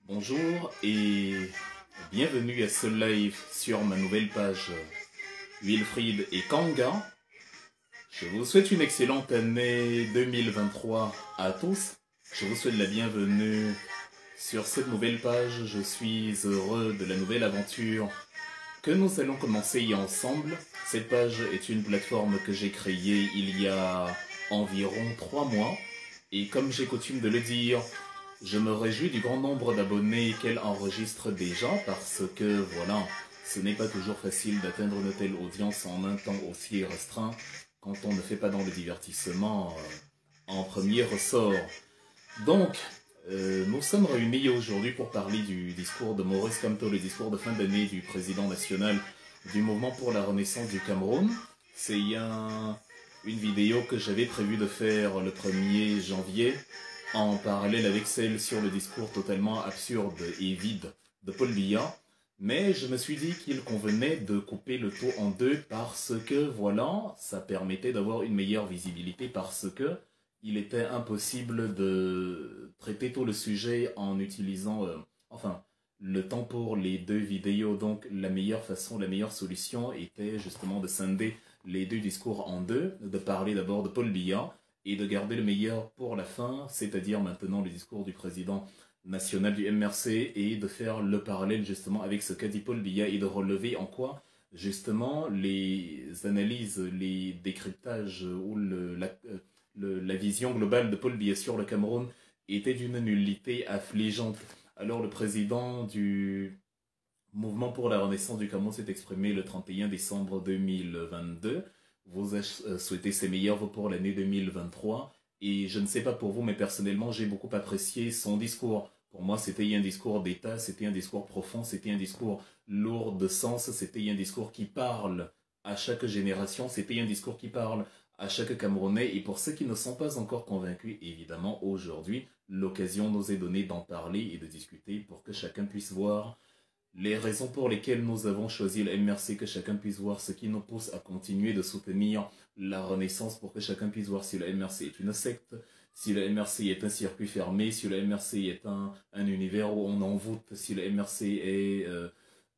Bonjour et bienvenue à ce live sur ma nouvelle page Wilfried et Kanga. Je vous souhaite une excellente année 2023 à tous. Je vous souhaite la bienvenue sur cette nouvelle page. Je suis heureux de la nouvelle aventure que nous allons commencer ensemble. Cette page est une plateforme que j'ai créée il y a environ 3 mois. Et comme j'ai coutume de le dire, je me réjouis du grand nombre d'abonnés qu'elle enregistre déjà parce que voilà, ce n'est pas toujours facile d'atteindre une telle audience en un temps aussi restreint quand on ne fait pas dans le divertissement en premier ressort. Donc, nous sommes réunis aujourd'hui pour parler du discours de Maurice Kamto, le discours de fin d'année du président national du mouvement pour la renaissance du Cameroun. C'est une vidéo que j'avais prévu de faire le 1er janvier en parallèle avec celle sur le discours totalement absurde et vide de Paul Biya. Mais je me suis dit qu'il convenait de couper le tout en deux parce que, voilà, ça permettait d'avoir une meilleure visibilité parce que il était impossible de traiter tout le sujet en utilisant, le temps pour les deux vidéos. Donc, la meilleure façon, la meilleure solution était justement de scinder les deux discours en deux, de parler d'abord de Paul Biya et de garder le meilleur pour la fin, c'est-à-dire maintenant le discours du président national du MRC et de faire le parallèle justement avec ce qu'a dit Paul Biya et de relever en quoi justement les analyses, les décryptages ou la vision globale de Paul Biya sur le Cameroun était d'une nullité affligeante. Alors le président du mouvement pour la renaissance du Cameroun s'est exprimé le 31 décembre 2022. Vous souhaitez ses meilleurs vœux pour l'année 2023. Et je ne sais pas pour vous, mais personnellement, j'ai beaucoup apprécié son discours. Pour moi, c'était un discours d'État, c'était un discours profond, c'était un discours lourd de sens, c'était un discours qui parle à chaque génération, c'était un discours qui parle à chaque Camerounais. Et pour ceux qui ne sont pas encore convaincus, évidemment, aujourd'hui, l'occasion nous est donnée d'en parler et de discuter pour que chacun puisse voir les raisons pour lesquelles nous avons choisi le MRC, que chacun puisse voir ce qui nous pousse à continuer de soutenir la Renaissance, pour que chacun puisse voir si le MRC est une secte, si le MRC est un circuit fermé, si le MRC est un univers où on envoûte, si le MRC est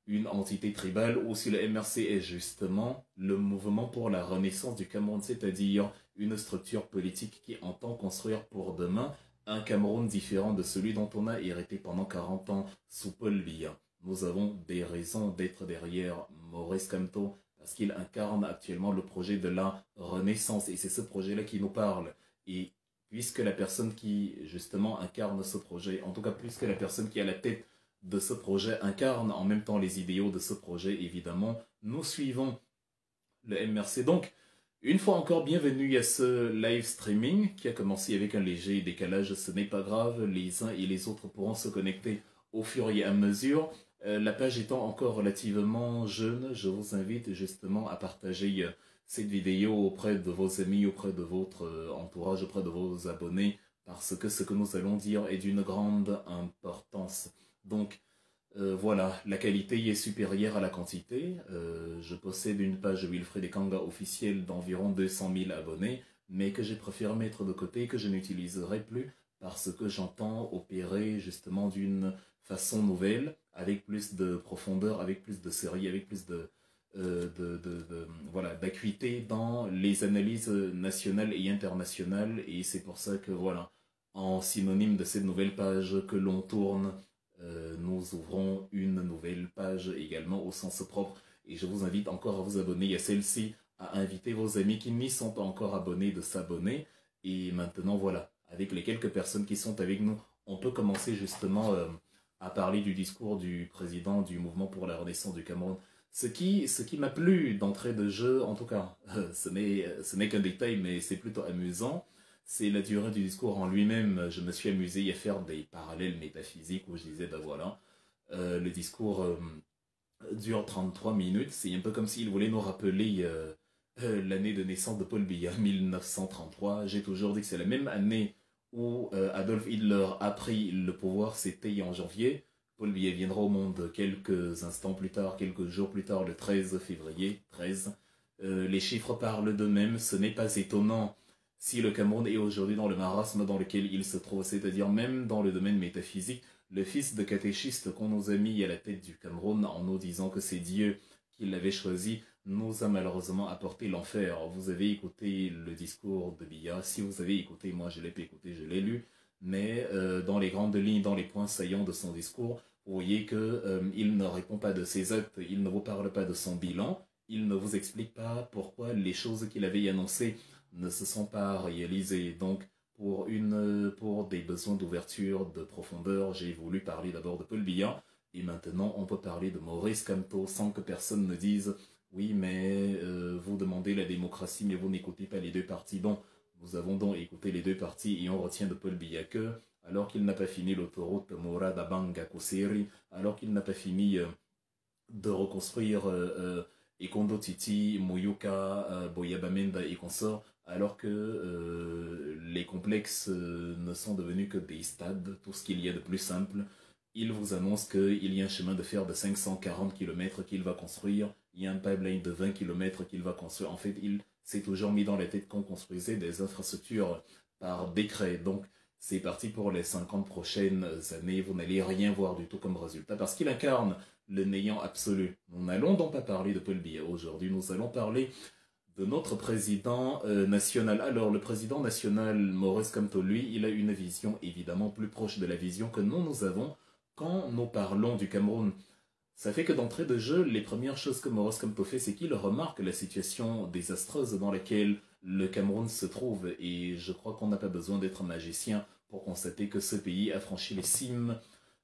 une entité tribale, ou si le MRC est justement le mouvement pour la Renaissance du Cameroun, c'est-à-dire une structure politique qui entend construire pour demain un Cameroun différent de celui dont on a hérité pendant 40 ans sous Paul Biya. Nous avons des raisons d'être derrière Maurice Kamto parce qu'il incarne actuellement le projet de la Renaissance et c'est ce projet-là qui nous parle. Et puisque la personne qui justement incarne ce projet, en tout cas puisque la personne qui est à la tête de ce projet incarne en même temps les idéaux de ce projet, évidemment, nous suivons le MRC. Donc, une fois encore, bienvenue à ce live streaming qui a commencé avec un léger décalage. Ce n'est pas grave, les uns et les autres pourront se connecter au fur et à mesure. La page étant encore relativement jeune, je vous invite justement à partager cette vidéo auprès de vos amis, auprès de votre entourage, auprès de vos abonnés, parce que ce que nous allons dire est d'une grande importance. Donc, voilà, la qualité est supérieure à la quantité. Je possède une page Wilfried et Kanga officielle d'environ 200 000 abonnés, mais que j'ai préféré mettre de côté, que je n'utiliserai plus, parce que j'entends opérer justement d'une façon nouvelle, avec plus de profondeur, avec plus de série, avec plus voilà, d'acuité dans les analyses nationales et internationales. Et c'est pour ça que voilà, en synonyme de cette nouvelle page que l'on tourne, nous ouvrons une nouvelle page également au sens propre. Et je vous invite encore à vous abonner à celle-ci, à inviter vos amis qui n'y sont pas encore abonnés de s'abonner. Et maintenant, voilà, avec les quelques personnes qui sont avec nous, on peut commencer justement à parler du discours du président du mouvement pour la renaissance du Cameroun. Ce qui m'a plu d'entrée de jeu, en tout cas, ce n'est qu'un détail, mais c'est plutôt amusant, c'est la durée du discours en lui-même. Je me suis amusé à faire des parallèles métaphysiques où je disais, ben voilà, le discours dure 33 minutes. C'est un peu comme s'il voulait nous rappeler l'année de naissance de Paul Biya, 1933. J'ai toujours dit que c'est la même année où Adolf Hitler a pris le pouvoir, c'était en janvier. Paul Biya viendra au monde quelques instants plus tard, quelques jours plus tard, le 13 février, 13. Les chiffres parlent d'eux-mêmes, ce n'est pas étonnant Si le Cameroun est aujourd'hui dans le marasme dans lequel il se trouve, c'est-à-dire même dans le domaine métaphysique, le fils de catéchiste qu'on nous a mis à la tête du Cameroun en nous disant que c'est Dieu qui l'avait choisi, nous a malheureusement apporté l'enfer. Vous avez écouté le discours de Biya, si vous avez écouté, moi je l'ai pas écouté, je l'ai lu, mais dans les grandes lignes, dans les points saillants de son discours, vous voyez qu'il ne répond pas de ses actes, il ne vous parle pas de son bilan, il ne vous explique pas pourquoi les choses qu'il avait annoncées ne se sont pas réalisées. Donc, pour des besoins d'ouverture, de profondeur, j'ai voulu parler d'abord de Paul Biya, et maintenant on peut parler de Maurice Kamto sans que personne ne dise oui, mais vous demandez la démocratie, mais vous n'écoutez pas les deux partis. Bon, nous avons donc écouté les deux partis et on retient de Paul Biya que, alors qu'il n'a pas fini l'autoroute Morad-Abanga-Kuseri, alors qu'il n'a pas fini de reconstruire Ikondo Titi, Moyoka, Boyabamenda et consorts, alors que les complexes ne sont devenus que des stades, tout ce qu'il y a de plus simple. Il vous annonce qu'il y a un chemin de fer de 540 km qu'il va construire, il y a un pipeline de 20 km qu'il va construire. En fait, il s'est toujours mis dans la tête qu'on construisait des infrastructures par décret. Donc, c'est parti pour les 50 prochaines années. Vous n'allez rien voir du tout comme résultat parce qu'il incarne le néant absolu. Nous n'allons donc pas parler de Paul Biya aujourd'hui, nous allons parler de notre président national. Alors, le président national, Maurice Kamto, lui, il a une vision évidemment plus proche de la vision que nous avons quand nous parlons du Cameroun. Ça fait que d'entrée de jeu, les premières choses que Maurice Kamto fait, c'est qu'il remarque la situation désastreuse dans laquelle le Cameroun se trouve. Et je crois qu'on n'a pas besoin d'être magicien pour constater que ce pays a franchi les cimes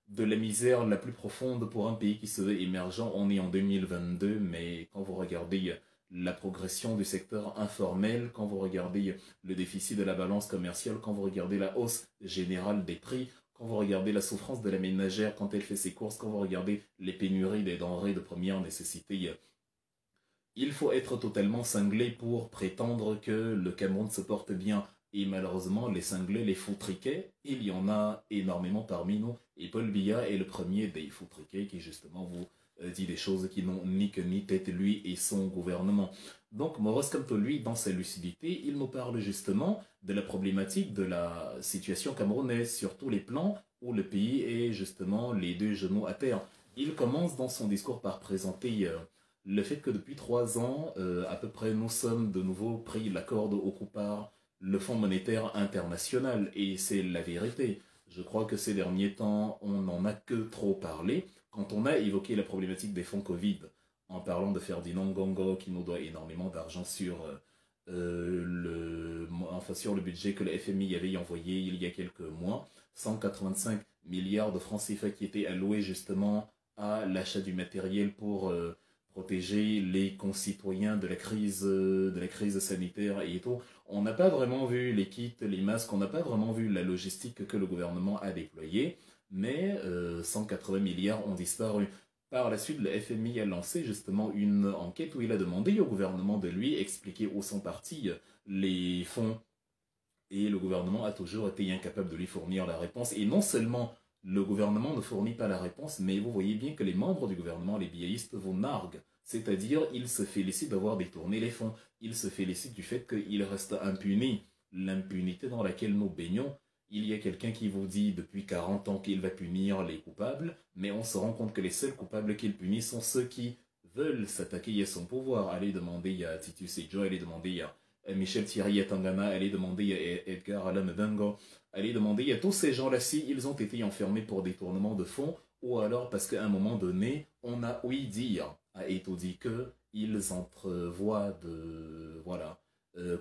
de la misère la plus profonde pour un pays qui se veut émergent. On est en 2022, mais quand vous regardez la progression du secteur informel, quand vous regardez le déficit de la balance commerciale, quand vous regardez la hausse générale des prix, quand vous regardez la souffrance de la ménagère quand elle fait ses courses, quand vous regardez les pénuries des denrées de première nécessité, il faut être totalement cinglé pour prétendre que le Cameroun se porte bien. Et malheureusement, les cinglés, les foutriquets, il y en a énormément parmi nous. Et Paul Biya est le premier des foutriquets qui justement vous dit des choses qui n'ont ni queue ni tête, lui et son gouvernement. Donc Maurice Kamto, lui, dans sa lucidité, il nous parle justement de la problématique de la situation camerounaise sur tous les plans où le pays est justement les deux genoux à terre. Il commence dans son discours par présenter le fait que depuis 3 ans, à peu près, nous sommes de nouveau pris la corde au cou par le Fonds monétaire international. Et c'est la vérité. Je crois que ces derniers temps, on n'en a que trop parlé. Quand on a évoqué la problématique des fonds Covid, en parlant de Ferdinand Ngongo qui nous doit énormément d'argent sur sur le budget que le FMI avait envoyé il y a quelques mois, 185 milliards de francs CFA qui étaient alloués justement à l'achat du matériel pour protéger les concitoyens de la crise sanitaire et tout. On n'a pas vraiment vu les kits, les masques, on n'a pas vraiment vu la logistique que le gouvernement a déployée, mais 180 milliards ont disparu. Par la suite, le FMI a lancé justement une enquête où il a demandé au gouvernement de lui expliquer où sont partis les fonds. Et le gouvernement a toujours été incapable de lui fournir la réponse. Et non seulement le gouvernement ne fournit pas la réponse, mais vous voyez bien que les membres du gouvernement, les biaïstes, vous narguent. C'est-à-dire, ils se félicitent d'avoir détourné les fonds. Ils se félicitent du fait qu'ils restent impunis. L'impunité dans laquelle nous baignons, il y a quelqu'un qui vous dit depuis 40 ans qu'il va punir les coupables, mais on se rend compte que les seuls coupables qu'il punit sont ceux qui veulent s'attaquer à son pouvoir. Allez demander à Titus Sejo, allez demander à Michel Thierry Tangana, allez demander à Edgar Allan Dango, allez demander à tous ces gens-là si ils ont été enfermés pour détournement de fonds, ou alors parce qu'à un moment donné, on a ouï dire, a été dit qu'ils entrevoient de... voilà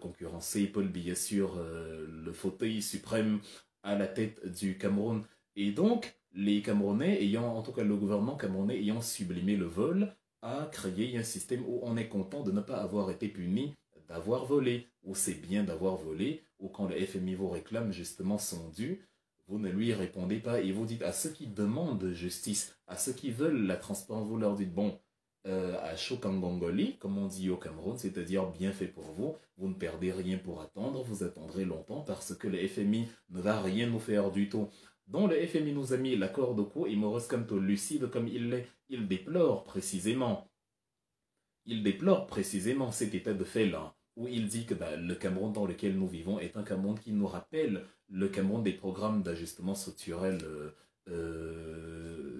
concurrencer Paul Biya sur le fauteuil suprême à la tête du Cameroun. Et donc, les Camerounais ayant, en tout cas le gouvernement camerounais ayant sublimé le vol, a créé un système où on est content de ne pas avoir été puni d'avoir volé, ou c'est bien d'avoir volé, ou quand le FMI vous réclame justement son dû, vous ne lui répondez pas et vous dites à ceux qui demandent justice, à ceux qui veulent la transparence, vous leur dites bon, à Chokangongoli, comme on dit au Cameroun, c'est-à-dire bien fait pour vous, vous ne perdez rien pour attendre, vous attendrez longtemps parce que le FMI ne va rien nous faire du tout. Donc le FMI nous a mis la corde au cou et Maurice Kamto, lucide comme il l'est, il déplore précisément cet état de fait-là. où il dit que bah, le Cameroun dans lequel nous vivons est un Cameroun qui nous rappelle le Cameroun des programmes d'ajustement structurel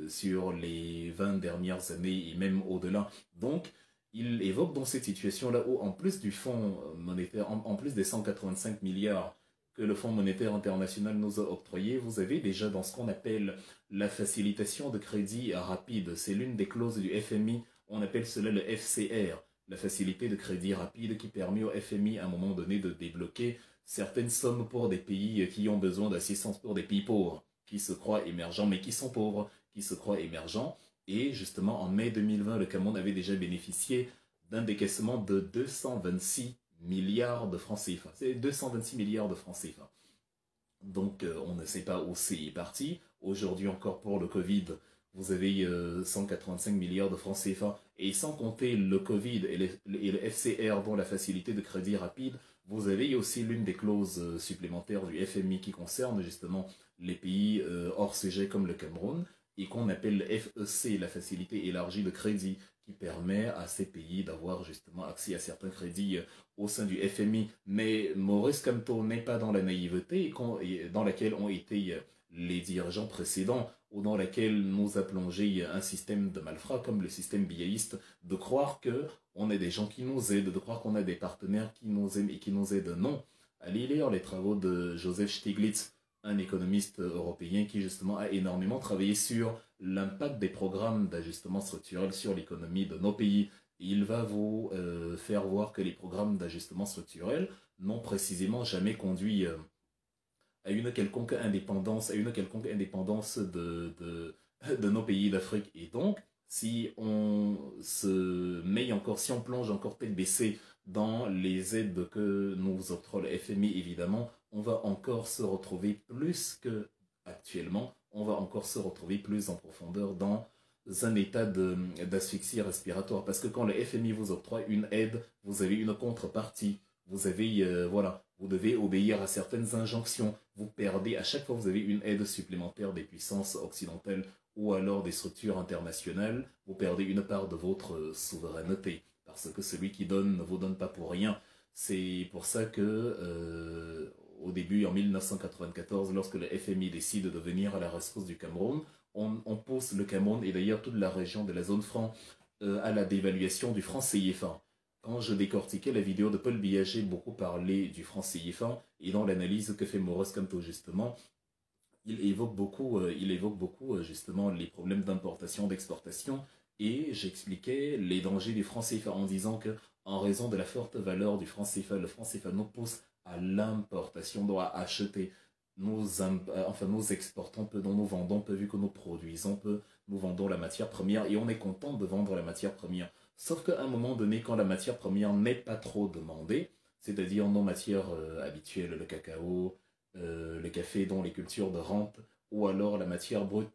sur les 20 dernières années et même au-delà. Donc, il évoque dans cette situation-là où, en plus du fonds monétaire, en plus des 185 milliards que le Fonds monétaire international nous a octroyé, vous avez déjà dans ce qu'on appelle la facilitation de crédit rapide. C'est l'une des clauses du FMI, on appelle cela le FCR, la facilité de crédit rapide qui permet au FMI à un moment donné de débloquer certaines sommes pour des pays qui ont besoin d'assistance, pour des pays pauvres, qui se croient émergents, mais qui sont pauvres, qui se croient émergents. Et justement, en mai 2020, le Cameroun avait déjà bénéficié d'un décaissement de 226 milliards de francs CFA. C'est 226 milliards de francs CFA. Donc, on ne sait pas où c'est parti. Aujourd'hui encore, pour le Covid, vous avez 185 milliards de francs CFA. Et sans compter le Covid et le FCR, dont la facilité de crédit rapide, vous avez aussi l'une des clauses supplémentaires du FMI qui concerne justement les pays hors sujet comme le Cameroun et qu'on appelle le FEC, la facilité élargie de crédit, qui permet à ces pays d'avoir justement accès à certains crédits au sein du FMI. Mais Maurice Kamto n'est pas dans la naïveté dans laquelle ont été les dirigeants précédents ou dans laquelle nous a plongé un système de malfrats comme le système biaïste, de croire qu'on a des gens qui nous aident, de croire qu'on a des partenaires qui nous aiment et qui nous aident. Non. Allez lire les travaux de Joseph Stiglitz, un économiste européen qui justement a énormément travaillé sur l'impact des programmes d'ajustement structurel sur l'économie de nos pays. Et il va vous faire voir que les programmes d'ajustement structurel n'ont précisément jamais conduit à une quelconque indépendance, de nos pays d'Afrique. Et donc, si on si on plonge encore tête baissée dans les aides que nous octroie le FMI, évidemment, on va encore se retrouver plus que actuellement, on va encore se retrouver plus en profondeur dans un état d'asphyxie respiratoire. Parce que quand le FMI vous octroie une aide, vous avez une contrepartie. Vous avez, voilà, vous devez obéir à certaines injonctions. Vous perdez, à chaque fois que vous avez une aide supplémentaire des puissances occidentales ou alors des structures internationales, vous perdez une part de votre souveraineté. Parce que celui qui donne ne vous donne pas pour rien. C'est pour ça que, au début, en 1994, lorsque le FMI décide de venir à la rescousse du Cameroun, on pousse le Cameroun et d'ailleurs toute la région de la zone franc à la dévaluation du franc CFA. Quand je décortiquais la vidéo de Paul Biya, j'ai beaucoup parlé du franc CFA et dans l'analyse que fait Maurice Kamto justement, il évoque beaucoup justement les problèmes d'importation, d'exportation et j'expliquais les dangers du franc CFA en disant que en raison de la forte valeur du franc CFA, le franc CFA nous pousse à l'importation, donc à acheter. Nous exportons peu, dont nous vendons peu, vu que nous produisons peu, nous vendons la matière première et on est content de vendre la matière première. Sauf qu'à un moment donné, quand la matière première n'est pas trop demandée, c'est-à-dire nos matières habituelles, le cacao, le café, dont les cultures de rente, ou alors la matière brute,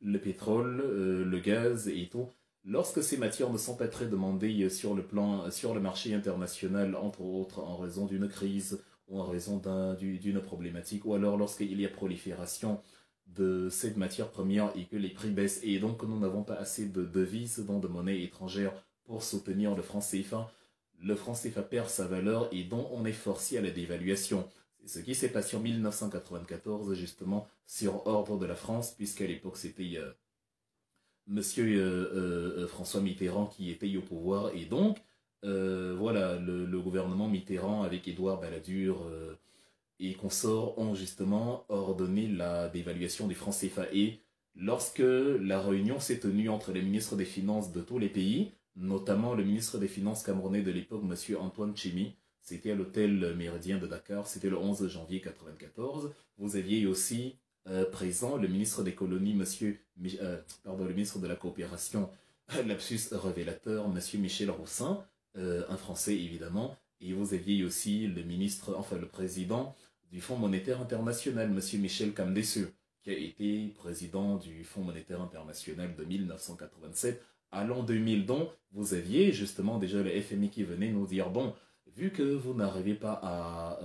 le pétrole, le gaz et tout, lorsque ces matières ne sont pas très demandées sur le marché international, entre autres en raison d'une crise ou en raison d'une problématique, ou alors lorsqu'il y a prolifération de cette matière première et que les prix baissent, et donc que nous n'avons pas assez de devises, donc de monnaie étrangère, pour soutenir le franc CFA perd sa valeur et dont on est forcé à la dévaluation. C'est ce qui s'est passé en 1994, justement, sur ordre de la France, puisqu'à l'époque c'était Monsieur François Mitterrand qui était au pouvoir, et donc voilà, le gouvernement Mitterrand avec Édouard Balladur et consorts ont justement ordonné la dévaluation du franc CFA. Et lorsque la réunion s'est tenue entre les ministres des Finances de tous les pays, notamment le ministre des Finances camerounais de l'époque, Monsieur Antoine Tchimi, c'était à l'hôtel Méridien de Dakar, c'était le 11 janvier 1994. Vous aviez aussi présent le ministre des colonies, le ministre de la coopération, lapsus révélateur, Monsieur Michel Roussin, un Français évidemment, et vous aviez aussi le président du Fonds monétaire international, Monsieur Michel Camdesseux, qui a été président du Fonds monétaire international de 1987 à l'an 2000. Donc, vous aviez justement déjà le FMI qui venait nous dire, bon, vu que vous n'arrivez pas à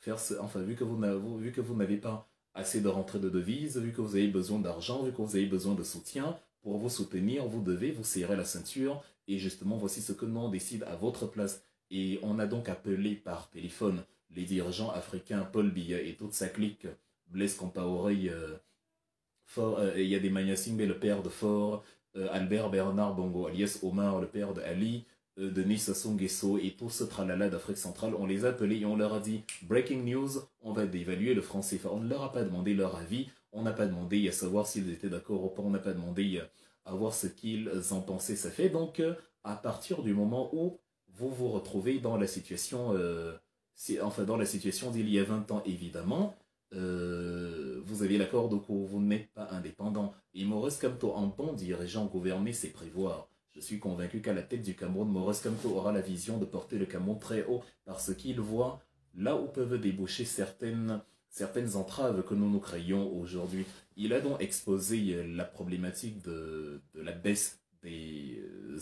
vu que vous n'avez pas assez de rentrée de devises, vu que vous avez besoin d'argent, vu que vous avez besoin de soutien, pour vous soutenir, vous devez vous serrer la ceinture, et justement, voici ce que nous on décide à votre place. Et on a donc appelé par téléphone les dirigeants africains, Paul Biya et toute sa clique, Blaise Compaoré, il y a des Maniasingbe, le père de Fort, Albert Bernard Bongo, alias Omar, le père de Ali, Denis Sassou Nguesso et tout ce tralala d'Afrique centrale. On les a appelés et on leur a dit breaking news, on va dévaluer le franc CFA. On ne leur a pas demandé leur avis, on n'a pas demandé à savoir s'ils étaient d'accord ou pas, on n'a pas demandé à voir ce qu'ils en pensaient. Ça fait donc à partir du moment où vous vous retrouvez dans la situation, enfin dans la situation d'il y a 20 ans évidemment, vous avez l'accord de que vous n'êtes pas indépendant. Et Maurice Kamto, en bon dirigeant, gouverner, c'est prévoir. Je suis convaincu qu'à la tête du Cameroun, Maurice Kamto aura la vision de porter le Cameroun très haut parce qu'il voit là où peuvent déboucher certaines entraves que nous nous créons aujourd'hui. Il a donc exposé la problématique de la baisse des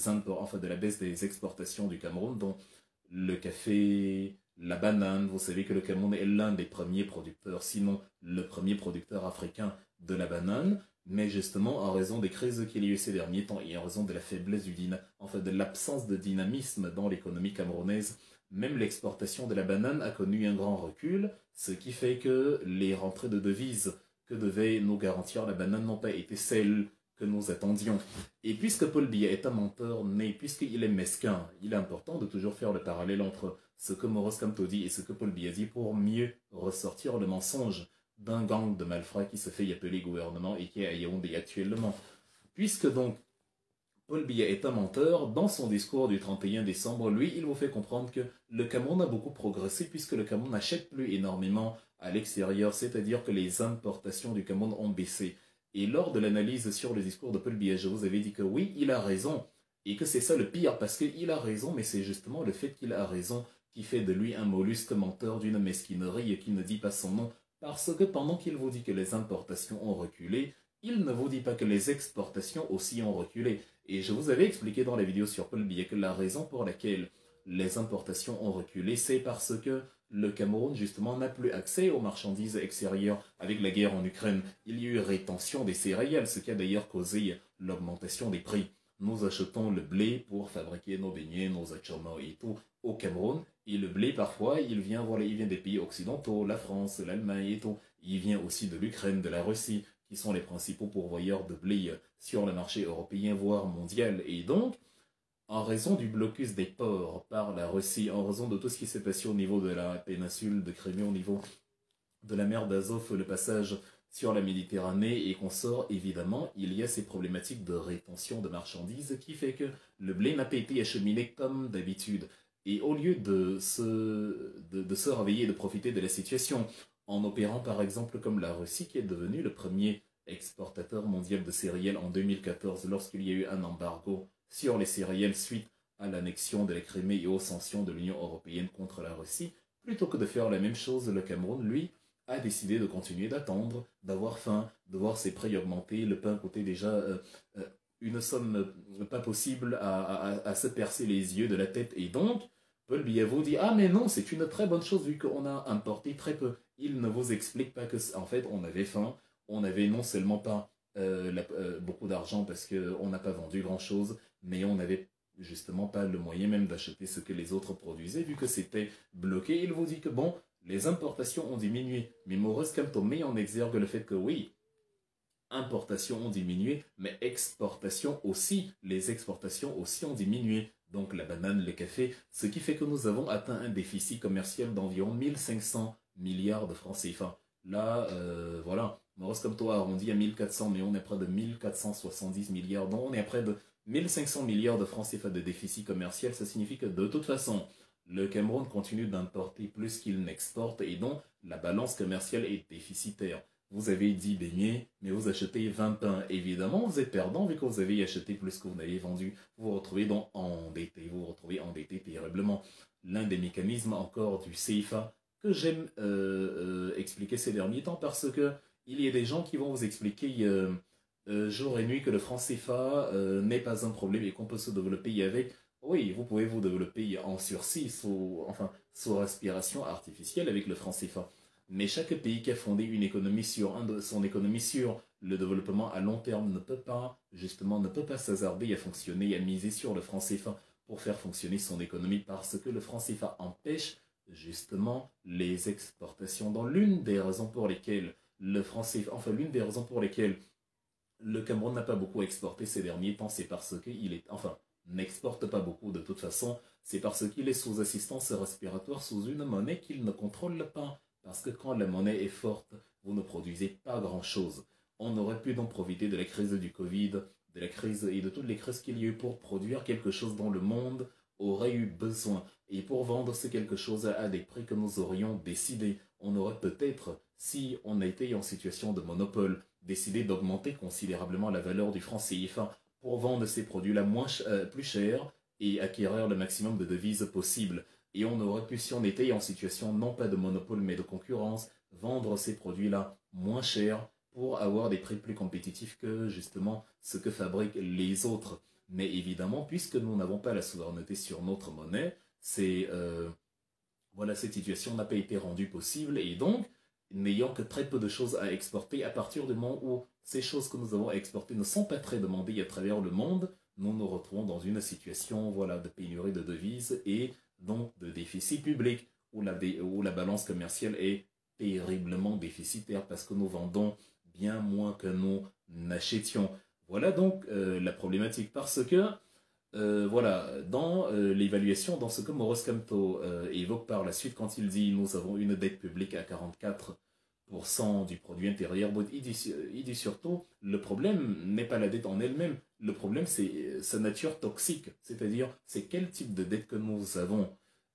imports, enfin de la baisse des exportations du Cameroun, dont le café, la banane. Vous savez que le Cameroun est l'un des premiers producteurs, sinon le premier producteur africain de la banane. Mais justement, en raison des crises qu'il y a eu ces derniers temps et en raison de la faiblesse de l'absence de dynamisme dans l'économie camerounaise, même l'exportation de la banane a connu un grand recul, ce qui fait que les rentrées de devises que devait nous garantir la banane n'ont pas été celles que nous attendions. Et puisque Paul Biya est un menteur né, puisqu'il est mesquin, il est important de toujours faire le parallèle entre ce que Maurice Kamto dit et ce que Paul Biya dit pour mieux ressortir le mensonge d'un gang de malfrats qui se fait appeler gouvernement et qui est à Yaoundé actuellement. Puisque donc Paul Biya est un menteur, dans son discours du 31 décembre, lui, il vous fait comprendre que le Cameroun a beaucoup progressé puisque le Cameroun n'achète plus énormément à l'extérieur, c'est-à-dire que les importations du Cameroun ont baissé. Et lors de l'analyse sur le discours de Paul Biya, je vous avais dit que oui, il a raison, et que c'est ça le pire, parce qu'il a raison, mais c'est justement le fait qu'il a raison qui fait de lui un mollusque menteur d'une mesquinerie et qui ne dit pas son nom, parce que pendant qu'il vous dit que les importations ont reculé, il ne vous dit pas que les exportations aussi ont reculé. Et je vous avais expliqué dans la vidéo sur Paul Biya que la raison pour laquelle les importations ont reculé, c'est parce que le Cameroun, justement, n'a plus accès aux marchandises extérieures avec la guerre en Ukraine. Il y a eu rétention des céréales, ce qui a d'ailleurs causé l'augmentation des prix. Nous achetons le blé pour fabriquer nos beignets, nos achoma et tout au Cameroun. Et le blé, parfois, il vient des pays occidentaux, la France, l'Allemagne et tout. Il vient aussi de l'Ukraine, de la Russie, qui sont les principaux pourvoyeurs de blé sur le marché européen, voire mondial. Et donc, en raison du blocus des ports par la Russie, en raison de tout ce qui s'est passé au niveau de la péninsule de Crimée, au niveau de la mer d'Azov, le passage sur la Méditerranée et qu'on sort, évidemment, il y a ces problématiques de rétention de marchandises qui fait que le blé n'a pas été acheminé comme d'habitude. Et au lieu de se réveiller et de profiter de la situation, en opérant par exemple comme la Russie qui est devenue le premier exportateur mondial de céréales en 2014 lorsqu'il y a eu un embargo sur les céréales suite à l'annexion de la Crimée et aux sanctions de l'Union européenne contre la Russie, plutôt que de faire la même chose, le Cameroun, lui, a décidé de continuer d'attendre, d'avoir faim, de voir ses prix augmenter. Le pain coûtait déjà une somme pas possible à se percer les yeux de la tête. Et donc, Paul Biya vous dit « Ah mais non, c'est une très bonne chose vu qu'on a importé très peu. » Il ne vous explique pas que en fait, on avait faim, on avait non seulement pas beaucoup d'argent parce qu'on n'a pas vendu grand-chose, mais on n'avait justement pas le moyen même d'acheter ce que les autres produisaient, vu que c'était bloqué. Il vous dit que bon, les importations ont diminué, mais Maurice Kamto met en exergue le fait que oui, importations ont diminué, mais exportations aussi, les exportations aussi ont diminué. Donc la banane, le café, ce qui fait que nous avons atteint un déficit commercial d'environ 1500 milliards de francs CFA. Là, voilà, Maurice Kamto a arrondi à 1400, mais on est près de 1470 milliards. Donc on est à près de 1500 milliards de francs CFA de déficit commercial. Ça signifie que de toute façon, le Cameroun continue d'importer plus qu'il n'exporte et donc la balance commerciale est déficitaire. Vous avez 10 beignets, mais vous achetez 20 pains. Évidemment, vous êtes perdant vu que vous avez acheté plus que vous n'avez vendu. Vous vous retrouvez donc endetté, vous vous retrouvez endetté terriblement. L'un des mécanismes encore du CFA que j'aime expliquer ces derniers temps parce que il y a des gens qui vont vous expliquer jour et nuit que le franc CFA n'est pas un problème et qu'on peut se développer avec. Oui, vous pouvez vous développer en sursis, sous respiration artificielle avec le franc CFA. Mais chaque pays qui a fondé une économie son économie sur le développement à long terme ne peut pas, justement, ne peut pas s'hasarder à fonctionner et à miser sur le franc CFA. pour faire fonctionner son économie parce que le franc CFA empêche justement les exportations. Dans l'une des raisons pour lesquelles le franc CFA, enfin l'une des raisons pour lesquelles le Cameroun n'a pas beaucoup exporté ces derniers temps, c'est parce qu'il est, enfin, n'exporte pas beaucoup de toute façon, c'est parce qu'il est sous assistance respiratoire, sous une monnaie qu'il ne contrôle pas. Parce que quand la monnaie est forte, vous ne produisez pas grand-chose. On aurait pu donc profiter de la crise du Covid, de la crise et de toutes les crises qu'il y a eu pour produire quelque chose dont le monde aurait eu besoin. Et pour vendre ce quelque chose à des prix que nous aurions décidé, on aurait peut-être, si on a été en situation de monopole, décidé d'augmenter considérablement la valeur du franc CFA pour vendre ces produits-là plus cher et acquérir le maximum de devises possible. Et on aurait pu, si on était en situation non pas de monopole mais de concurrence, vendre ces produits-là moins cher pour avoir des prix plus compétitifs que justement ce que fabriquent les autres. Mais évidemment, puisque nous n'avons pas la souveraineté sur notre monnaie, voilà, cette situation n'a pas été rendue possible et donc, n'ayant que très peu de choses à exporter, à partir du moment où ces choses que nous avons à exporter ne sont pas très demandées à travers le monde, nous nous retrouvons dans une situation voilà, de pénurie de devises et donc de déficit public, où la balance commerciale est terriblement déficitaire parce que nous vendons bien moins que nous n'achetions. Voilà donc la problématique parce que voilà, dans l'évaluation, dans ce que Maurice Kamto évoque par la suite quand il dit nous avons une dette publique à 44% du produit intérieur brut, il dit surtout le problème n'est pas la dette en elle-même, le problème c'est sa nature toxique, c'est-à-dire c'est quel type de dette que nous avons.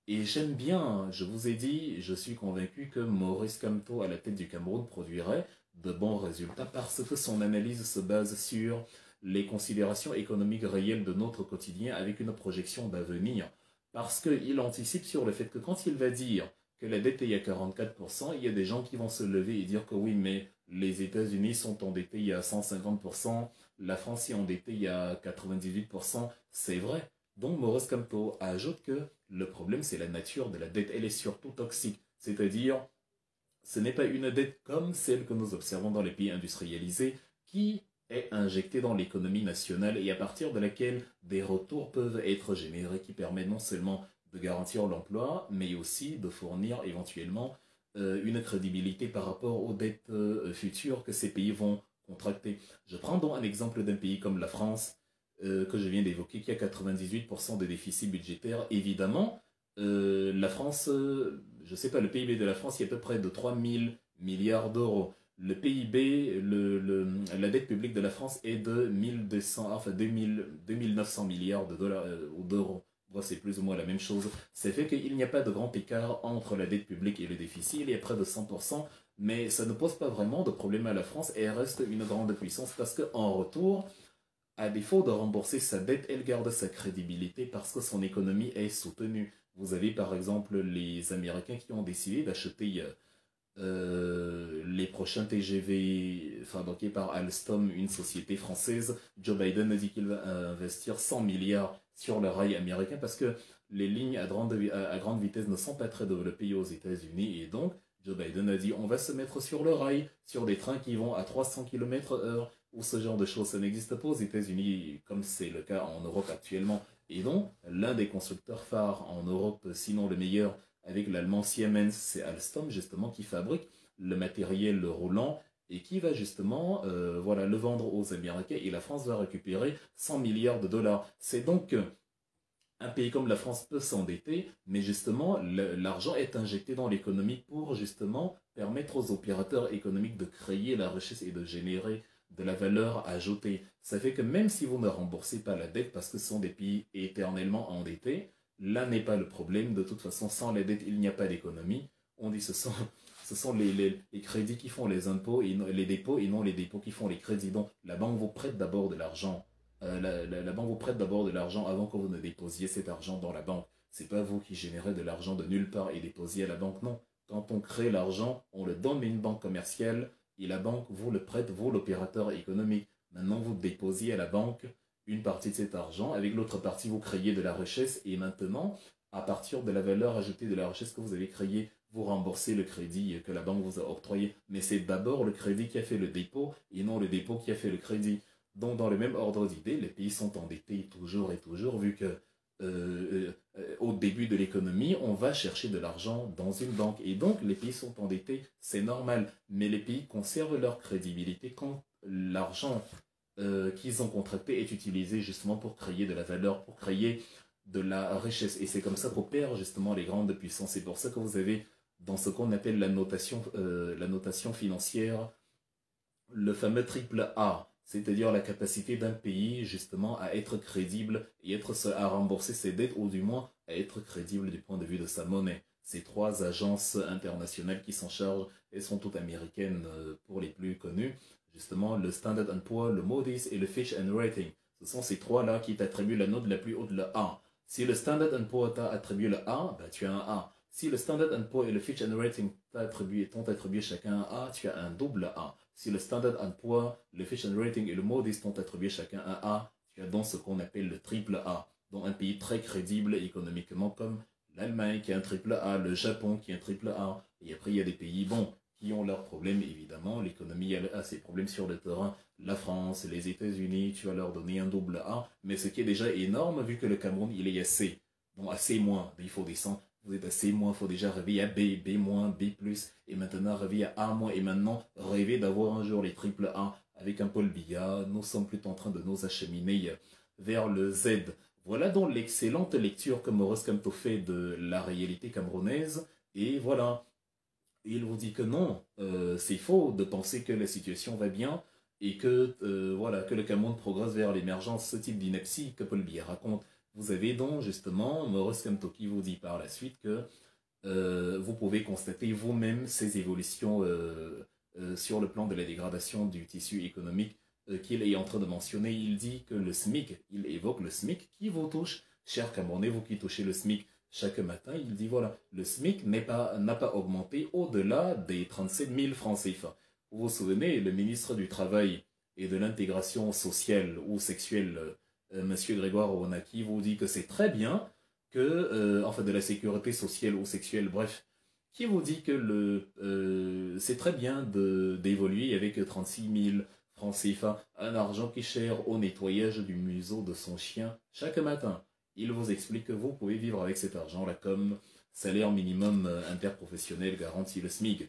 Et j'aime bien, je vous ai dit, je suis convaincu que Maurice Kamto à la tête du Cameroun produirait de bons résultats parce que son analyse se base sur les considérations économiques réelles de notre quotidien avec une projection d'avenir. Parce qu'il anticipe sur le fait que quand il va dire que la dette est à 44%, il y a des gens qui vont se lever et dire que oui, mais les États-Unis sont endettés à 150%, la France est endettée à 98%, c'est vrai. Donc Maurice Kamto ajoute que le problème c'est la nature de la dette, elle est surtout toxique, c'est-à-dire ce n'est pas une dette comme celle que nous observons dans les pays industrialisés qui est injectée dans l'économie nationale et à partir de laquelle des retours peuvent être générés qui permettent non seulement de garantir l'emploi, mais aussi de fournir éventuellement une crédibilité par rapport aux dettes futures que ces pays vont contracter. Je prends donc un exemple d'un pays comme la France, que je viens d'évoquer, qui a 98% de déficit budgétaire. Évidemment, la France, je ne sais pas, le PIB de la France, il y a à peu près de 3000 milliards d'euros. Le PIB, la dette publique de la France est de 1200, enfin 2900 milliards de dollars ou d'euros. C'est plus ou moins la même chose. Ça fait qu'il n'y a pas de grand écart entre la dette publique et le déficit. Il y a près de 100%, mais ça ne pose pas vraiment de problème à la France et elle reste une grande puissance parce qu'en retour, à défaut de rembourser sa dette, elle garde sa crédibilité parce que son économie est soutenue. Vous avez par exemple les Américains qui ont décidé d'acheter les prochains TGV fabriqués par Alstom, une société française. Joe Biden a dit qu'il va investir 100 milliards sur le rail américain parce que les lignes à grande vitesse ne sont pas très développées aux États-Unis et donc Joe Biden a dit on va se mettre sur le rail, sur des trains qui vont à 300 km/h ou ce genre de choses. Ça n'existe pas aux États-Unis comme c'est le cas en Europe actuellement. Et donc, l'un des constructeurs phares en Europe, sinon le meilleur, avec l'allemand Siemens, c'est Alstom justement qui fabrique le matériel roulant et qui va justement voilà, le vendre aux Américains et la France va récupérer 100 milliards de dollars. C'est donc un pays comme la France peut s'endetter, mais justement l'argent est injecté dans l'économie pour justement permettre aux opérateurs économiques de créer la richesse et de générer de la valeur ajoutée. Ça fait que même si vous ne remboursez pas la dette parce que ce sont des pays éternellement endettés, là n'est pas le problème. De toute façon, sans la dette, il n'y a pas d'économie. On dit ce sont les crédits qui font les impôts et les dépôts et non les dépôts qui font les crédits. Donc la banque vous prête d'abord de l'argent. La banque vous prête d'abord de l'argent avant que vous ne déposiez cet argent dans la banque. C'est pas vous qui générez de l'argent de nulle part et déposiez à la banque, non. Quand on crée l'argent, on le donne à une banque commerciale et la banque vous le prête, vous l'opérateur économique. Maintenant, vous déposiez à la banque une partie de cet argent, avec l'autre partie, vous créez de la richesse et maintenant, à partir de la valeur ajoutée de la richesse que vous avez créée, vous remboursez le crédit que la banque vous a octroyé. Mais c'est d'abord le crédit qui a fait le dépôt et non le dépôt qui a fait le crédit. Donc, dans le même ordre d'idée, les pays sont endettés toujours et toujours, vu que au début de l'économie, on va chercher de l'argent dans une banque. Et donc, les pays sont endettés, c'est normal. Mais les pays conservent leur crédibilité quand l'argent qu'ils ont contracté est utilisé justement pour créer de la valeur, pour créer de la richesse. Et c'est comme ça qu'opèrent justement les grandes puissances. C'est pour ça que vous avez dans ce qu'on appelle la notation financière, le fameux triple A, c'est-à-dire la capacité d'un pays justement à être crédible et à rembourser ses dettes ou du moins à être crédible du point de vue de sa monnaie. Ces trois agences internationales qui s'en chargent, elles sont toutes américaines pour les plus connues, justement le Standard & Poor's, le Moody's et le Fitch and Rating. Ce sont ces trois-là qui t'attribuent la note la plus haute, le A. Si le Standard & Poor's t'a attribué le A, bah, tu as un A. Si le Standard & Poor's et le Fitch and Rating t'ont attribué chacun un A, tu as un double A. Si le Standard & Poor's, le Fitch and Rating et le Moody's t'ont attribué chacun un A, tu as donc ce qu'on appelle le triple A. Donc un pays très crédible économiquement comme l'Allemagne qui a un triple A, le Japon qui a un triple A. Et après il y a des pays, bon, qui ont leurs problèmes évidemment. L'économie a ses problèmes sur le terrain. La France, les États-Unis, tu vas leur donner un double A. Mais ce qui est déjà énorme vu que le Cameroun il est à C. Bon, à C-, il faut descendre. Vous êtes à C-, il faut déjà rêver à B, B-, B+, et maintenant rêver à A-, et maintenant rêver d'avoir un jour les triple A avec un Paul Biya. Nous sommes plutôt en train de nous acheminer vers le Z. Voilà donc l'excellente lecture que Maurice Kamto fait de la réalité camerounaise. Et voilà, il vous dit que non, c'est faux de penser que la situation va bien et que, voilà, que le Cameroun progresse vers l'émergence, ce type d'ineptie que Paul Biya raconte. Vous avez donc justement Maurice Kamto qui vous dit par la suite que vous pouvez constater vous-même ces évolutions sur le plan de la dégradation du tissu économique qu'il est en train de mentionner. Il dit que le SMIC, il évoque le SMIC qui vous touche, chers Camerounais, vous qui touchez le SMIC chaque matin, il dit voilà, le SMIC n'a pas augmenté au-delà des 37 000 francs CFA. Vous vous souvenez, le ministre du Travail et de l'intégration sociale ou sexuelle, Monsieur Grégoire Ouanaki, vous dit que c'est très bien que, enfin de la sécurité sociale ou sexuelle, bref, qui vous dit que c'est très bien d'évoluer avec 36 000 francs CFA, un argent qui cher au nettoyage du museau de son chien chaque matin. Il vous explique que vous pouvez vivre avec cet argent-là comme salaire minimum interprofessionnel garantit le SMIC.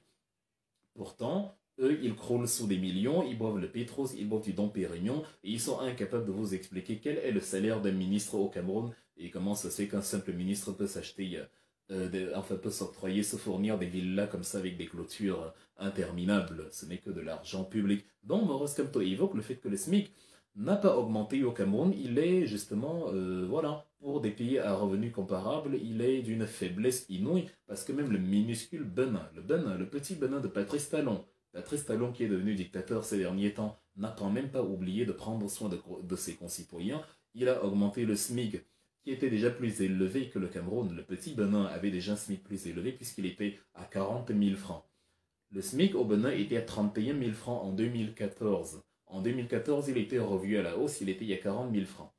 Pourtant, eux, ils croulent sous des millions, ils boivent le pétrole, ils boivent du Dom Pérignon, et ils sont incapables de vous expliquer quel est le salaire d'un ministre au Cameroun et comment ça se fait qu'un simple ministre peut s'acheter, peut s'octroyer, se fournir des villas comme ça avec des clôtures interminables. Ce n'est que de l'argent public. Donc, Maurice Kamto évoque le fait que le SMIC n'a pas augmenté au Cameroun. Il est justement, voilà, pour des pays à revenus comparables, il est d'une faiblesse inouïe, parce que même le minuscule Benin, le petit Benin de Patrice Talon, qui est devenu dictateur ces derniers temps, n'a quand même pas oublié de prendre soin de ses concitoyens. Il a augmenté le SMIC, qui était déjà plus élevé que le Cameroun. Le petit Benin avait déjà un SMIC plus élevé puisqu'il était à 40 000 francs. Le SMIC au Benin était à 31 000 francs en 2014. En 2014, il était revu à la hausse, il était à 40 000 francs.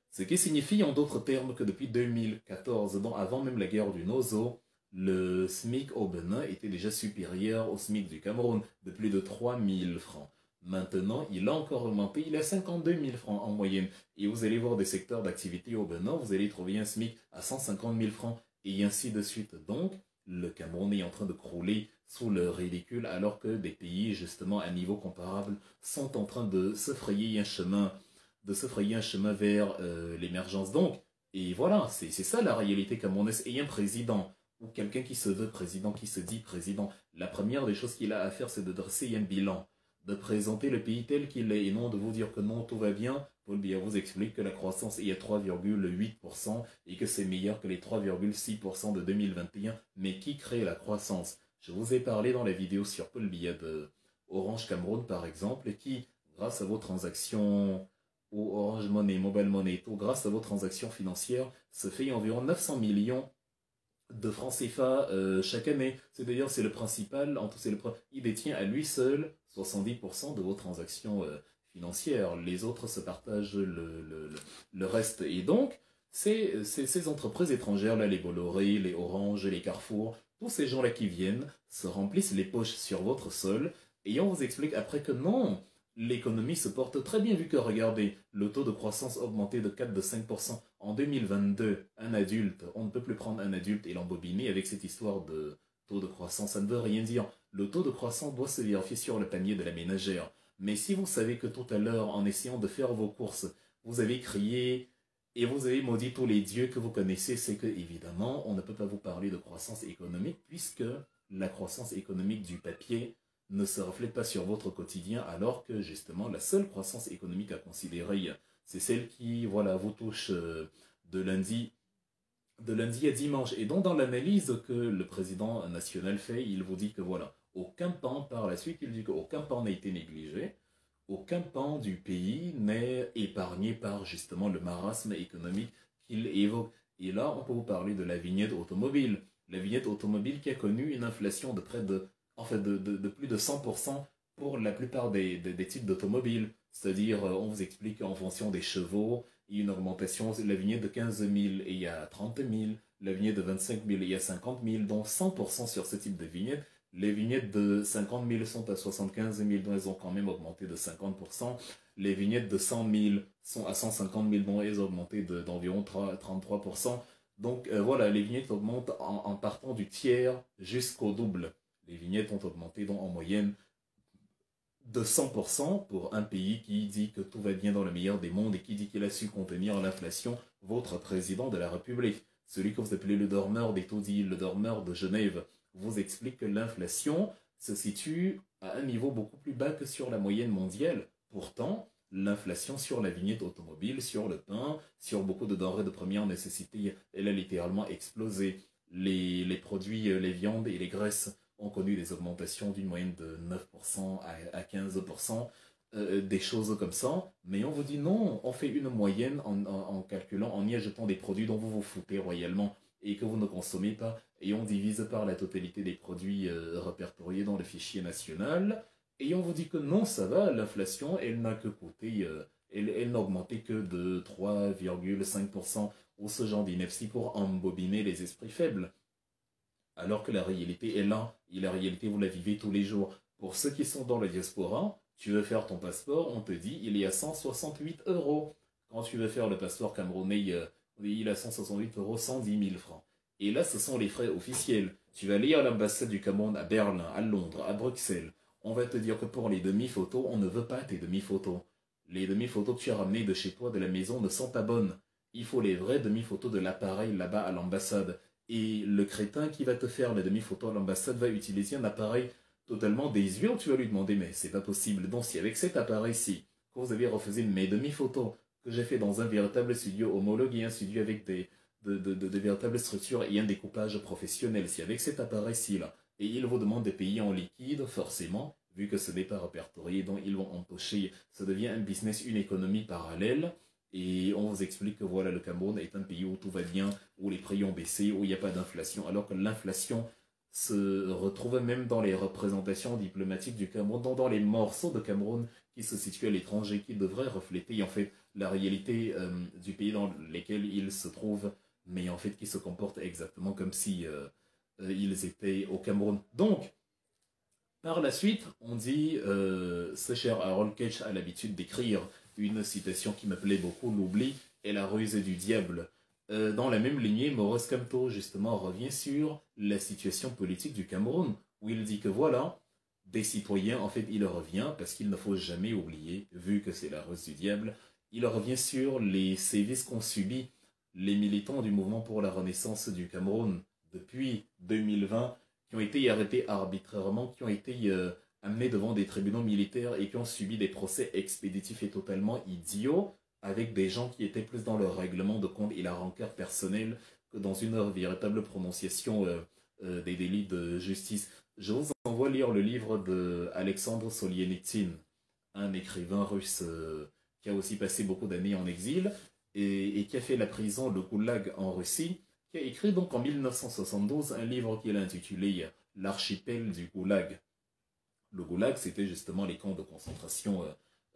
Ce qui signifie en d'autres termes que depuis 2014, donc avant même la guerre du Nozo, le SMIC au Benin était déjà supérieur au SMIC du Cameroun, de plus de 3 000 francs. Maintenant, il a encore augmenté, il est à 52 000 francs en moyenne. Et vous allez voir des secteurs d'activité au Benin, vous allez trouver un SMIC à 150 000 francs, et ainsi de suite. Donc, le Cameroun est en train de crouler sous le ridicule, alors que des pays, justement, à niveau comparable, sont en train de se frayer un chemin, vers l'émergence. Donc, et voilà, c'est ça la réalité camerounaise. Et un président, ou quelqu'un qui se veut président, qui se dit président, la première des choses qu'il a à faire, c'est de dresser un bilan, de présenter le pays tel qu'il est, et non de vous dire que non, tout va bien. Paul Biya vous explique que la croissance est à 3,8% et que c'est meilleur que les 3,6% de 2021. Mais qui crée la croissance? Je vous ai parlé dans la vidéo sur Paul Biya de Orange Cameroun, par exemple, et qui, grâce à vos transactions ou Orange Money, Mobile Money, tout, grâce à vos transactions financières, se fait environ 900 millions de francs CFA chaque année. C'est-à-dire, c'est le principal, il détient à lui seul 70% de vos transactions financières. Les autres se partagent le reste. Et donc, ces entreprises étrangères-là, les Bolloré, les Orange, les Carrefour, tous ces gens-là qui viennent se remplissent les poches sur votre sol et on vous explique après que non, l'économie se porte très bien vu que, regardez, le taux de croissance a augmenté de 4 de 5% en 2022. Un adulte, on ne peut plus prendre un adulte et l'embobiner avec cette histoire de taux de croissance. Ça ne veut rien dire. Le taux de croissance doit se vérifier sur le panier de la ménagère. Mais si vous savez que tout à l'heure, en essayant de faire vos courses, vous avez crié et vous avez maudit tous les dieux que vous connaissez, c'est que, évidemment, on ne peut pas vous parler de croissance économique puisque la croissance économique du papier ne se reflète pas sur votre quotidien, alors que justement la seule croissance économique à considérer, c'est celle qui, voilà, vous touche de lundi, de lundi à dimanche. Et donc dans l'analyse que le président national fait, il vous dit que voilà, aucun pan, par la suite, il dit qu'aucun pan n'a été négligé, aucun pan du pays n'est épargné par justement le marasme économique qu'il évoque. Et là, on peut vous parler de la vignette automobile. La vignette automobile qui a connu une inflation de près de de plus de 100% pour la plupart des types d'automobiles. C'est-à-dire, on vous explique en fonction des chevaux, il y a une augmentation, la vignette de 15 000 et il y a 30 000, la vignette de 25 000 et il y a 50 000, donc 100% sur ce type de vignette. Les vignettes de 50 000 sont à 75 000, donc elles ont quand même augmenté de 50%. Les vignettes de 100 000 sont à 150 000, donc elles ont augmenté d'environ 33%. Donc voilà, les vignettes augmentent en partant du tiers jusqu'au double. Les vignettes ont augmenté donc en moyenne de 100% pour un pays qui dit que tout va bien dans le meilleur des mondes et qui dit qu'il a su contenir l'inflation, votre président de la République. Celui que vous appelez le dormeur des taudis, le dormeur de Genève, vous explique que l'inflation se situe à un niveau beaucoup plus bas que sur la moyenne mondiale. Pourtant, l'inflation sur la vignette automobile, sur le pain, sur beaucoup de denrées de première nécessité, elle a littéralement explosé. Les produits, les viandes et les graisses ont connu des augmentations d'une moyenne de 9% à 15%, des choses comme ça. Mais on vous dit non, on fait une moyenne en calculant, en y ajoutant des produits dont vous vous foutez royalement et que vous ne consommez pas, et on divise par la totalité des produits répertoriés dans le fichier national, et on vous dit que non, ça va, l'inflation, elle n'a que coûté, elle n'a augmenté que de 3,5% ou ce genre d'ineptie pour embobiner les esprits faibles. Alors que la réalité est là, et la réalité vous la vivez tous les jours. Pour ceux qui sont dans la diaspora, tu veux faire ton passeport, on te dit il est à 168 euros. Quand tu veux faire le passeport camerounais, il est à 168 euros, 110 000 francs. Et là, ce sont les frais officiels. Tu vas aller à l'ambassade du Cameroun à Berlin, à Londres, à Bruxelles. On va te dire que pour les demi-photos, on ne veut pas tes demi-photos. Les demi-photos que tu as ramenées de chez toi, de la maison, ne sont pas bonnes. Il faut les vraies demi-photos de l'appareil là-bas à l'ambassade. Et le crétin qui va te faire la demi-photo à l'ambassade va utiliser un appareil totalement désuet. Tu vas lui demander, mais c'est pas possible. Donc si avec cet appareil-ci, que vous avez refusé mes demi-photos, que j'ai fait dans un véritable studio homologue et un studio avec de véritables structures et un découpage professionnel, si avec cet appareil-ci là, et ils vous demandent de payer en liquide, forcément, vu que ce n'est pas répertorié, donc ils vont empocher, ça devient un business, une économie parallèle. Et on vous explique que voilà, le Cameroun est un pays où tout va bien, où les prix ont baissé, où il n'y a pas d'inflation, alors que l'inflation se retrouve même dans les représentations diplomatiques du Cameroun, dans les morceaux de Cameroun qui se situent à l'étranger, qui devraient refléter en fait la réalité du pays dans lequel ils se trouvent, mais en fait qui se comportent exactement comme si ils étaient au Cameroun. Donc, par la suite, on dit, ce cher Harold Keich a l'habitude d'écrire une citation qui me plaît beaucoup, l'oubli est la ruse du diable. Dans la même lignée, Maurice Kamto, justement, revient sur la situation politique du Cameroun, où il dit que voilà, des citoyens, en fait, il revient, parce qu'il ne faut jamais oublier, vu que c'est la ruse du diable, il revient sur les sévices qu'ont subis les militants du mouvement pour la renaissance du Cameroun depuis 2020, qui ont été arrêtés arbitrairement, qui ont été amenés devant des tribunaux militaires et qui ont subi des procès expéditifs et totalement idiots, avec des gens qui étaient plus dans leur règlement de compte et la rancœur personnelle que dans une véritable prononciation des délits de justice. Je vous envoie lire le livre de Alexandre Solzhenitsyn, un écrivain russe qui a aussi passé beaucoup d'années en exil et qui a fait la prison, le goulag en Russie, qui a écrit donc en 1972 un livre qu'il a intitulé L'archipel du goulag. Le goulag, c'était justement les camps de concentration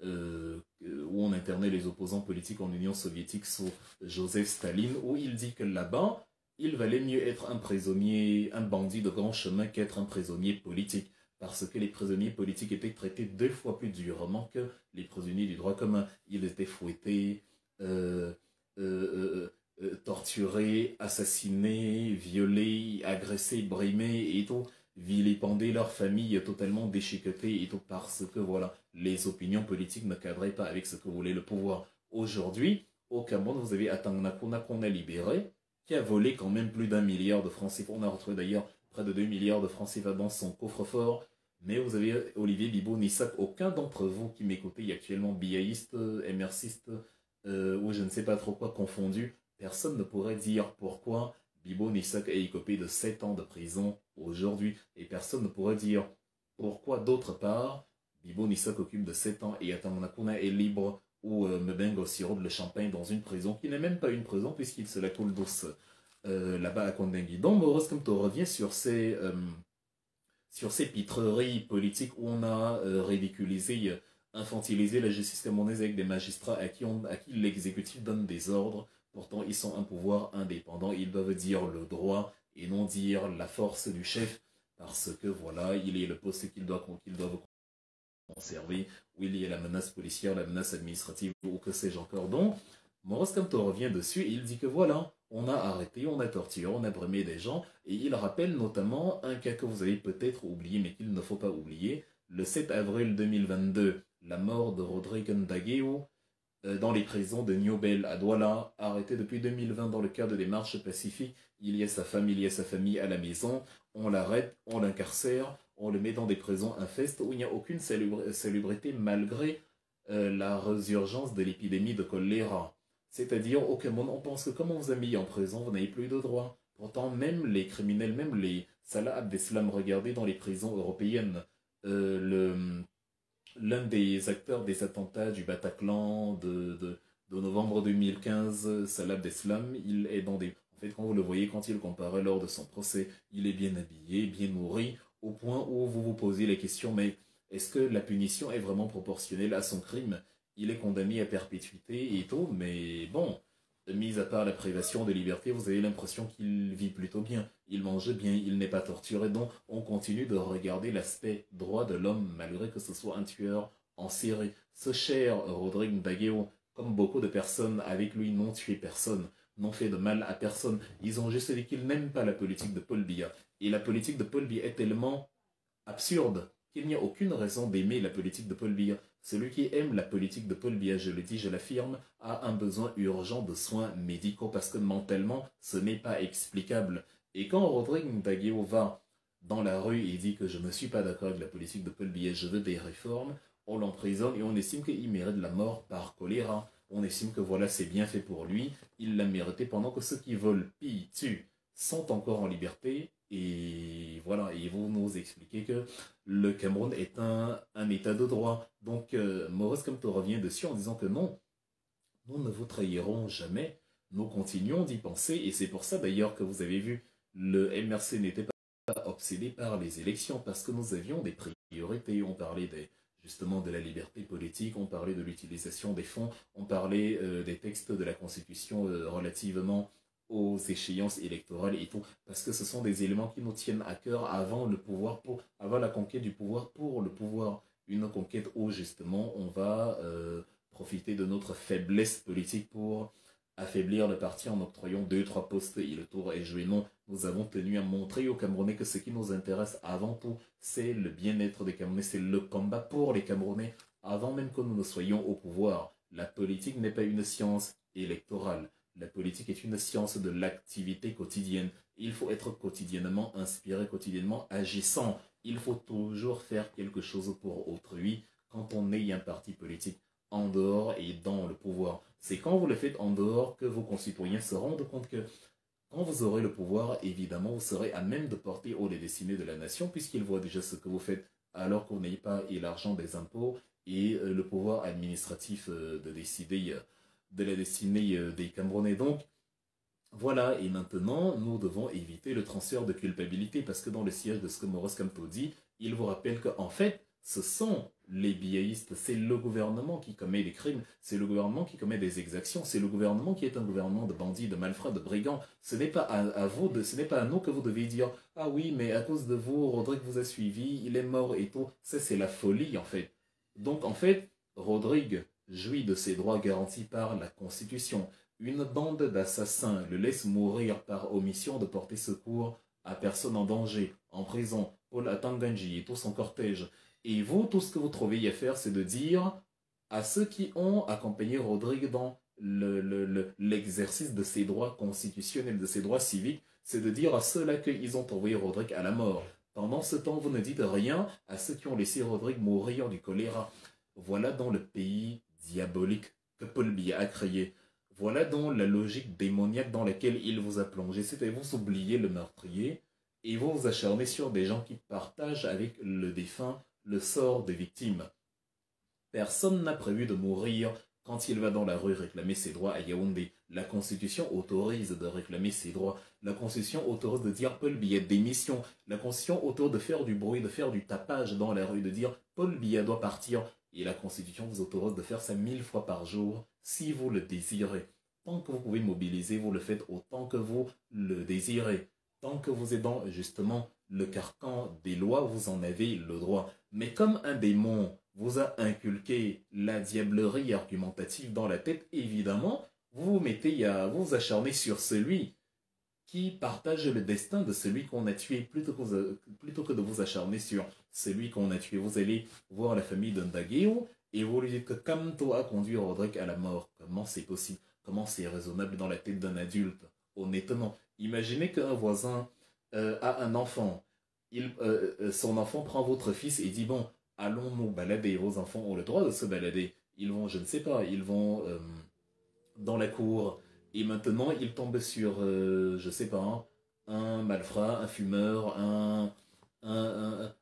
où on internait les opposants politiques en Union soviétique sous Joseph Staline, où il dit que là-bas, il valait mieux être un prisonnier, un bandit de grand chemin qu'être un prisonnier politique. parce que les prisonniers politiques étaient traités 2 fois plus durement que les prisonniers du droit commun. Ils étaient fouettés, torturés, assassinés, violés, agressés, brimés et tout, vilipendés, leur famille totalement déchiquetée et tout, parce que voilà, les opinions politiques ne cadraient pas avec ce que voulait le pouvoir. Aujourd'hui, au Cameroun, vous avez Atangnakuna qu'on a libéré, qui a volé quand même plus d'1 milliard de francs CFA. On a retrouvé d'ailleurs près de 2 milliards de francs CFA dans son coffre-fort. Mais vous avez Olivier Bibo Nissak, aucun d'entre vous qui m'écoutez actuellement, biaïste, MRCiste, ou je ne sais pas trop quoi confondu, personne ne pourrait dire pourquoi Bibo Nissak est écopé de 7 ans de prison aujourd'hui. Et personne ne pourrait dire pourquoi, d'autre part, Bibo Nissak occupe de 7 ans et Atangnakuna est libre ou Mbengue sirope le champagne dans une prison qui n'est même pas une prison puisqu'il se la coule douce là-bas à Kondengui. Donc Maurice Kamto revient sur ces pitreries politiques où on a ridiculisé, infantilisé la justice camerounaise avec des magistrats à qui l'exécutif donne des ordres. Pourtant, ils sont un pouvoir indépendant. Ils doivent dire le droit et non dire la force du chef parce que voilà, il est le poste qu'ils doivent conserver, où il y a la menace policière, la menace administrative ou que sais-je encore. Donc, Maurice Kamto revient dessus et il dit que voilà, on a arrêté, on a torturé, on a brimé des gens et il rappelle notamment un cas que vous avez peut-être oublié mais qu'il ne faut pas oublier. Le 7 avril 2022, la mort de Rodrigue Ndagueo dans les prisons de Niobel à Douala, arrêté depuis 2020 dans le cadre des marches pacifiques. Il y a sa femme, il y a sa famille à la maison, on l'arrête, on l'incarcère, on le met dans des prisons infestes où il n'y a aucune salubrité malgré la résurgence de l'épidémie de choléra. C'est-à-dire, au Cameroun, on pense que comme on vous a mis en prison, vous n'avez plus de droits. Pourtant, même les criminels, même les Salah Abdeslam, regardez dans les prisons européennes, l'un des acteurs des attentats du Bataclan de novembre 2015, Salah Abdeslam, il est dans des... En fait, quand vous le voyez, quand il comparait lors de son procès, il est bien habillé, bien nourri, au point où vous vous posez la question, mais est-ce que la punition est vraiment proportionnelle à son crime? Il est condamné à perpétuité et tout, mais bon, mis à part la privation de liberté, vous avez l'impression qu'il vit plutôt bien. Il mange bien, il n'est pas torturé, donc on continue de regarder l'aspect droit de l'homme, malgré que ce soit un tueur en série. Ce cher Rodrigue Ndagueo, comme beaucoup de personnes avec lui, n'ont tué personne, n'ont fait de mal à personne. Ils ont juste dit qu'ils n'aiment pas la politique de Paul Biya. Et la politique de Paul Biya est tellement absurde qu'il n'y a aucune raison d'aimer la politique de Paul Biya. Celui qui aime la politique de Paul Biya, je le dis, je l'affirme, a un besoin urgent de soins médicaux parce que mentalement, ce n'est pas explicable. Et quand Rodrigue Ndagueo va dans la rue et dit que je ne suis pas d'accord avec la politique de Paul Biya, je veux des réformes, on l'emprisonne et on estime qu'il mérite la mort par choléra. On estime que voilà, c'est bien fait pour lui, il l'a mérité pendant que ceux qui volent, pillent, tuent, sont encore en liberté. Et voilà, et vous nous expliquez que le Cameroun est un état de droit. Donc, Maurice Kamto revient dessus en disant que non, nous ne vous trahirons jamais, nous continuons d'y penser, et c'est pour ça d'ailleurs que vous avez vu, le MRC n'était pas obsédé par les élections, parce que nous avions des priorités, on parlait justement de la liberté politique, on parlait de l'utilisation des fonds, on parlait des textes de la Constitution relativement aux échéances électorales et tout, parce que ce sont des éléments qui nous tiennent à cœur avant le pouvoir, avant la conquête du pouvoir pour le pouvoir. Une conquête où justement on va profiter de notre faiblesse politique pour affaiblir le parti en octroyant 2-3 postes et le tour est joué. Non, nous avons tenu à montrer aux Camerounais que ce qui nous intéresse avant tout, c'est le bien-être des Camerounais, c'est le combat pour les Camerounais, avant même que nous ne soyons au pouvoir. La politique n'est pas une science électorale. La politique est une science de l'activité quotidienne. Il faut être quotidiennement inspiré, quotidiennement agissant. Il faut toujours faire quelque chose pour autrui quand on est un parti politique en dehors et dans le pouvoir. C'est quand vous le faites en dehors que vos concitoyens se rendent compte que quand vous aurez le pouvoir, évidemment, vous serez à même de porter haut les destinées de la nation puisqu'ils voient déjà ce que vous faites alors que vous n'ayez pas l'argent des impôts et le pouvoir administratif de décider de la destinée des Camerounais. Donc, voilà, et maintenant, nous devons éviter le transfert de culpabilité parce que dans le siège de ce que Maurice Kamto dit, il vous rappelle qu'en fait, Ce sont les biaïstes, c'est le gouvernement qui commet des crimes, c'est le gouvernement qui commet des exactions, c'est le gouvernement qui est un gouvernement de bandits, de malfrats, de brigands. Ce n'est pas à vous, ce n'est pas à nous que vous devez dire ah oui, mais à cause de vous, Rodrigue vous a suivi, il est mort et tout. Ça, c'est la folie en fait. Donc en fait, Rodrigue jouit de ses droits garantis par la Constitution. Une bande d'assassins le laisse mourir par omission de porter secours à personne en danger, en prison, Paul Atanganji et tout son cortège. Et vous, tout ce que vous trouvez à faire, c'est de dire à ceux qui ont accompagné Rodrigue dans l'exercice de ses droits constitutionnels, de ses droits civiques, c'est de dire à ceux-là qu'ils ont envoyé Rodrigue à la mort. Pendant ce temps, vous ne dites rien à ceux qui ont laissé Rodrigue mourir du choléra. Voilà dans le pays diabolique que Paul Biya a créé. Voilà donc la logique démoniaque dans laquelle il vous a plongé. C'est-à-dire vous oubliez le meurtrier et vous vous acharnez sur des gens qui partagent avec le défunt le sort des victimes. Personne n'a prévu de mourir quand il va dans la rue réclamer ses droits à Yaoundé. La Constitution autorise de réclamer ses droits. La Constitution autorise de dire Paul Biya démission. La Constitution autorise de faire du bruit, de faire du tapage dans la rue, de dire Paul Biya doit partir. Et la Constitution vous autorise de faire ça 1000 fois par jour si vous le désirez. Tant que vous pouvez mobiliser, vous le faites autant que vous le désirez. Tant que vous êtes dans, justement, le carcan des lois, vous en avez le droit. Mais comme un démon vous a inculqué la diablerie argumentative dans la tête, évidemment, vous vous mettez à vous acharner sur celui qui partage le destin de celui qu'on a tué, plutôt que de vous acharner sur celui qu'on a tué. Vous allez voir la famille d'Ndageo et vous lui dites que Kamto a conduit Rodrigue à la mort. Comment c'est possible? Comment c'est raisonnable dans la tête d'un adulte? Honnêtement, imaginez qu'un voisin a un enfant. Son enfant prend votre fils et dit, bon, allons nous balader. Vos enfants ont le droit de se balader. Ils vont, je ne sais pas, ils vont dans la cour. Et maintenant, ils tombent sur, je sais pas, un malfrat, un fumeur, un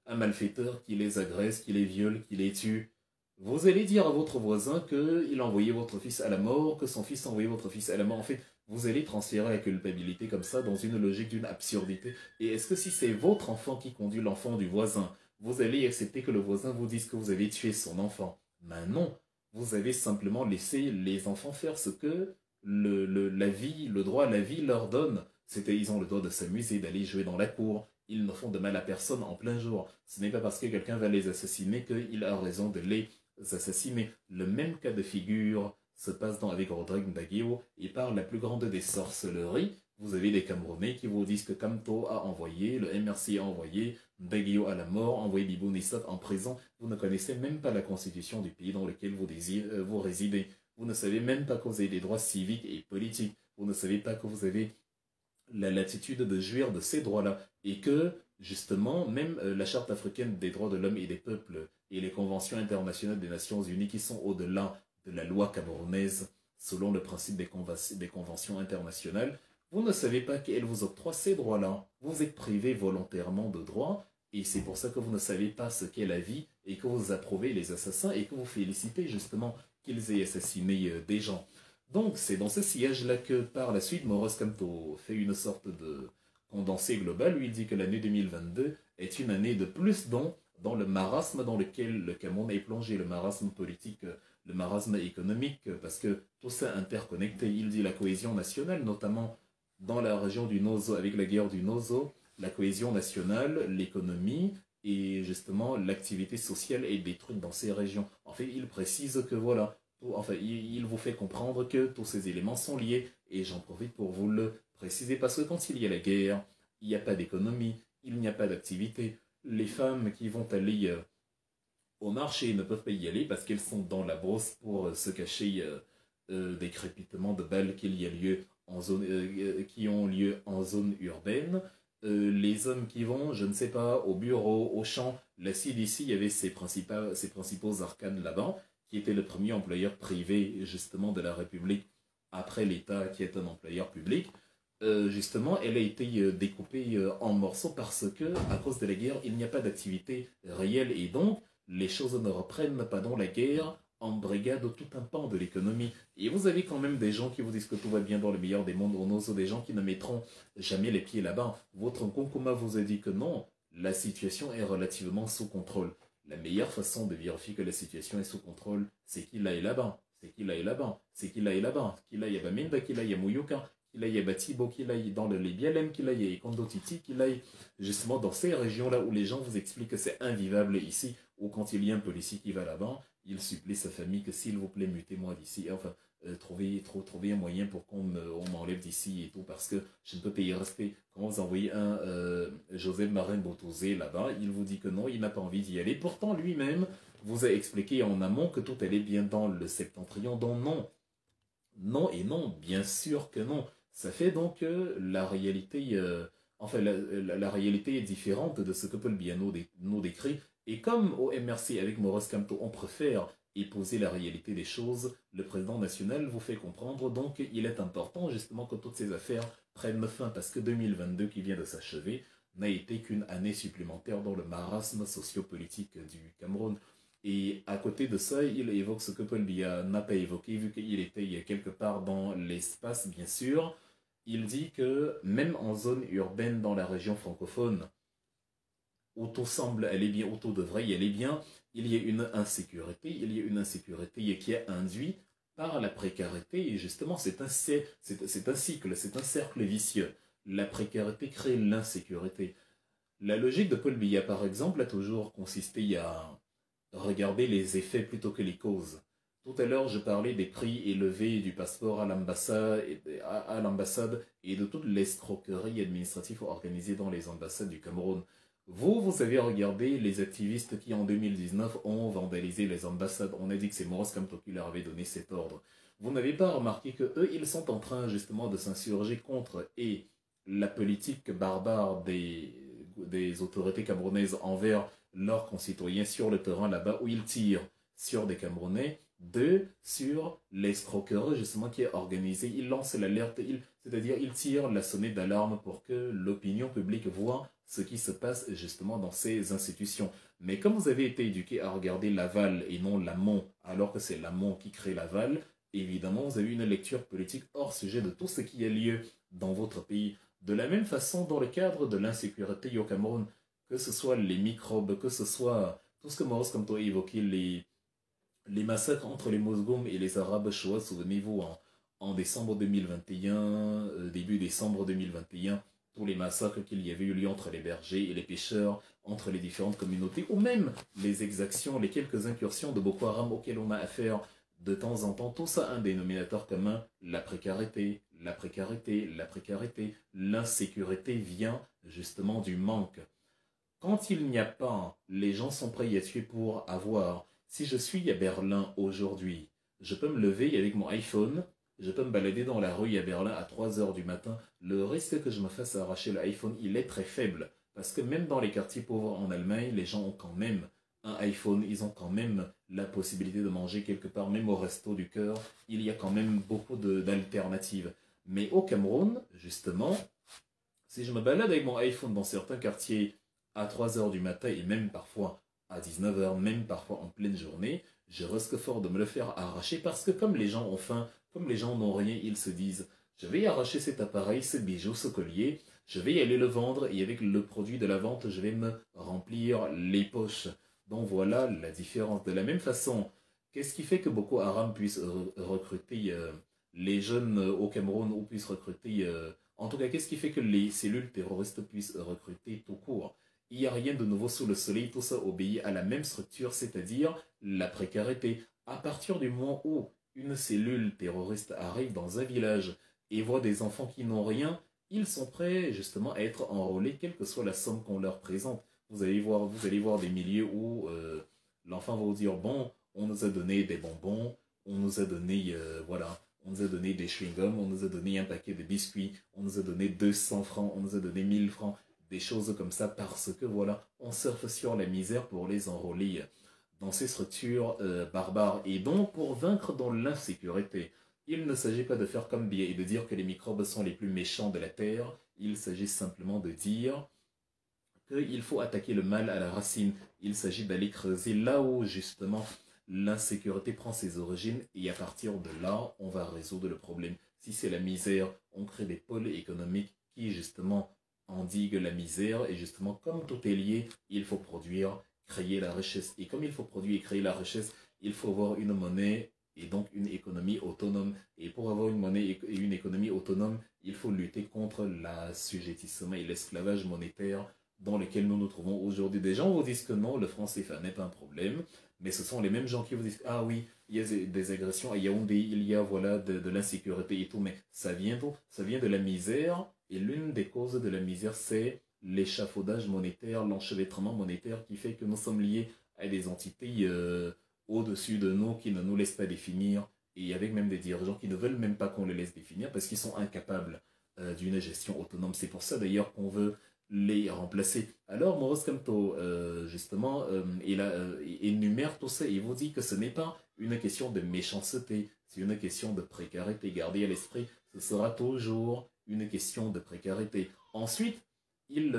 malfaiteur qui les agresse, qui les viole, qui les tue. Vous allez dire à votre voisin qu'il a envoyé votre fils à la mort, que son fils a envoyé votre fils à la mort. En fait, vous allez transférer la culpabilité comme ça dans une logique d'une absurdité. Et est-ce que si c'est votre enfant qui conduit l'enfant du voisin, vous allez accepter que le voisin vous dise que vous avez tué son enfant? Ben non, vous avez simplement laissé les enfants faire ce que la vie, le droit à la vie leur donne. Ils ont le droit de s'amuser, d'aller jouer dans la cour. Ils ne font de mal à personne en plein jour. Ce n'est pas parce que quelqu'un va les assassiner qu'il a raison de les assassiner. Le même cas de figure se passe avec Rodrigue Ndageo, et par la plus grande des sorcelleries, vous avez des Camerounais qui vous disent que Kamto a envoyé, le MRC a envoyé, Ndageo à la mort, envoyé Bibou Nissat en prison. Vous ne connaissez même pas la constitution du pays dans lequel vous résidez. Vous ne savez même pas que vous avez des droits civiques et politiques. Vous ne savez pas que vous avez la latitude de jouir de ces droits-là. Et que, justement, même la Charte africaine des droits de l'homme et des peuples et les conventions internationales des Nations Unies qui sont au-delà de la loi camerounaise, selon le principe des conventions internationales, vous ne savez pas qu'elles vous octroient ces droits-là. Vous êtes privé volontairement de droits, et c'est pour ça que vous ne savez pas ce qu'est la vie, et que vous approuvez les assassins, et que vous félicitez justement qu'ils aient assassiné des gens. Donc c'est dans ce sillage-là que par la suite, Maurice Kamto fait une sorte de condensé global où il dit que l'année 2022 est une année de plus dans le marasme dans lequel le Cameroun est plongé, le marasme politique, le marasme économique, parce que tout ça interconnecté. Il dit la cohésion nationale, notamment dans la région du Nozo, avec la guerre du Nozo, la cohésion nationale, l'économie et justement l'activité sociale est détruite dans ces régions. En fait, il précise que voilà, il vous fait comprendre que tous ces éléments sont liés, et j'en profite pour vous le préciser, parce que quand il y a la guerre, il n'y a pas d'économie, il n'y a pas d'activité. Les femmes qui vont aller au marché ne peuvent pas y aller parce qu'elles sont dans la brosse pour se cacher des crépitements de balles qui ont lieu en zone urbaine. Les hommes qui vont, je ne sais pas, au bureau, au champ, la CDC, il y avait ses principaux arcanes là-bas, qui était le premier employeur privé justement de la République après l'État qui est un employeur public. Justement, elle a été découpée en morceaux parce que, à cause de la guerre, il n'y a pas d'activité réelle, et donc les choses ne reprennent pas dans la guerre embrigade tout un pan de l'économie. Et vous avez quand même des gens qui vous disent que tout va bien dans le meilleur des mondes, on ose des gens qui ne mettront jamais les pieds là-bas. Votre Nkonkoma vous a dit que non, la situation est relativement sous contrôle. La meilleure façon de vérifier que la situation est sous contrôle, c'est qu'il aille là-bas. C'est qu'il aille là-bas. C'est qu'il aille là-bas. Qu'il aille à Baminda, qu'il aille à Mouyuka, qu'il aille à Batibo, qu'il aille dans le Libialem, qu'il aille à Ikondotiti, qu'il aille justement dans ces régions-là où les gens vous expliquent que c'est invivable ici, ou quand il y a un policier qui va là-bas, il supplie sa famille que s'il vous plaît, mutez-moi d'ici. Enfin, trouver un moyen pour qu'on m'enlève d'ici et tout, parce que je ne peux pas y rester. Quand vous envoyez un Joseph Marin Botozé là-bas, il vous dit que non, il n'a pas envie d'y aller. Pourtant, lui-même vous a expliqué en amont que tout allait bien dans le septentrion. Donc non, non et non, bien sûr que non. Ça fait donc que la réalité, la réalité est différente de ce que Paul Biya nous décrit. Et comme au MRC avec Maurice Kamto, on préfère épouser la réalité des choses, le président national vous fait comprendre donc il est important justement que toutes ces affaires prennent fin parce que 2022 qui vient de s'achever n'a été qu'une année supplémentaire dans le marasme sociopolitique du Cameroun. Et à côté de ça, il évoque ce que Paul Biya n'a pas évoqué, vu qu'il était quelque part dans l'espace, bien sûr. Il dit que même en zone urbaine dans la région francophone, où tout semble aller bien, où tout devrait y aller bien, il y a une insécurité. Il y a une insécurité qui est induite par la précarité. Et justement, c'est un cycle, c'est un cercle vicieux. La précarité crée l'insécurité. La logique de Paul Biya, par exemple, a toujours consisté à regarder les effets plutôt que les causes. Tout à l'heure, je parlais des prix élevés du passeport à l'ambassade et de toute l'escroquerie administrative organisée dans les ambassades du Cameroun. Vous avez regardé les activistes qui, en 2019, ont vandalisé les ambassades. On a dit que c'est Maurice Kamto qui leur avait donné cet ordre. Vous n'avez pas remarqué que eux, ils sont en train justement de s'insurger contre et la politique barbare des autorités camerounaises envers leurs concitoyens sur le terrain là-bas où ils tirent sur des Camerounais, sur l'escroquerie justement qui est organisée. Ils lancent l'alerte, c'est-à-dire ils tirent la sonnette d'alarme pour que l'opinion publique voit ce qui se passe justement dans ces institutions. Mais comme vous avez été éduqué à regarder l'aval et non l'amont, alors que c'est l'amont qui crée l'aval, évidemment vous avez une lecture politique hors sujet de tout ce qui a lieu dans votre pays. De la même façon, dans le cadre de l'insécurité au Cameroun, que ce soit les microbes, que ce soit tout ce que Maurice Kamto a évoqué, les massacres entre les Mosgoum et les Arabes Shoah, souvenez-vous, en décembre 2021, début décembre 2021, tous les massacres qu'il y avait eu lieu entre les bergers et les pêcheurs, entre les différentes communautés, ou même les exactions, les quelques incursions de Boko Haram auxquelles on a affaire de temps en temps, tout ça a un dénominateur commun, la précarité, la précarité, la précarité. L'insécurité vient justement du manque. Quand il n'y a pas, les gens sont prêts à tuer pour avoir. Si je suis à Berlin aujourd'hui, je peux me lever avec mon iPhone, je peux me balader dans la rue à Berlin à 3 heures du matin. Le risque que je me fasse arracher l'iPhone, il est très faible. Parce que même dans les quartiers pauvres en Allemagne, les gens ont quand même un iPhone, ils ont quand même la possibilité de manger quelque part, même au resto du cœur, il y a quand même beaucoup d'alternatives. Mais au Cameroun, justement, si je me balade avec mon iPhone dans certains quartiers à 3 heures du matin et même parfois à 19 heures, même parfois en pleine journée, je risque fort de me le faire arracher parce que comme les gens ont faim, comme les gens n'ont rien, ils se disent je vais arracher cet appareil, ce bijou, ce collier, je vais y aller le vendre et avec le produit de la vente, je vais me remplir les poches. Donc voilà la différence. De la même façon, qu'est-ce qui fait que Boko Haram puisse recruter les jeunes au Cameroun ou puisse recruter... en tout cas, qu'est-ce qui fait que les cellules terroristes puissent recruter tout court? Il n'y a rien de nouveau sous le soleil, tout ça obéit à la même structure, c'est-à-dire la précarité. À partir du moment où une cellule terroriste arrive dans un village et voit des enfants qui n'ont rien, ils sont prêts justement à être enrôlés, quelle que soit la somme qu'on leur présente. Vous allez voir des milieux où l'enfant va vous dire, bon, on nous a donné des bonbons, on nous a donné, voilà, on nous a donné des chewing-gums, on nous a donné un paquet de biscuits, on nous a donné 200 francs, on nous a donné 1000 francs, des choses comme ça, parce que, voilà, on surfe sur la misère pour les enrôler dans ces structures barbares. Et donc, pour vaincre dans l'insécurité, il ne s'agit pas de faire comme Biya et de dire que les microbes sont les plus méchants de la Terre, il s'agit simplement de dire qu'il faut attaquer le mal à la racine. Il s'agit d'aller creuser là où, justement, l'insécurité prend ses origines et à partir de là, on va résoudre le problème. Si c'est la misère, on crée des pôles économiques qui, justement, endiguent la misère et justement, comme tout est lié, il faut produire créer la richesse. Et comme il faut produire et créer la richesse, il faut avoir une monnaie et donc une économie autonome. Et pour avoir une monnaie et une économie autonome, il faut lutter contre l'assujettissement et l'esclavage monétaire dans lequel nous nous trouvons aujourd'hui. Des gens vous disent que non, le franc CFA n'est pas un problème, mais ce sont les mêmes gens qui vous disent, ah oui, il y a des agressions à Yaoundé, il y a voilà de l'insécurité et tout, mais ça vient d'où? Ça vient de la misère, et l'une des causes de la misère, c'est l'échafaudage monétaire, l'enchevêtrement monétaire qui fait que nous sommes liés à des entités au-dessus de nous qui ne nous laissent pas définir, et avec même des dirigeants qui ne veulent même pas qu'on les laisse définir parce qu'ils sont incapables d'une gestion autonome. C'est pour ça d'ailleurs qu'on veut les remplacer. Alors Maurice Kamto, justement, énumère tout ça et vous dit que ce n'est pas une question de méchanceté, c'est une question de précarité. Gardez à l'esprit, ce sera toujours une question de précarité. Ensuite, il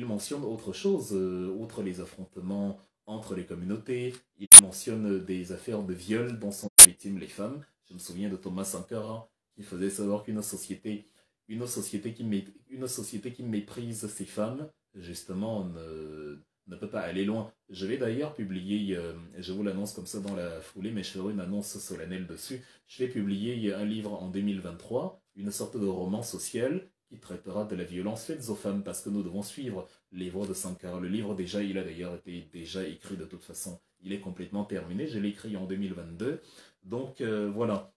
mentionne autre chose, outre les affrontements entre les communautés. Il mentionne des affaires de viol dont sont victimes les femmes. Je me souviens de Thomas Sankara qui faisait savoir qu'une société une société qui méprise ses femmes, justement, ne peut pas aller loin. Je vais d'ailleurs publier, je vous l'annonce comme ça dans la foulée, mais je ferai une annonce solennelle dessus. Je vais publier un livre en 2023, une sorte de roman social qui traitera de la violence faite aux femmes, parce que nous devons suivre les voies de Sankara. Le livre, déjà, il a d'ailleurs été déjà écrit de toute façon. Il est complètement terminé, je l'ai écrit en 2022. Donc, voilà.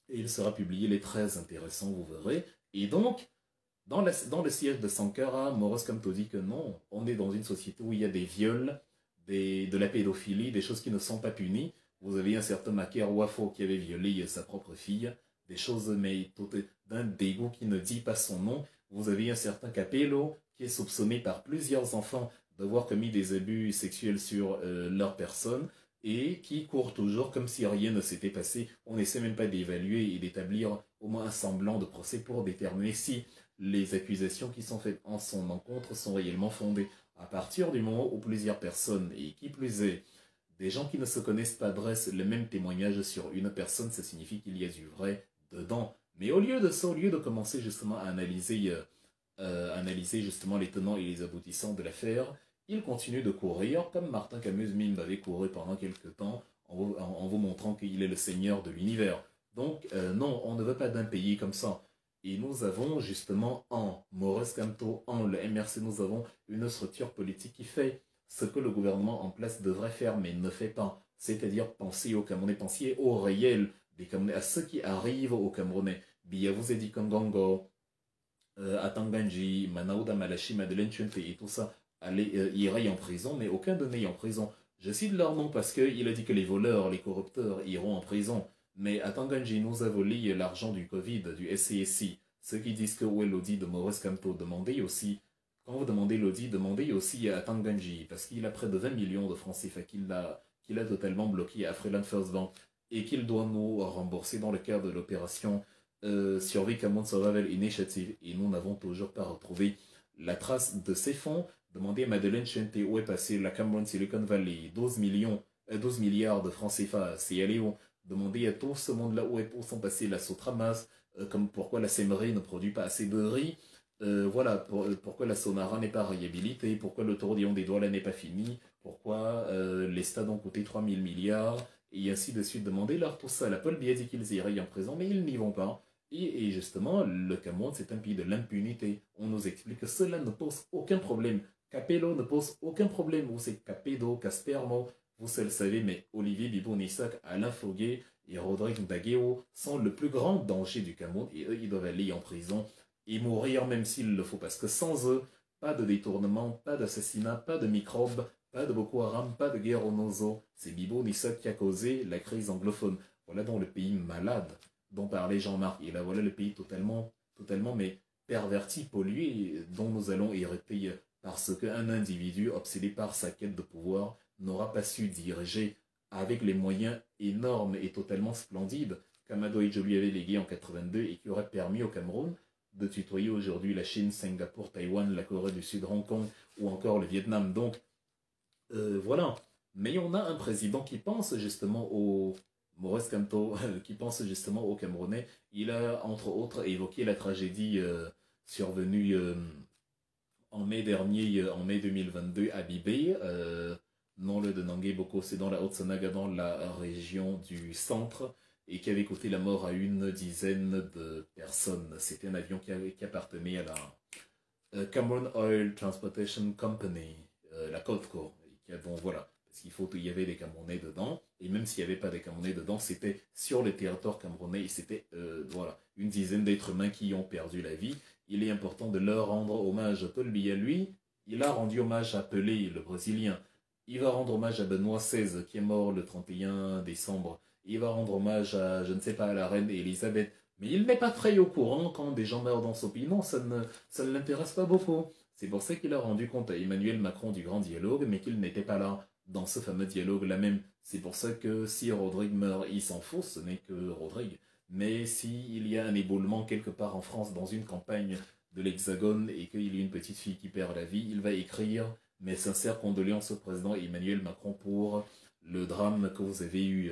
Et il sera publié, il est très intéressant, vous verrez. Et donc, dans le siège de Sankara, Maurice Kamto dit que non, on est dans une société où il y a des viols, de la pédophilie, des choses qui ne sont pas punies. Vous avez un certain Maker Wafo qui avait violé sa propre fille, des choses mais d'un dégoût qui ne dit pas son nom. Vous avez un certain Capello qui est soupçonné par plusieurs enfants d'avoir commis des abus sexuels sur leur personne et qui court toujours comme si rien ne s'était passé. On n'essaie même pas d'évaluer et d'établir au moins un semblant de procès pour déterminer si les accusations qui sont faites en son encontre sont réellement fondées. À partir du moment où plusieurs personnes, et qui plus est, des gens qui ne se connaissent pas dressent le même témoignage sur une personne, ça signifie qu'il y a du vrai dedans. Mais au lieu de ça, au lieu de commencer justement à analyser justement les tenants et les aboutissants de l'affaire, il continue de courir, comme Martin Camus-Mimbe avait couru pendant quelques temps, en vous montrant qu'il est le seigneur de l'univers. Donc, non, on ne veut pas d'un pays comme ça. Et nous avons justement en Maurice Kamto, en le MRC, nous avons une structure politique qui fait ce que le gouvernement en place devrait faire, mais ne fait pas. C'est-à-dire penser aux Camerounais, penser au réel des Camerounais, à ceux qui arrivent aux Camerounais. Biavuzedi Kangongo, Atanganji, Manaouda Malachi, Madeleine Chuente et tout ça iraient en prison, mais aucun d'eux n'est en prison. Je cite leur nom parce qu'il a dit que les voleurs, les corrupteurs iront en prison. Mais Atanganji nous a volé l'argent du Covid, du SCSI. Ceux qui disent que où est l'audit de Maurice Kamto, demandez aussi. Quand vous demandez l'audit, demandez aussi à Atanganji, parce qu'il a près de 20 millions de francs CFA qu'il a totalement bloqué à Freeland First Bank et qu'il doit nous rembourser dans le cadre de l'opération Survey Cameroun Survival Initiative. Et nous n'avons toujours pas retrouvé la trace de ces fonds. Demandez à Madeleine Chente où est passé la Cameroun Silicon Valley, 12 milliards de francs CFA, c'est allé où? Demandez à tout ce monde-là où sont passés la Sotramas, comme pourquoi la Semerie ne produit pas assez de riz, voilà, pourquoi la Sonara n'est pas réhabilitée, pourquoi le tourbillon des Douala n'est pas fini, pourquoi les stades ont coûté 3000 milliards, et ainsi de suite. Demandez-leur tout ça. La Paul Biya dit qu'ils iraient en prison, mais ils n'y vont pas. Et justement, le Cameroun, c'est un pays de l'impunité. On nous explique que cela ne pose aucun problème. Capello ne pose aucun problème. Vous c'est Capedo, Caspermo, vous le savez, mais Olivier Bibo-Nissak, Alain Foguet et Rodrigue Ndagueo sont le plus grand danger du Cameroun et eux, ils doivent aller en prison et mourir même s'il le faut. Parce que sans eux, pas de détournement, pas d'assassinat, pas de microbes, pas de Boko Haram, pas de guerre au Nozo. C'est Bibo-Nissak qui a causé la crise anglophone. Voilà donc le pays malade dont parlait Jean-Marc. Et là, voilà le pays totalement, mais perverti, pollué, dont nous allons hériter parce qu'un individu obsédé par sa quête de pouvoir n'aura pas su diriger avec les moyens énormes et totalement splendides qu'Amado Idjo lui avait légués en 82 et qui aurait permis au Cameroun de tutoyer aujourd'hui la Chine, Singapour, Taïwan, la Corée du Sud, Hong Kong ou encore le Vietnam. Donc, voilà. Mais on a un président qui pense justement au Maurice Kamto, qui pense justement aux Camerounais. Il a, entre autres, évoqué la tragédie survenue en mai dernier, en mai 2022, à Bibé, non le de Nangé Boko, c'est dans la Haute-Sanaga, dans la région du centre, et qui avait coûté la mort à une dizaine de personnes. C'était un avion qui appartenait à la Cameroon Oil Transportation Company, la COTCO. Donc voilà, parce qu'il y avait des Camerounais dedans, et même s'il n'y avait pas des Camerounais dedans, c'était sur le territoire camerounais, et c'était voilà, une dizaine d'êtres humains qui ont perdu la vie. Il est important de leur rendre hommage. Paul Biya, lui, il a rendu hommage à Pelé, le Brésilien. Il va rendre hommage à Benoît XVI, qui est mort le 31 décembre. Il va rendre hommage à, je ne sais pas, à la reine Elisabeth. Mais il n'est pas très au courant quand des gens meurent dans son pays. Non, ça ne l'intéresse pas beaucoup. C'est pour ça qu'il a rendu compte à Emmanuel Macron du grand dialogue, mais qu'il n'était pas là dans ce fameux dialogue-là même. C'est pour ça que si Rodrigue meurt, il s'en fout, ce n'est que Rodrigue. Mais s'il y a un éboulement quelque part en France dans une campagne de l'Hexagone et qu'il y a une petite fille qui perd la vie, il va écrire mes sincères condoléances au président Emmanuel Macron pour le drame que vous avez eu.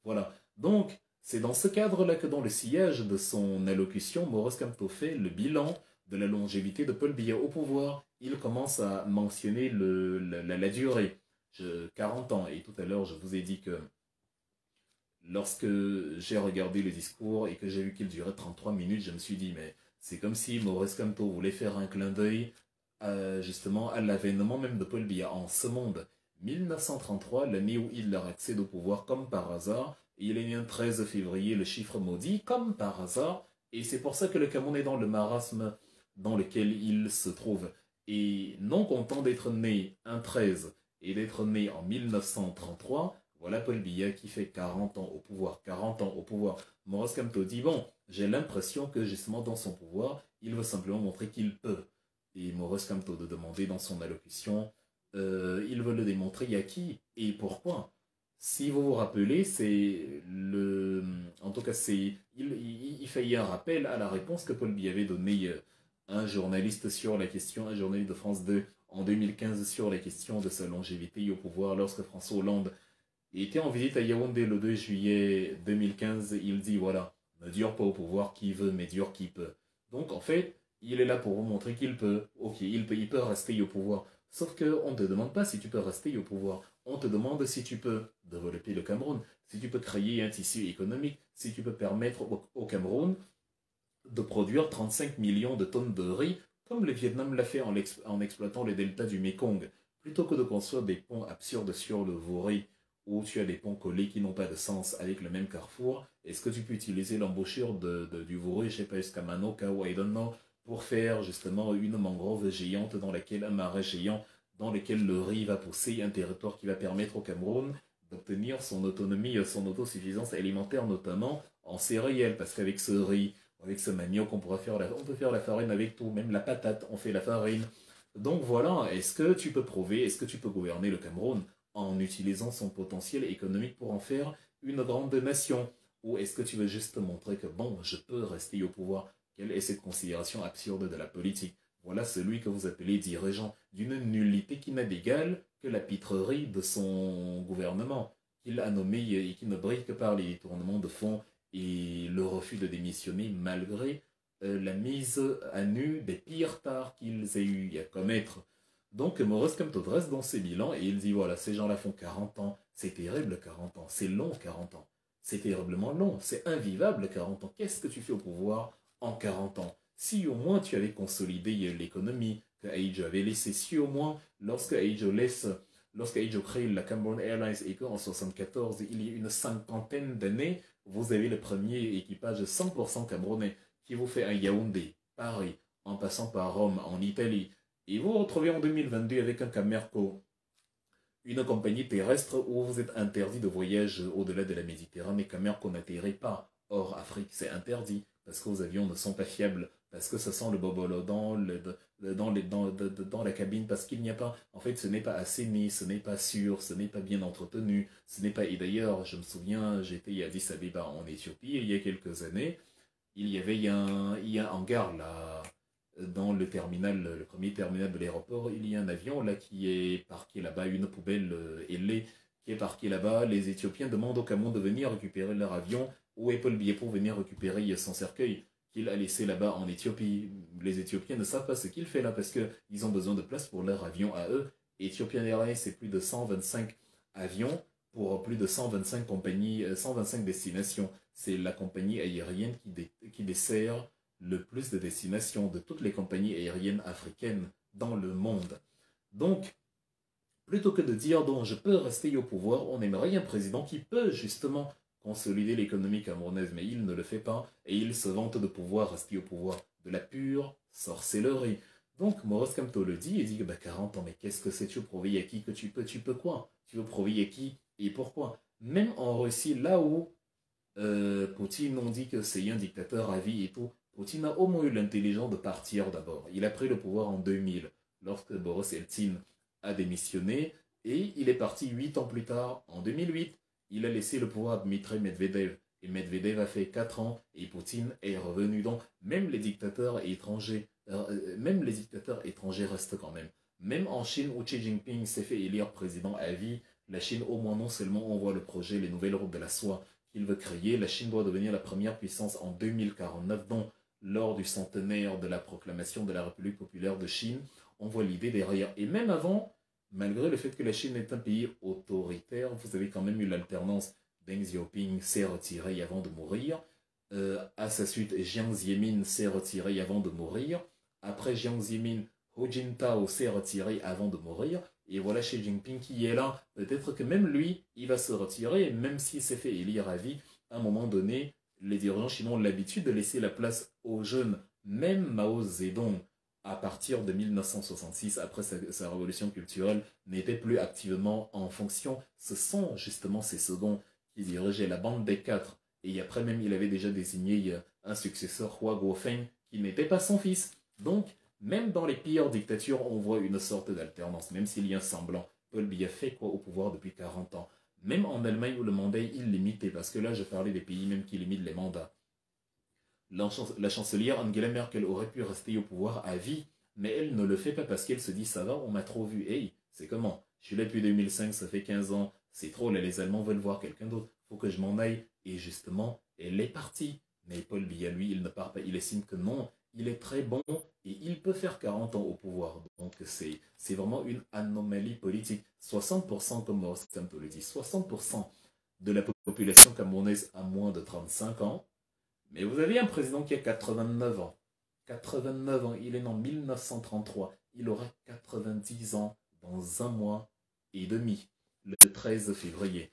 Voilà. Donc, c'est dans ce cadre-là que dans le sillage de son allocution, Maurice Kamto fait le bilan de la longévité de Paul Biya au pouvoir. Il commence à mentionner la durée. 40 ans. Et tout à l'heure, je vous ai dit que lorsque j'ai regardé le discours et que j'ai vu qu'il durait 33 minutes, je me suis dit, mais c'est comme si Maurice Kamto voulait faire un clin d'œil justement à l'avènement même de Paul Biya en ce monde. 1933, l'année où il leur accède au pouvoir comme par hasard, et il est né un 13 février, le chiffre maudit, comme par hasard, et c'est pour ça que le Cameroun est dans le marasme dans lequel il se trouve. Et non content d'être né un 13 et d'être né en 1933, voilà Paul Biya qui fait 40 ans au pouvoir. 40 ans au pouvoir. Maurice Kamto dit, bon, j'ai l'impression que justement dans son pouvoir, il veut simplement montrer qu'il peut. Et Maurice Kamto de demander dans son allocution, il veut le démontrer à qui et pourquoi. Si vous vous rappelez, c'est le... En tout cas, il fait un rappel à la réponse que Paul Biya avait donnée à un journaliste sur la question, un journaliste de France 2 en 2015 sur la question de sa longévité au pouvoir lorsque François Hollande était en visite à Yaoundé le 2 juillet 2015. Il dit, voilà, ne dure pas au pouvoir qui veut, mais dure qui peut. Donc, en fait, il est là pour vous montrer qu'il peut. Ok, il peut rester au pouvoir. Sauf qu'on ne te demande pas si tu peux rester au pouvoir. On te demande si tu peux développer le Cameroun, si tu peux créer un tissu économique, si tu peux permettre au Cameroun de produire 35 millions de tonnes de riz, comme le Vietnam l'a fait en exploitant les deltas du Mekong. Plutôt que de construire des ponts absurdes sur le Voré, où tu as des ponts collés qui n'ont pas de sens avec le même carrefour, est-ce que tu peux utiliser l'embouchure du Voré, je ne sais pas, Escamanoca ou I don't know, pour faire justement une mangrove géante dans laquelle un marais géant dans lequel le riz va pousser, un territoire qui va permettre au Cameroun d'obtenir son autonomie, son autosuffisance alimentaire, notamment en céréales, parce qu'avec ce riz, avec ce manioc, on peut faire la farine avec tout, même la patate, on fait la farine. Donc voilà, est-ce que tu peux prouver, est-ce que tu peux gouverner le Cameroun en utilisant son potentiel économique pour en faire une grande nation? Ou est-ce que tu veux juste montrer que, bon, je peux rester au pouvoir? Quelle est cette considération absurde de la politique? Voilà celui que vous appelez dirigeant, d'une nullité qui n'a d'égal que la pitrerie de son gouvernement, qu'il a nommé et qui ne brille que par les détournements de fonds et le refus de démissionner malgré la mise à nu des pires tares qu'ils aient eu à commettre. Donc Maurice Kamto dresse dans ses bilans et il dit, voilà, ces gens-là font 40 ans, c'est terrible 40 ans, c'est long 40 ans, c'est terriblement long, c'est invivable 40 ans. Qu'est-ce que tu fais au pouvoir en 40 ans? Si au moins tu avais consolidé l'économie que Aïdjo avait laissée, si au moins lorsque Aïdjo crée la Cameroon Airlines et qu'en 1974, il y a une cinquantaine d'années, vous avez le premier équipage 100% camerounais qui vous fait un Yaoundé, Paris, en passant par Rome, en Italie, et vous vous retrouvez en 2022 avec un Camerco, une compagnie terrestre où vous êtes interdit de voyage au-delà de la Méditerranée. Camerco n'atterrit pas hors Afrique, c'est interdit, parce que vos avions ne sont pas fiables, parce que ça sent le bobolo dans la cabine, parce qu'il n'y a pas, en fait, ce n'est pas assaini, ce n'est pas sûr, ce n'est pas bien entretenu, ce n'est pas, et d'ailleurs, je me souviens, j'étais à Addis Abeba en Éthiopie, il y a quelques années, il y a un hangar là, dans le terminal, le premier terminal de l'aéroport, il y a un avion là qui est parqué là-bas, une poubelle ailée qui est parquée là-bas. Les Éthiopiens demandent au Cameroun de venir récupérer leur avion, où est Paul Biya pour venir récupérer son cercueil qu'il a laissé là-bas en Éthiopie. Les Éthiopiens ne savent pas ce qu'il fait là parce qu'ils ont besoin de place pour leur avion à eux. Ethiopian Airlines, c'est plus de 125 avions pour plus de 125 compagnies, 125 destinations. C'est la compagnie aérienne qui dessert le plus de destinations de toutes les compagnies aériennes africaines dans le monde. Donc, plutôt que de dire donc je peux rester au pouvoir, on aimerait un président qui peut justement consolider l'économie camerounaise, mais il ne le fait pas et il se vante de pouvoir rester au pouvoir. De la pure sorcellerie. Donc Maurice Kamto le dit et dit que 40 ans, mais qu'est-ce que c'est? Tu veux prouver à qui que tu peux quoi? Tu veux prouver à qui et pourquoi? Même en Russie, là où Poutine, on dit que c'est un dictateur à vie et tout, Poutine a au moins eu l'intelligence de partir d'abord. Il a pris le pouvoir en 2000, lorsque Boris Eltsine a démissionné, et il est parti 8 ans plus tard, en 2008. Il a laissé le pouvoir à Dmitry Medvedev. Et Medvedev a fait 4 ans, et Poutine est revenu. Donc, même les dictateurs étrangers restent quand même. Même en Chine, où Xi Jinping s'est fait élire président à vie, la Chine, au moins non seulement envoie le projet Les Nouvelles Routes de la Soie qu'il veut créer, la Chine doit devenir la première puissance en 2049, dont lors du centenaire de la proclamation de la République populaire de Chine, on voit l'idée derrière. Et même avant, malgré le fait que la Chine est un pays autoritaire, vous avez quand même eu l'alternance. Deng Xiaoping s'est retiré avant de mourir. À sa suite, Jiang Zemin s'est retiré avant de mourir. Après Jiang Zemin, Hu Jintao s'est retiré avant de mourir. Et voilà Xi Jinping qui est là. Peut-être que même lui, il va se retirer, même s'il s'est fait élire à vie. À un moment donné, les dirigeants chinois ont l'habitude de laisser la place aux jeunes. Même Mao Zedong, à partir de 1966, après sa révolution culturelle, n'était plus activement en fonction. Ce sont justement ces seconds qui dirigeaient la bande des quatre. Et après même, il avait déjà désigné un successeur, Hua Guofeng, qui n'était pas son fils. Donc, même dans les pires dictatures, on voit une sorte d'alternance, même s'il y a un semblant. Paul Biya fait quoi au pouvoir depuis 40 ans? Même en Allemagne où le mandat est illimité, parce que là, je parlais des pays même qui limitent les mandats. La chancelière Angela Merkel aurait pu rester au pouvoir à vie, mais elle ne le fait pas parce qu'elle se dit ça va, on m'a trop vu. Hey, c'est comment? Je suis là depuis 2005, ça fait 15 ans, c'est trop, là les Allemands veulent voir quelqu'un d'autre, faut que je m'en aille. Et justement, elle est partie. Mais Paul Biya, lui, il ne part pas, il estime que non, il est très bon et il peut faire 40 ans au pouvoir. Donc c'est vraiment une anomalie politique. 60%, comme Maurice Kamto le dit, 60% de la population camerounaise a moins de 35 ans. Mais vous avez un président qui a 89 ans. 89 ans, il est né en 1933. Il aura 90 ans dans un mois et demi, le 13 février.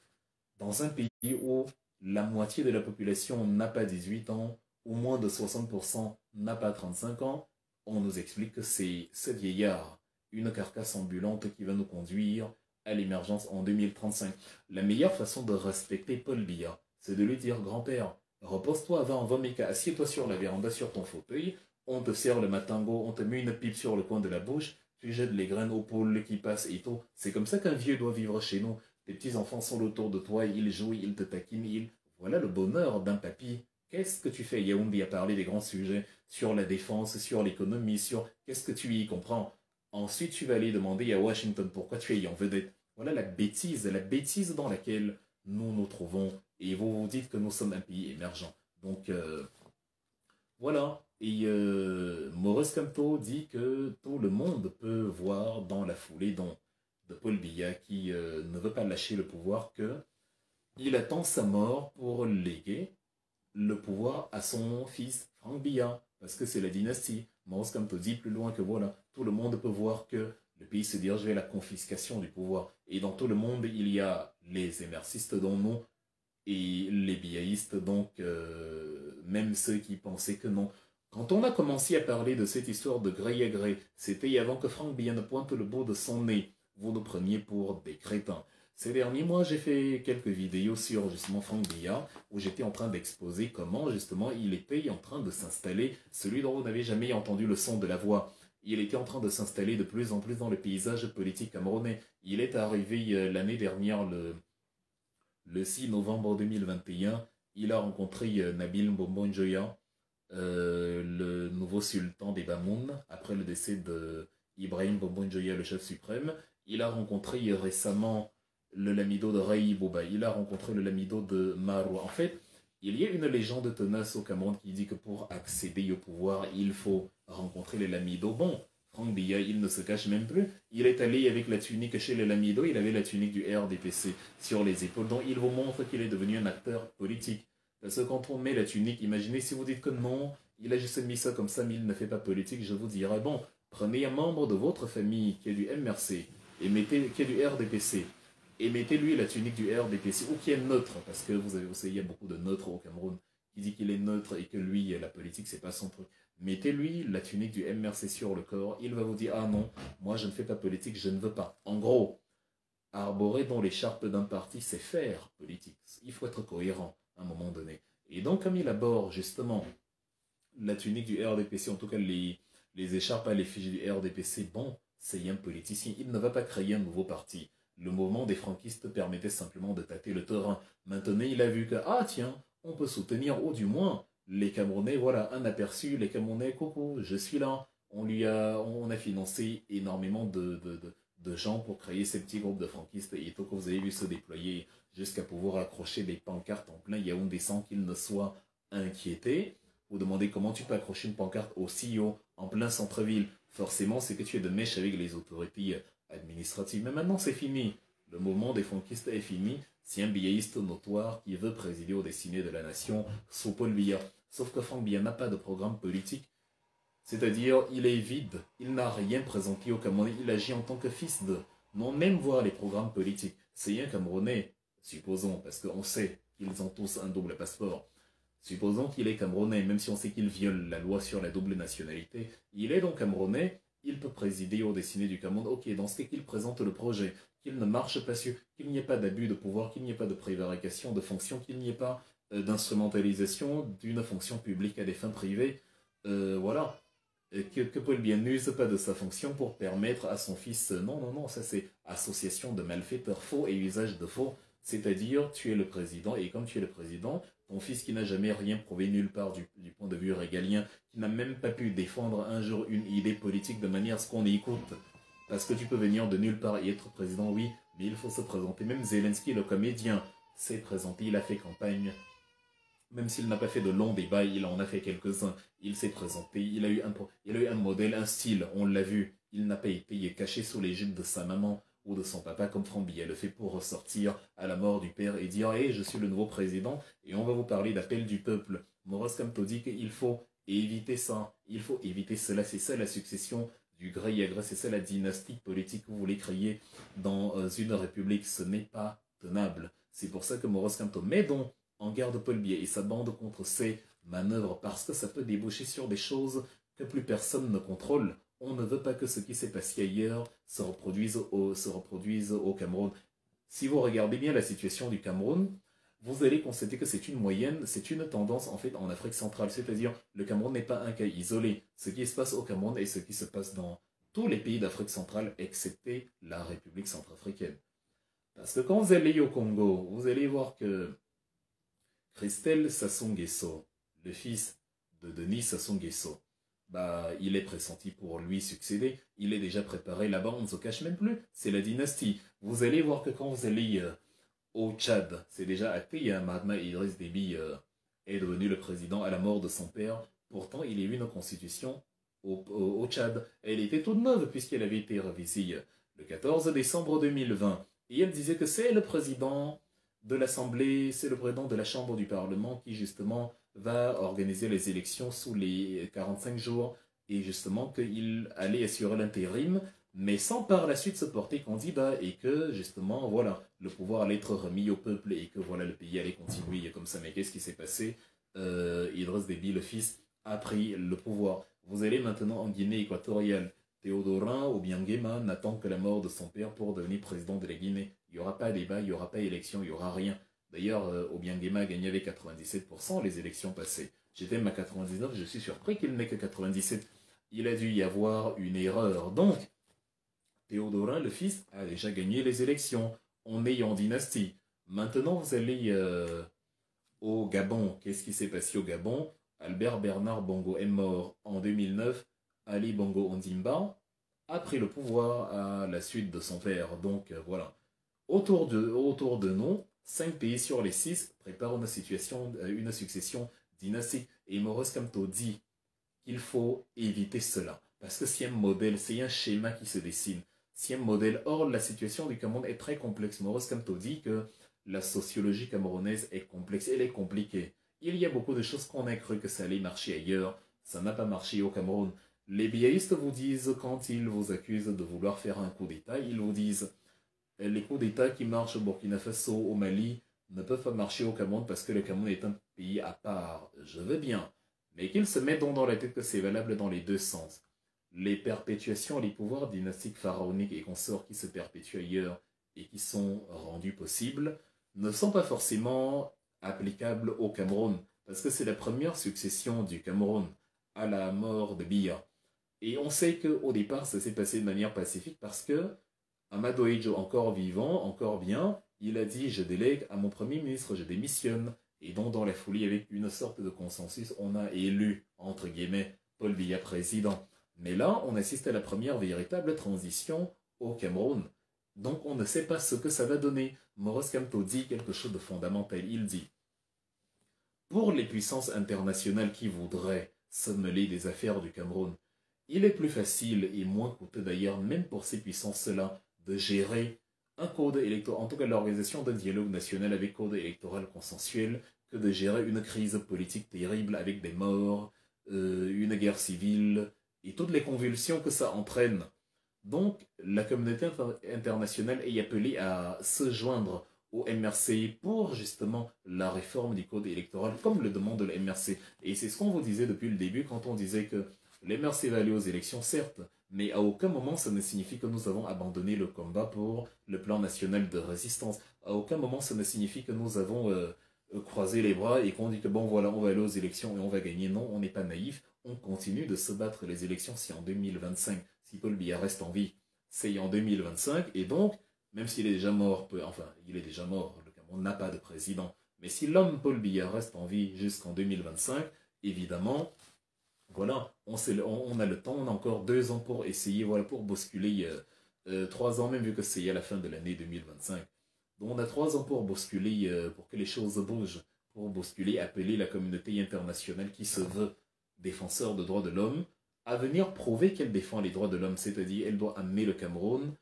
Dans un pays où la moitié de la population n'a pas 18 ans, où moins de 60% n'a pas 35 ans, on nous explique que c'est ce vieillard, une carcasse ambulante qui va nous conduire à l'émergence en 2035. La meilleure façon de respecter Paul Biya, c'est de lui dire grand-père, repose-toi avant Vomeka, assieds-toi sur la véranda sur ton fauteuil, on te sert le matango, on te met une pipe sur le coin de la bouche, tu jettes les graines aux poules qui passent et tout. C'est comme ça qu'un vieux doit vivre chez nous. Tes petits-enfants sont autour de toi, ils jouent, ils te taquinent, Voilà le bonheur d'un papy. Qu'est-ce que tu fais? Yaoundé a parlé des grands sujets sur la défense, sur l'économie, sur qu'est-ce que tu y comprends. Ensuite, tu vas aller demander à Washington pourquoi tu es en vedette. Voilà la bêtise dans laquelle nous nous trouvons. Et vous vous dites que nous sommes un pays émergent. Donc, voilà. Et Maurice Kamto dit que tout le monde peut voir dans la foulée de Paul Biya qui ne veut pas lâcher le pouvoir qu'il attend sa mort pour léguer le pouvoir à son fils Franck Biya. Parce que c'est la dynastie. Maurice Kamto dit plus loin que voilà, tout le monde peut voir que le pays se dirige vers la confiscation du pouvoir. Et dans tout le monde, il y a les émercistes dont nous et les biaïstes, donc même ceux qui pensaient que non. Quand on a commencé à parler de cette histoire de gré à gré, c'était avant que Franck Biya ne pointe le bout de son nez. Vous nous preniez pour des crétins. Ces derniers mois, j'ai fait quelques vidéos sur justement Franck Biya, où j'étais en train d'exposer comment justement il était en train de s'installer, celui dont vous n'avez jamais entendu le son de la voix. Il était en train de s'installer de plus en plus dans le paysage politique camerounais. Il est arrivé l'année dernière, le 6 novembre 2021, il a rencontré Nabil Mbombo Njoya, le nouveau sultan des Bamoun, après le décès de Ibrahim Mbombo Njoya, le chef suprême. Il a rencontré récemment le lamido de Raï Boba, il a rencontré le lamido de Marwa. En fait, il y a une légende tenace au Cameroun qui dit que pour accéder au pouvoir, il faut rencontrer les lamidos. Bon, Franck Biya, il ne se cache même plus. Il est allé avec la tunique chez les Lamido, il avait la tunique du RDPC sur les épaules. Donc il vous montre qu'il est devenu un acteur politique. Parce que quand on met la tunique, imaginez si vous dites que non, il a juste mis ça comme ça, mais il ne fait pas politique, je vous dirais, bon, prenez un membre de votre famille qui est du MRC, et mettez, qui est du RDPC, et mettez-lui la tunique du RDPC, ou qui est neutre, parce que vous avez aussi, il y a beaucoup de neutres au Cameroun, qui dit qu'il est neutre et que lui, la politique, c'est pas son truc. Mettez-lui la tunique du MRC sur le corps, il va vous dire, ah non, moi je ne fais pas politique, je ne veux pas. En gros, arborer dans l'écharpe d'un parti, c'est faire politique. Il faut être cohérent à un moment donné. Et donc, comme il aborde justement la tunique du RDPC, en tout cas les écharpes à l'effigie du RDPC, bon, c'est un politicien. Il ne va pas créer un nouveau parti. Le mouvement des franquistes permettait simplement de tâter le terrain. Maintenant, il a vu que, ah tiens, on peut soutenir, ou du moins, les Camerounais, voilà, un aperçu, les Camerounais, coucou, je suis là. On a financé énormément de gens pour créer ces petits groupes de franquistes. Et tout que vous avez vu se déployer jusqu'à pouvoir accrocher des pancartes en plein Yaoundé sans qu'ils ne soient inquiétés. Vous demandez comment tu peux accrocher une pancarte aussi haut en plein centre-ville. Forcément, c'est que tu es de mèche avec les autorités administratives. Mais maintenant, c'est fini. Le mouvement des franquistes est fini. C'est un biaïste notoire qui veut présider aux destinées de la nation sous Paul Biya. Sauf que Franck Biya n'a pas de programme politique. C'est-à-dire, il est vide. Il n'a rien présenté au Camerounais. Il agit en tant que fils de. Non, même voir les programmes politiques. C'est un Camerounais, supposons, parce qu'on sait qu'ils ont tous un double passeport. Supposons qu'il est Camerounais, même si on sait qu'il viole la loi sur la double nationalité, il est donc Camerounais, il peut présider aux destinées du Cameroun. Ok, dans ce cas qu'il présente le projet, qu'il ne marche pas sur, qu'il n'y ait pas d'abus de pouvoir, qu'il n'y ait pas de prévarication de fonction, qu'il n'y ait pas d'instrumentalisation d'une fonction publique à des fins privées, voilà. Que Paul Biya n'use pas de sa fonction pour permettre à son fils, non, non, non, ça c'est association de malfaiteurs faux et usage de faux, c'est-à-dire tu es le président et comme tu es le président, ton fils qui n'a jamais rien prouvé nulle part du point de vue régalien, qui n'a même pas pu défendre un jour une idée politique de manière à ce qu'on écoute. Parce que tu peux venir de nulle part et être président, oui, mais il faut se présenter. Même Zelensky, le comédien, s'est présenté, il a fait campagne. Même s'il n'a pas fait de longs débats, il en a fait quelques-uns. Il s'est présenté, il a eu un modèle, un style, on l'a vu. Il n'a pas été caché sous l'égide de sa maman ou de son papa comme Franck Biya le fait pour ressortir à la mort du père et dire « Hey, je suis le nouveau président et on va vous parler d'appel du peuple ». Maurice Kamto dit qu'il faut éviter ça, il faut éviter cela, c'est ça la succession du gré à gré, c'est ça la dynastie politique que vous voulez créer dans une république, ce n'est pas tenable. C'est pour ça que Maurice Kamto met donc en garde Paul Biya et sa bande contre ces manœuvres parce que ça peut déboucher sur des choses que plus personne ne contrôle. On ne veut pas que ce qui s'est passé ailleurs se reproduise au Cameroun. Si vous regardez bien la situation du Cameroun, vous allez constater que c'est une moyenne, c'est une tendance en fait en Afrique centrale. C'est-à-dire, le Cameroun n'est pas un cas isolé. Ce qui se passe au Cameroun et ce qui se passe dans tous les pays d'Afrique centrale, excepté la République centrafricaine. Parce que quand vous allez au Congo, vous allez voir que Christelle Sassou Nguesso, le fils de Denis Sassou Nguesso, bah, il est pressenti pour lui succéder. Il est déjà préparé là-bas, on ne se cache même plus. C'est la dynastie. Vous allez voir que quand vous allez au Tchad, c'est déjà acté, Mahatma Idriss Déby est devenu le président à la mort de son père. Pourtant, il y a eu une constitution au Tchad. Elle était toute neuve puisqu'elle avait été révisée le 14 décembre 2020. Et elle disait que c'est le président de l'Assemblée, c'est le président de la Chambre du Parlement qui justement va organiser les élections sous les 45 jours et justement qu'il allait assurer l'intérim, mais sans par la suite se porter candidat et que justement, voilà, le pouvoir allait être remis au peuple et que voilà, le pays allait continuer comme ça. Mais qu'est-ce qui s'est passé? Idriss Déby, le fils, a pris le pouvoir. Vous allez maintenant en Guinée équatoriale. Théodorin Obiangema n'attend que la mort de son père pour devenir président de la Guinée. Il n'y aura pas débat, il n'y aura pas élection, il n'y aura rien. D'ailleurs, Obiangema a gagné avec 97% les élections passées. J'étais même à 99, je suis surpris qu'il n'ait que 97. Il a dû y avoir une erreur. Donc, Théodorin, le fils, a déjà gagné les élections. On est en dynastie. Maintenant, vous allez au Gabon. Qu'est-ce qui s'est passé au Gabon? Albert Bernard Bongo est mort en 2009. Ali Bongo Ondimba a pris le pouvoir à la suite de son père. Donc, voilà. Autour de nous, 5 pays sur les 6 préparent une succession dynastique. Et Maurice Kamto dit qu'il faut éviter cela. Parce que c'est un modèle, c'est un schéma qui se dessine. C'est un modèle. Or, la situation du Cameroun est très complexe. Maurice Kamto dit que la sociologie camerounaise est complexe, elle est compliquée. Il y a beaucoup de choses qu'on a cru que ça allait marcher ailleurs. Ça n'a pas marché au Cameroun. Les biaïstes vous disent, quand ils vous accusent de vouloir faire un coup d'État, ils vous disent les coups d'État qui marchent au Burkina Faso, au Mali, ne peuvent pas marcher au Cameroun parce que le Cameroun est un pays à part. Je veux bien. Mais qu'ils se mettent donc dans la tête que c'est valable dans les deux sens. Les perpétuations, les pouvoirs dynastiques pharaoniques et consorts qui se perpétuent ailleurs et qui sont rendus possibles ne sont pas forcément applicables au Cameroun. Parce que c'est la première succession du Cameroun à la mort de Biya. Et on sait qu'au départ, ça s'est passé de manière pacifique parce que Amadou Ejo, encore vivant, encore bien, il a dit « je délègue à mon premier ministre, je démissionne ». Et donc, dans la folie, avec une sorte de consensus, on a élu, entre guillemets, Paul Biya président. Mais là, on assiste à la première véritable transition au Cameroun. Donc, on ne sait pas ce que ça va donner. Maurice Kamto dit quelque chose de fondamental. Il dit « Pour les puissances internationales qui voudraient se mêler des affaires du Cameroun, il est plus facile et moins coûteux d'ailleurs, même pour ces puissances-là, de gérer un code électoral, en tout cas l'organisation d'un dialogue national avec code électoral consensuel, que de gérer une crise politique terrible avec des morts, une guerre civile et toutes les convulsions que ça entraîne. Donc, la communauté internationale est appelée à se joindre au MRC pour justement la réforme du code électoral, comme le demande le MRC. Et c'est ce qu'on vous disait depuis le début quand on disait que le MRC va aller aux élections, certes, mais à aucun moment ça ne signifie que nous avons abandonné le combat pour le plan national de résistance. À aucun moment ça ne signifie que nous avons croisé les bras et qu'on dit que bon voilà, on va aller aux élections et on va gagner. Non, on n'est pas naïf, on continue de se battre. Les élections, si en 2025, si Paul Biya reste en vie, c'est en 2025, et donc, même s'il est déjà mort, enfin, il est déjà mort, le Cameroun n'a pas de président, mais si l'homme Paul Biya reste en vie jusqu'en 2025, évidemment, voilà, on a le temps, on a encore 2 ans pour essayer, voilà, pour bousculer, 3 ans même, vu que c'est à la fin de l'année 2025. Donc on a 3 ans pour bousculer, pour que les choses bougent, pour bousculer, appeler la communauté internationale qui se veut défenseur de droits de l'homme, à venir prouver qu'elle défend les droits de l'homme, c'est-à-dire elle doit amener le Cameroun,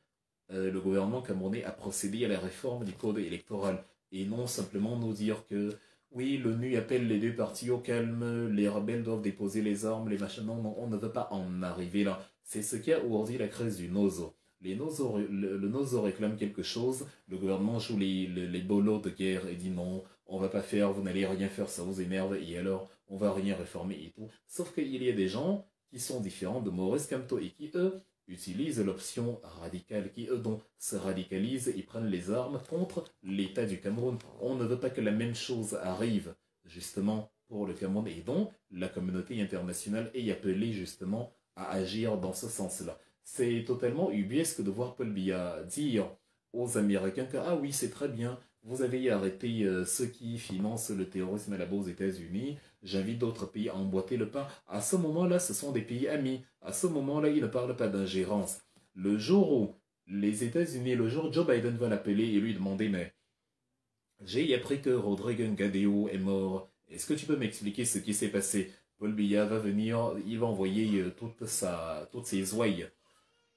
le gouvernement camerounais, à procéder à la réforme du code électoral, et non simplement nous dire que oui, l'ONU appelle les deux parties au calme, les rebelles doivent déposer les armes, les machins. Non, non, on ne veut pas en arriver là. C'est ce qui a ourdi la crise du Nozo. Le Nozo réclame quelque chose, le gouvernement joue les bolos de guerre et dit non, on va pas faire, vous n'allez rien faire, ça vous énerve, et alors on va rien réformer et tout. Sauf qu'il y a des gens qui sont différents de Maurice Kamto et qui, eux, utilisent l'option radicale, qui eux donc se radicalisent et prennent les armes contre l'État du Cameroun. On ne veut pas que la même chose arrive justement pour le Cameroun, et donc la communauté internationale est appelée justement à agir dans ce sens-là. C'est totalement ubuesque de voir Paul Biya dire aux Américains que ah oui c'est très bien, vous avez arrêté ceux qui financent le terrorisme là-bas aux États-Unis. J'invite d'autres pays à emboîter le pas. À ce moment-là, ce sont des pays amis. À ce moment-là, ils ne parlent pas d'ingérence. Le jour où les États-Unis, le jour où Joe Biden va l'appeler et lui demander, mais j'ai appris que Rodrigo Ngadeo est mort. Est-ce que tu peux m'expliquer ce qui s'est passé? Paul Biya va venir, il va envoyer toutes ses ouailles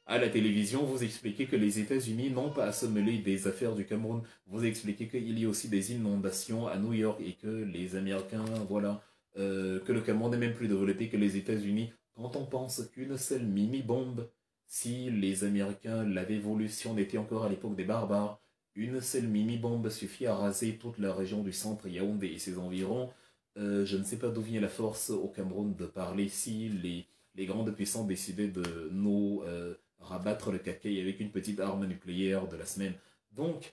à la télévision, vous expliquez que les États-Unis n'ont pas à se mêler des affaires du Cameroun. Vous expliquez qu'il y a aussi des inondations à New York et que les Américains, voilà, que le Cameroun n'est même plus développé que les États-Unis. Quand on pense qu'une seule mini-bombe, si les Américains l'avaient voulu, si on était encore à l'époque des barbares, une seule mini-bombe suffit à raser toute la région du centre, Yaoundé et ses environs. Je ne sais pas d'où vient la force au Cameroun de parler si les grandes puissances décidaient de nous rabattre le caquet avec une petite arme nucléaire de la semaine. Donc,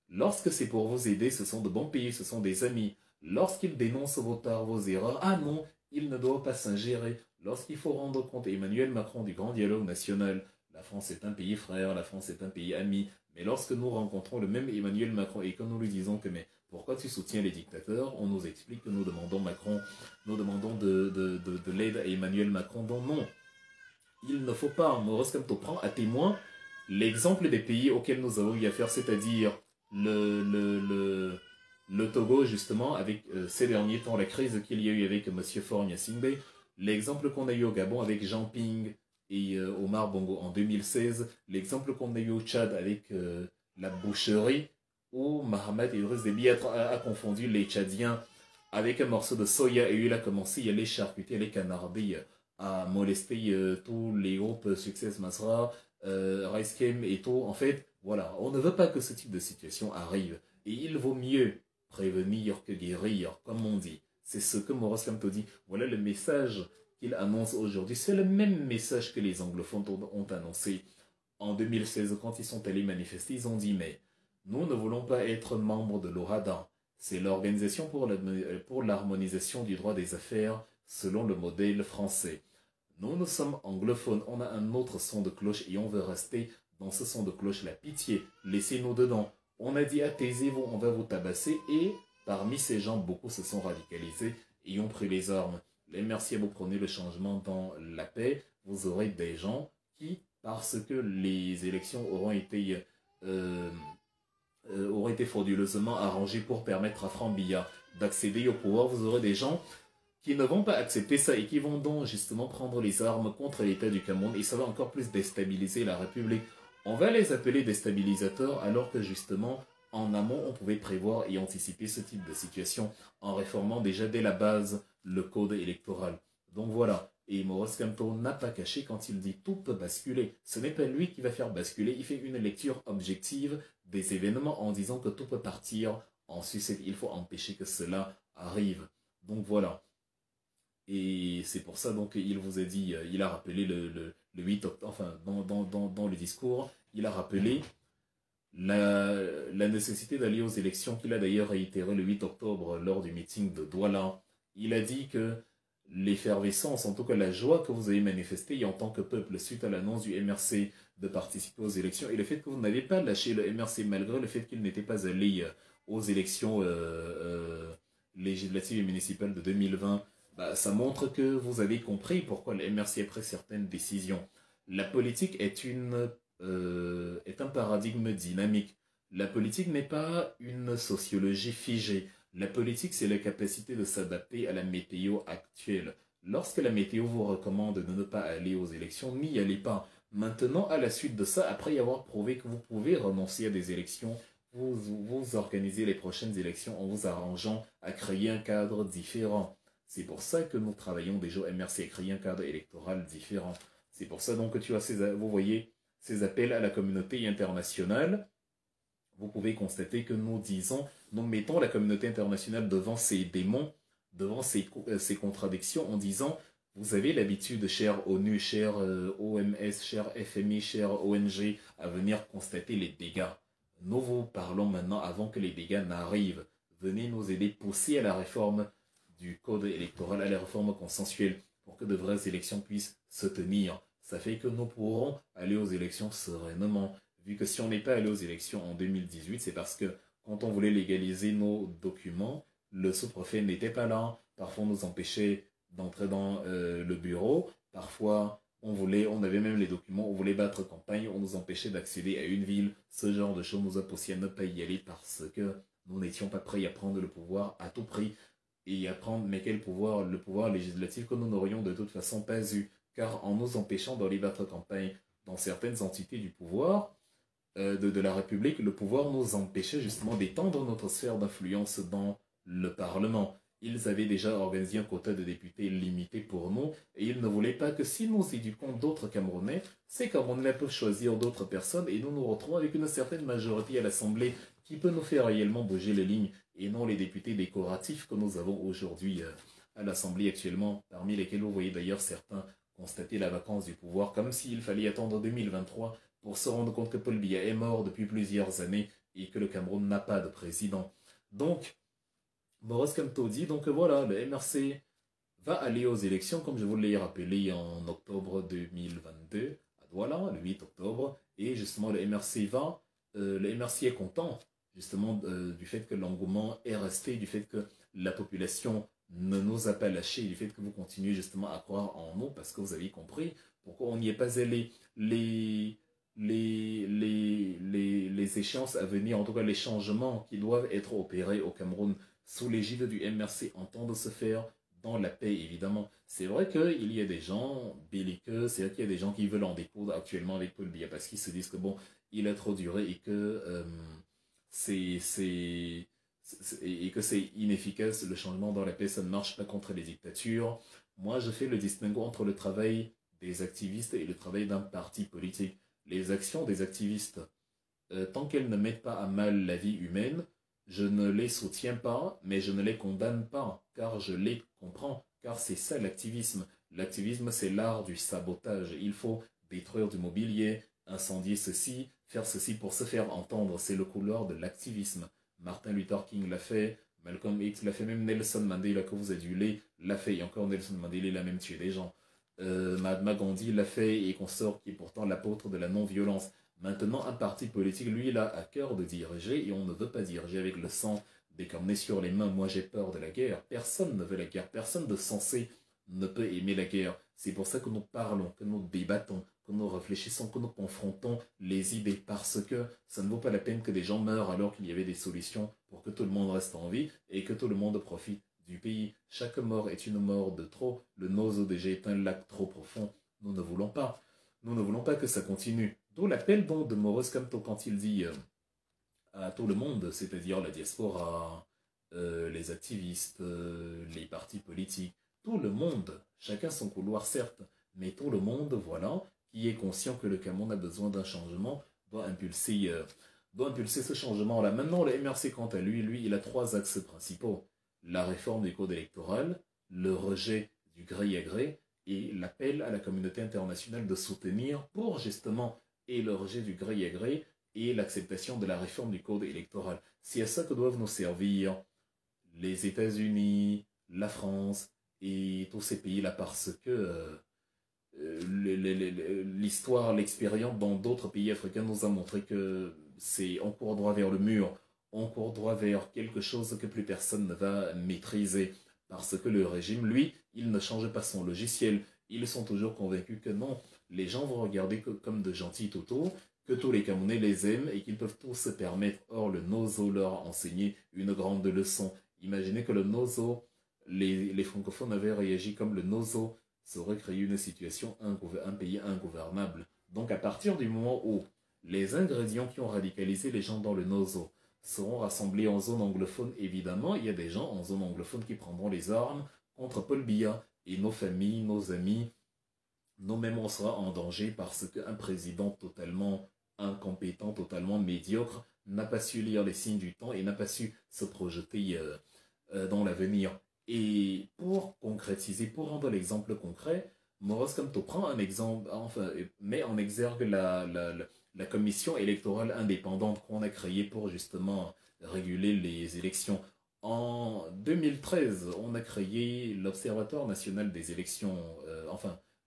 lorsque c'est pour vous aider, ce sont de bons pays, ce sont des amis. Lorsqu'ils dénoncent vos torts, vos erreurs, ah non, ils ne doivent pas s'ingérer. Lorsqu'il faut rendre compte à Emmanuel Macron du grand dialogue national, la France est un pays frère, la France est un pays ami, mais lorsque nous rencontrons le même Emmanuel Macron et que nous lui disons que mais pourquoi tu soutiens les dictateurs, on nous explique que nous demandons de l'aide à Emmanuel Macron, donc non. Il ne faut pas, Maurice Kamto prend à témoin l'exemple des pays auxquels nous avons eu affaire, c'est-à-dire le Togo, justement, avec ces derniers temps, la crise qu'il y a eu avec M. Faure Gnassingbé, l'exemple qu'on a eu au Gabon avec Jean Ping, et Omar Bongo en 2016, l'exemple qu'on a eu au Tchad avec la boucherie, où Mohamed Idriss Déby a confondu les Tchadiens avec un morceau de soya et il a commencé à les charcuter, à les canarder, à molester tous les groupes Success Masra, Rice Game et tout. En fait, voilà, on ne veut pas que ce type de situation arrive. Et il vaut mieux prévenir que guérir, comme on dit. C'est ce que Maurice Kamto dit. Voilà le message qu'il annonce aujourd'hui. C'est le même message que les anglophones ont annoncé en 2016 quand ils sont allés manifester. Ils ont dit, mais nous ne voulons pas être membres de l'OHADA. C'est l'Organisation pour l'harmonisation du droit des affaires selon le modèle français. Nous sommes anglophones, on a un autre son de cloche et on veut rester dans ce son de cloche. La pitié, laissez-nous dedans. On a dit, taisez-vous, on va vous tabasser. Et parmi ces gens, beaucoup se sont radicalisés et ont pris les armes. Les merci à vous prenez le changement dans la paix. Vous aurez des gens qui, parce que les élections auraient été frauduleusement arrangées pour permettre à Frambilla d'accéder au pouvoir, vous aurez des gens qui ne vont pas accepter ça et qui vont donc justement prendre les armes contre l'État du Cameroun et ça va encore plus déstabiliser la République. On va les appeler déstabilisateurs alors que justement en amont on pouvait prévoir et anticiper ce type de situation en réformant déjà dès la base le code électoral. Donc voilà, et Maurice Kamto n'a pas caché quand il dit tout peut basculer. Ce n'est pas lui qui va faire basculer, il fait une lecture objective des événements en disant que tout peut partir en sucette. Il faut empêcher que cela arrive. Donc voilà. Et c'est pour ça donc il vous a dit, il a rappelé le 8 octobre, enfin dans le discours, il a rappelé la nécessité d'aller aux élections qu'il a d'ailleurs réitéré le 8 octobre lors du meeting de Douala. Il a dit que l'effervescence, en tout cas la joie que vous avez manifestée en tant que peuple suite à l'annonce du MRC de participer aux élections et le fait que vous n'avez pas lâché le MRC malgré le fait qu'il n'était pas allé aux élections législatives et municipales de 2020, bah, ça montre que vous avez compris pourquoi le MRC a pris certaines décisions. La politique est un paradigme dynamique. La politique n'est pas une sociologie figée. La politique, c'est la capacité de s'adapter à la météo actuelle. Lorsque la météo vous recommande de ne pas aller aux élections, n'y allez pas. Maintenant, à la suite de ça, après y avoir prouvé que vous pouvez renoncer à des élections, vous organisez les prochaines élections en vous arrangeant à créer un cadre différent. C'est pour ça que nous travaillons déjà au MRC à créer un cadre électoral différent. C'est pour ça donc que vous voyez ces appels à la communauté internationale. Vous pouvez constater que nous mettons la communauté internationale devant ses démons, devant ses contradictions en disant, vous avez l'habitude, cher ONU, cher OMS, cher FMI, cher ONG, à venir constater les dégâts. Nous vous parlons maintenant avant que les dégâts n'arrivent. Venez nous aider, pousser à la réforme du code électoral, à la réforme consensuelle, pour que de vraies élections puissent se tenir. Ça fait que nous pourrons aller aux élections sereinement. Vu que si on n'est pas allé aux élections en 2018, c'est parce que quand on voulait légaliser nos documents, le sous-préfet n'était pas là. Parfois, on nous empêchait d'entrer dans le bureau. Parfois, on avait même les documents, on voulait battre campagne, on nous empêchait d'accéder à une ville. Ce genre de choses nous a poussé à ne pas y aller parce que nous n'étions pas prêts à prendre le pouvoir à tout prix. Et à prendre, mais quel pouvoir? Le pouvoir législatif que nous n'aurions de toute façon pas eu. Car en nous empêchant d'aller battre campagne dans certaines entités du pouvoir, de la République, le pouvoir nous empêchait justement d'étendre notre sphère d'influence dans le Parlement. Ils avaient déjà organisé un quota de députés limité pour nous et ils ne voulaient pas que si nous éduquons d'autres Camerounais, ces Camerounais peuvent choisir d'autres personnes et nous nous retrouvons avec une certaine majorité à l'Assemblée qui peut nous faire réellement bouger les lignes et non les députés décoratifs que nous avons aujourd'hui à l'Assemblée actuellement, parmi lesquels vous voyez d'ailleurs certains constater la vacance du pouvoir comme s'il fallait attendre 2023 pour se rendre compte que Paul Biya est mort depuis plusieurs années et que le Cameroun n'a pas de président. Donc, Maurice Kamto dit, donc voilà, le MRC va aller aux élections, comme je vous l'ai rappelé en octobre 2022, à Douala, le 8 octobre, et justement le MRC est content, justement, du fait que l'engouement est resté, du fait que la population ne nous a pas lâchés, du fait que vous continuez justement à croire en nous, parce que vous avez compris pourquoi on n'y est pas allé. Les échéances à venir, en tout cas les changements qui doivent être opérés au Cameroun sous l'égide du MRC entendent se faire dans la paix, évidemment. C'est vrai qu'il y a des gens belliqueux, c'est vrai qu'il y a des gens qui veulent en découdre actuellement avec Paul Biya parce qu'ils se disent que bon, il a trop duré et que c'est et que c'est inefficace. Le changement dans la paix, ça ne marche pas contre les dictatures. Moi, je fais le distinguo entre le travail des activistes et le travail d'un parti politique. Les actions des activistes, tant qu'elles ne mettent pas à mal la vie humaine, je ne les soutiens pas, mais je ne les condamne pas, car je les comprends, car c'est ça l'activisme. L'activisme, c'est l'art du sabotage. Il faut détruire du mobilier, incendier ceci, faire ceci pour se faire entendre. C'est le couloir de l'activisme. Martin Luther King l'a fait, Malcolm X l'a fait, même Nelson Mandela, que vous adulez, l'a fait. Et encore Nelson Mandela, il a même tué des gens. Mahatma Gandhi l'a fait et consort, qui est pourtant l'apôtre de la non-violence. Maintenant, un parti politique, lui, il a à cœur de diriger et on ne veut pas diriger avec le sang des cornets sur les mains. Moi, j'ai peur de la guerre. Personne ne veut la guerre. Personne de sensé ne peut aimer la guerre. C'est pour ça que nous parlons, que nous débattons, que nous réfléchissons, que nous confrontons les idées. Parce que ça ne vaut pas la peine que des gens meurent alors qu'il y avait des solutions pour que tout le monde reste en vie et que tout le monde profite du pays. Chaque mort est une mort de trop. Le Nozo déjà est un lac trop profond. Nous ne voulons pas. Nous ne voulons pas que ça continue. D'où l'appel donc de Maurice Kamto quand il dit à tout le monde, c'est-à-dire la diaspora, les activistes, les partis politiques, tout le monde, chacun son couloir certes, mais tout le monde, voilà, qui est conscient que le Cameroun a besoin d'un changement, doit impulser ce changement-là. Maintenant, le MRC, quant à lui, il a trois axes principaux. La réforme du code électoral, le rejet du gré à gré, et l'appel à la communauté internationale de soutenir pour justement et le rejet du gré à gré et l'acceptation de la réforme du code électoral. C'est à ça que doivent nous servir les États-Unis, la France et tous ces pays-là parce que l'histoire, l'expérience dans d'autres pays africains nous a montré que c'est on court droit vers le mur, on court droit vers quelque chose que plus personne ne va maîtriser. Parce que le régime, lui, il ne change pas son logiciel. Ils sont toujours convaincus que non, les gens vont regarder comme de gentils toutous, que tous les Camerounais les aiment et qu'ils peuvent tous se permettre. Or, le Nozo leur a enseigné une grande leçon. Imaginez que le Nozo, les francophones avaient réagi comme le Nozo, ça aurait créé une situation, un pays ingouvernable. Donc, à partir du moment où les ingrédients qui ont radicalisé les gens dans le Nozo seront rassemblés en zone anglophone, évidemment, il y a des gens en zone anglophone qui prendront les armes contre Paul Biya. Et nos familles, nos amis, nous-mêmes, on sera en danger parce qu'un président totalement incompétent, totalement médiocre, n'a pas su lire les signes du temps et n'a pas su se projeter dans l'avenir. Et pour concrétiser, pour rendre l'exemple concret, Maurice Kamto prend un exemple, enfin, met en exergue la commission électorale indépendante qu'on a créée pour justement réguler les élections. En 2013, on a créé l'Observatoire national des élections,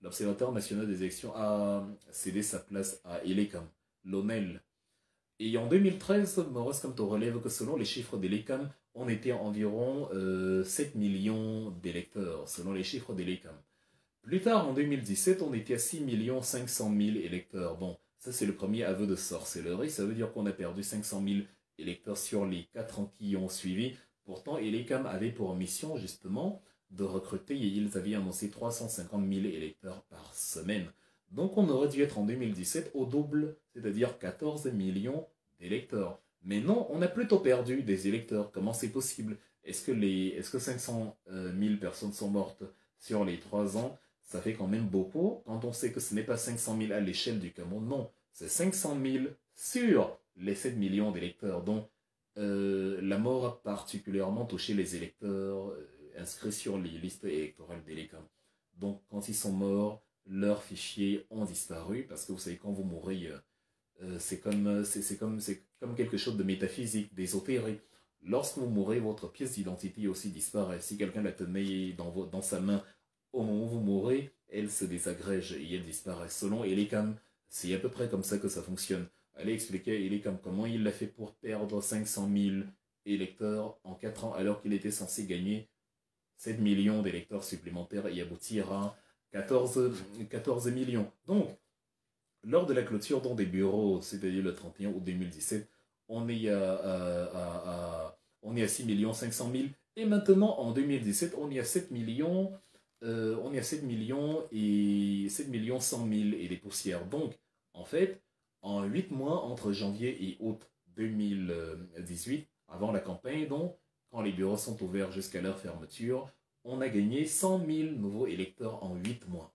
l'Observatoire national des élections a cédé sa place à Elecam, l'ONEL. Et en 2013, Maurice Kamto relève que selon les chiffres d'Elecam, on était environ 7 millions d'électeurs, selon les chiffres d'Elecam. Plus tard, en 2017, on était à 6 500 000 électeurs. Bon, ça c'est le premier aveu de sorcellerie, ça veut dire qu'on a perdu 500 000 électeurs sur les 4 ans qui ont suivi. Pourtant, Elecam avait pour mission, justement, de recruter, et ils avaient annoncé 350 000 électeurs par semaine. Donc, on aurait dû être en 2017 au double, c'est-à-dire 14 millions d'électeurs. Mais non, on a plutôt perdu des électeurs. Comment c'est possible? Est-ce que 500 000 personnes sont mortes sur les 3 ans? Ça fait quand même beaucoup, quand on sait que ce n'est pas 500 000 à l'échelle du Cameroun. Non, c'est 500 000 sur les 7 millions d'électeurs. Donc, la mort a particulièrement touché les électeurs inscrits sur les listes électorales d'Elecam. Donc, quand ils sont morts, leurs fichiers ont disparu, parce que vous savez, quand vous mourrez, c'est comme quelque chose de métaphysique, d'ésotérique. Lorsque vous mourrez, votre pièce d'identité aussi disparaît. Si quelqu'un la tenait dans sa main au moment où vous mourrez, elle se désagrège et elle disparaît. Selon Elecam, c'est à peu près comme ça que ça fonctionne. Allez expliquer à Elecam comment il l'a fait pour perdre 500 000 électeurs en 4 ans alors qu'il était censé gagner 7 millions d'électeurs supplémentaires et aboutir à 14 millions. Donc, lors de la clôture des bureaux, c'est-à-dire le 31 août 2017, on est à 6 500 000 Et maintenant, en 2017, on y a 7 millions, on y a 7 millions et 7 millions 100 000 et des poussières. Donc, en fait, en 8 mois, entre janvier et août 2018, avant la campagne, donc, quand les bureaux sont ouverts jusqu'à leur fermeture, on a gagné 100 000 nouveaux électeurs en 8 mois.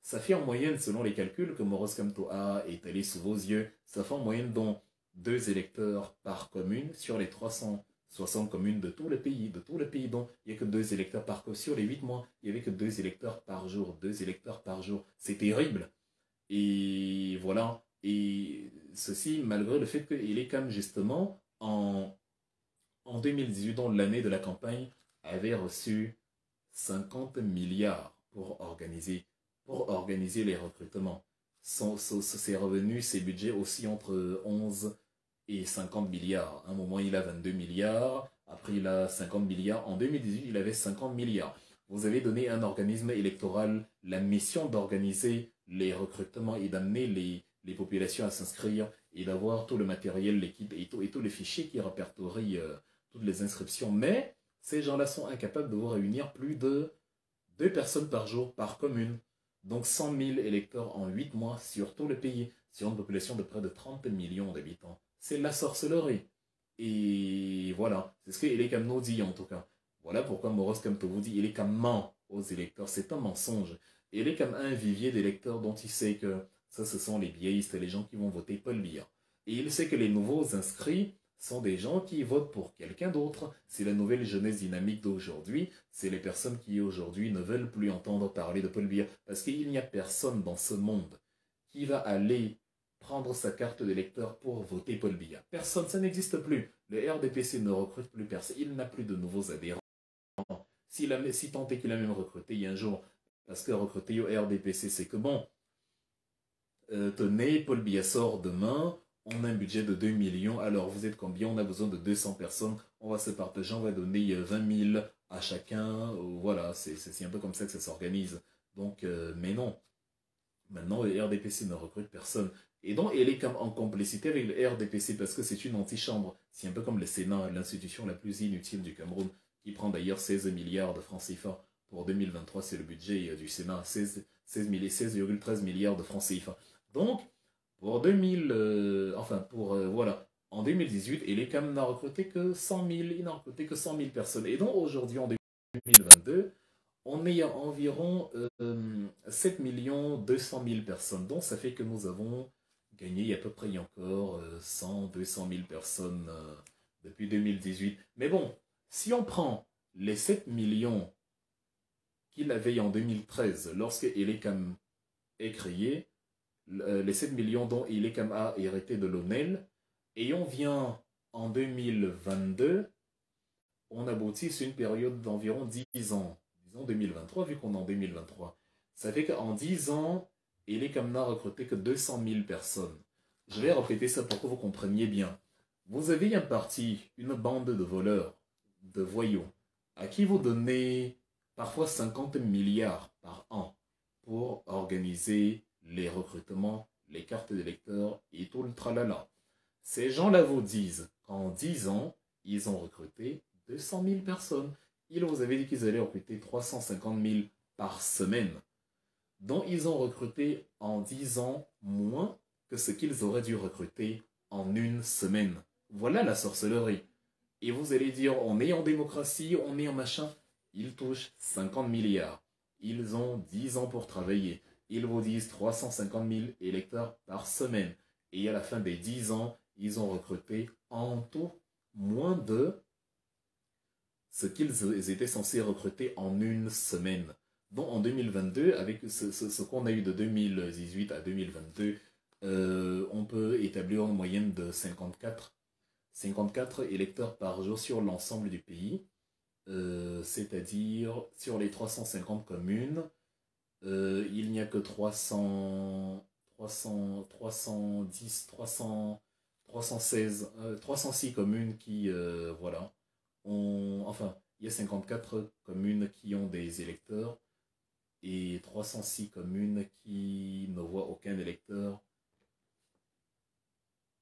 Ça fait en moyenne, selon les calculs que Maurice Kamto a étalés sous vos yeux, ça fait en moyenne donc 2 électeurs par commune sur les 360 communes de tout le pays. De tout le pays, donc il n'y a que 2 électeurs par commune. Sur les 8 mois, il n'y avait que 2 électeurs par jour. 2 électeurs par jour. C'est terrible. Et voilà. Et ceci, malgré le fait qu'il est comme justement en 2018, dans l'année de la campagne, avait reçu 50 milliards pour organiser les recrutements. Ses revenus, ses budgets aussi entre 11 et 50 milliards. À un moment, il a 22 milliards. Après, il a 50 milliards. En 2018, il avait 50 milliards. Vous avez donné à un organisme électoral la mission d'organiser les recrutements et d'amener les populations à s'inscrire et d'avoir tout le matériel, l'équipe et tous les fichiers qui répertorient toutes les inscriptions. Mais ces gens-là sont incapables de vous réunir plus de 2 personnes par jour par commune. Donc 100 000 électeurs en 8 mois sur tout le pays, sur une population de près de 30 millions d'habitants. C'est la sorcellerie. Et voilà, c'est ce que Elekam nous dit en tout cas. Voilà pourquoi Maurice Kamto vous dit Elekam ment aux électeurs. C'est un mensonge. Elekam a un vivier d'électeurs dont il sait que ça, ce sont les biéistes, les gens qui vont voter Paul Biya. Et il sait que les nouveaux inscrits sont des gens qui votent pour quelqu'un d'autre. C'est la nouvelle jeunesse dynamique d'aujourd'hui. C'est les personnes qui aujourd'hui ne veulent plus entendre parler de Paul Biya. Parce qu'il n'y a personne dans ce monde qui va aller prendre sa carte d'électeur pour voter Paul Biya. Personne, ça n'existe plus. Le RDPC ne recrute plus personne. Il n'a plus de nouveaux adhérents. Si tant est qu'il a même recruté il y a un jour, parce que recruter au RDPC, c'est que bon, tenez, Paul Biya sort demain, on a un budget de 2 millions, alors vous êtes combien? On a besoin de 200 personnes, on va se partager, on va donner 20 000 à chacun, voilà, c'est un peu comme ça que ça s'organise. Donc, mais non, maintenant le RDPC ne recrute personne. Et donc, elle est comme en complicité avec le RDPC parce que c'est une antichambre. C'est un peu comme le Sénat, l'institution la plus inutile du Cameroun, qui prend d'ailleurs 16 milliards de francs CFA. Pour 2023, c'est le budget du Sénat, 16,13 milliards de francs CFA. Donc, pour 2000, voilà, en 2018, Elekam n'a recruté que 100 000, il n'a recruté que 100 000 personnes. Et donc, aujourd'hui, en 2022, on est à environ 7 200 000 personnes. Donc, ça fait que nous avons gagné à peu près encore 100, 200 000 personnes depuis 2018. Mais bon, si on prend les 7 millions qu'il avait en 2013, lorsque Elekam est créé, les 7 millions dont Elekam a hérité de l'ONEL, et on vient en 2022, on aboutit sur une période d'environ 10 ans. Disons 2023, vu qu'on est en 2023. Ça fait qu'en 10 ans, Elekam n'a recruté que 200 000 personnes. Je vais répéter ça pour que vous compreniez bien. Vous avez un parti, une bande de voleurs, de voyous, à qui vous donnez parfois 50 milliards par an pour organiser les recrutements, les cartes d'électeurs et tout le tralala. Ces gens-là vous disent qu'en 10 ans, ils ont recruté 200 000 personnes. Ils vous avaient dit qu'ils allaient recruter 350 000 par semaine. Donc, ils ont recruté en 10 ans moins que ce qu'ils auraient dû recruter en une semaine. Voilà la sorcellerie. Et vous allez dire, on est en démocratie, on est en machin. Ils touchent 50 milliards. Ils ont 10 ans pour travailler. Ils vous disent 350 000 électeurs par semaine. Et à la fin des 10 ans, ils ont recruté en tout moins de ce qu'ils étaient censés recruter en une semaine. Donc en 2022, avec ce qu'on a eu de 2018 à 2022, on peut établir une moyenne de 54 électeurs par jour sur l'ensemble du pays, c'est-à-dire sur les 350 communes, il n'y a que 306 communes qui, voilà, enfin, il y a 54 communes qui ont des électeurs et 306 communes qui ne voient aucun électeur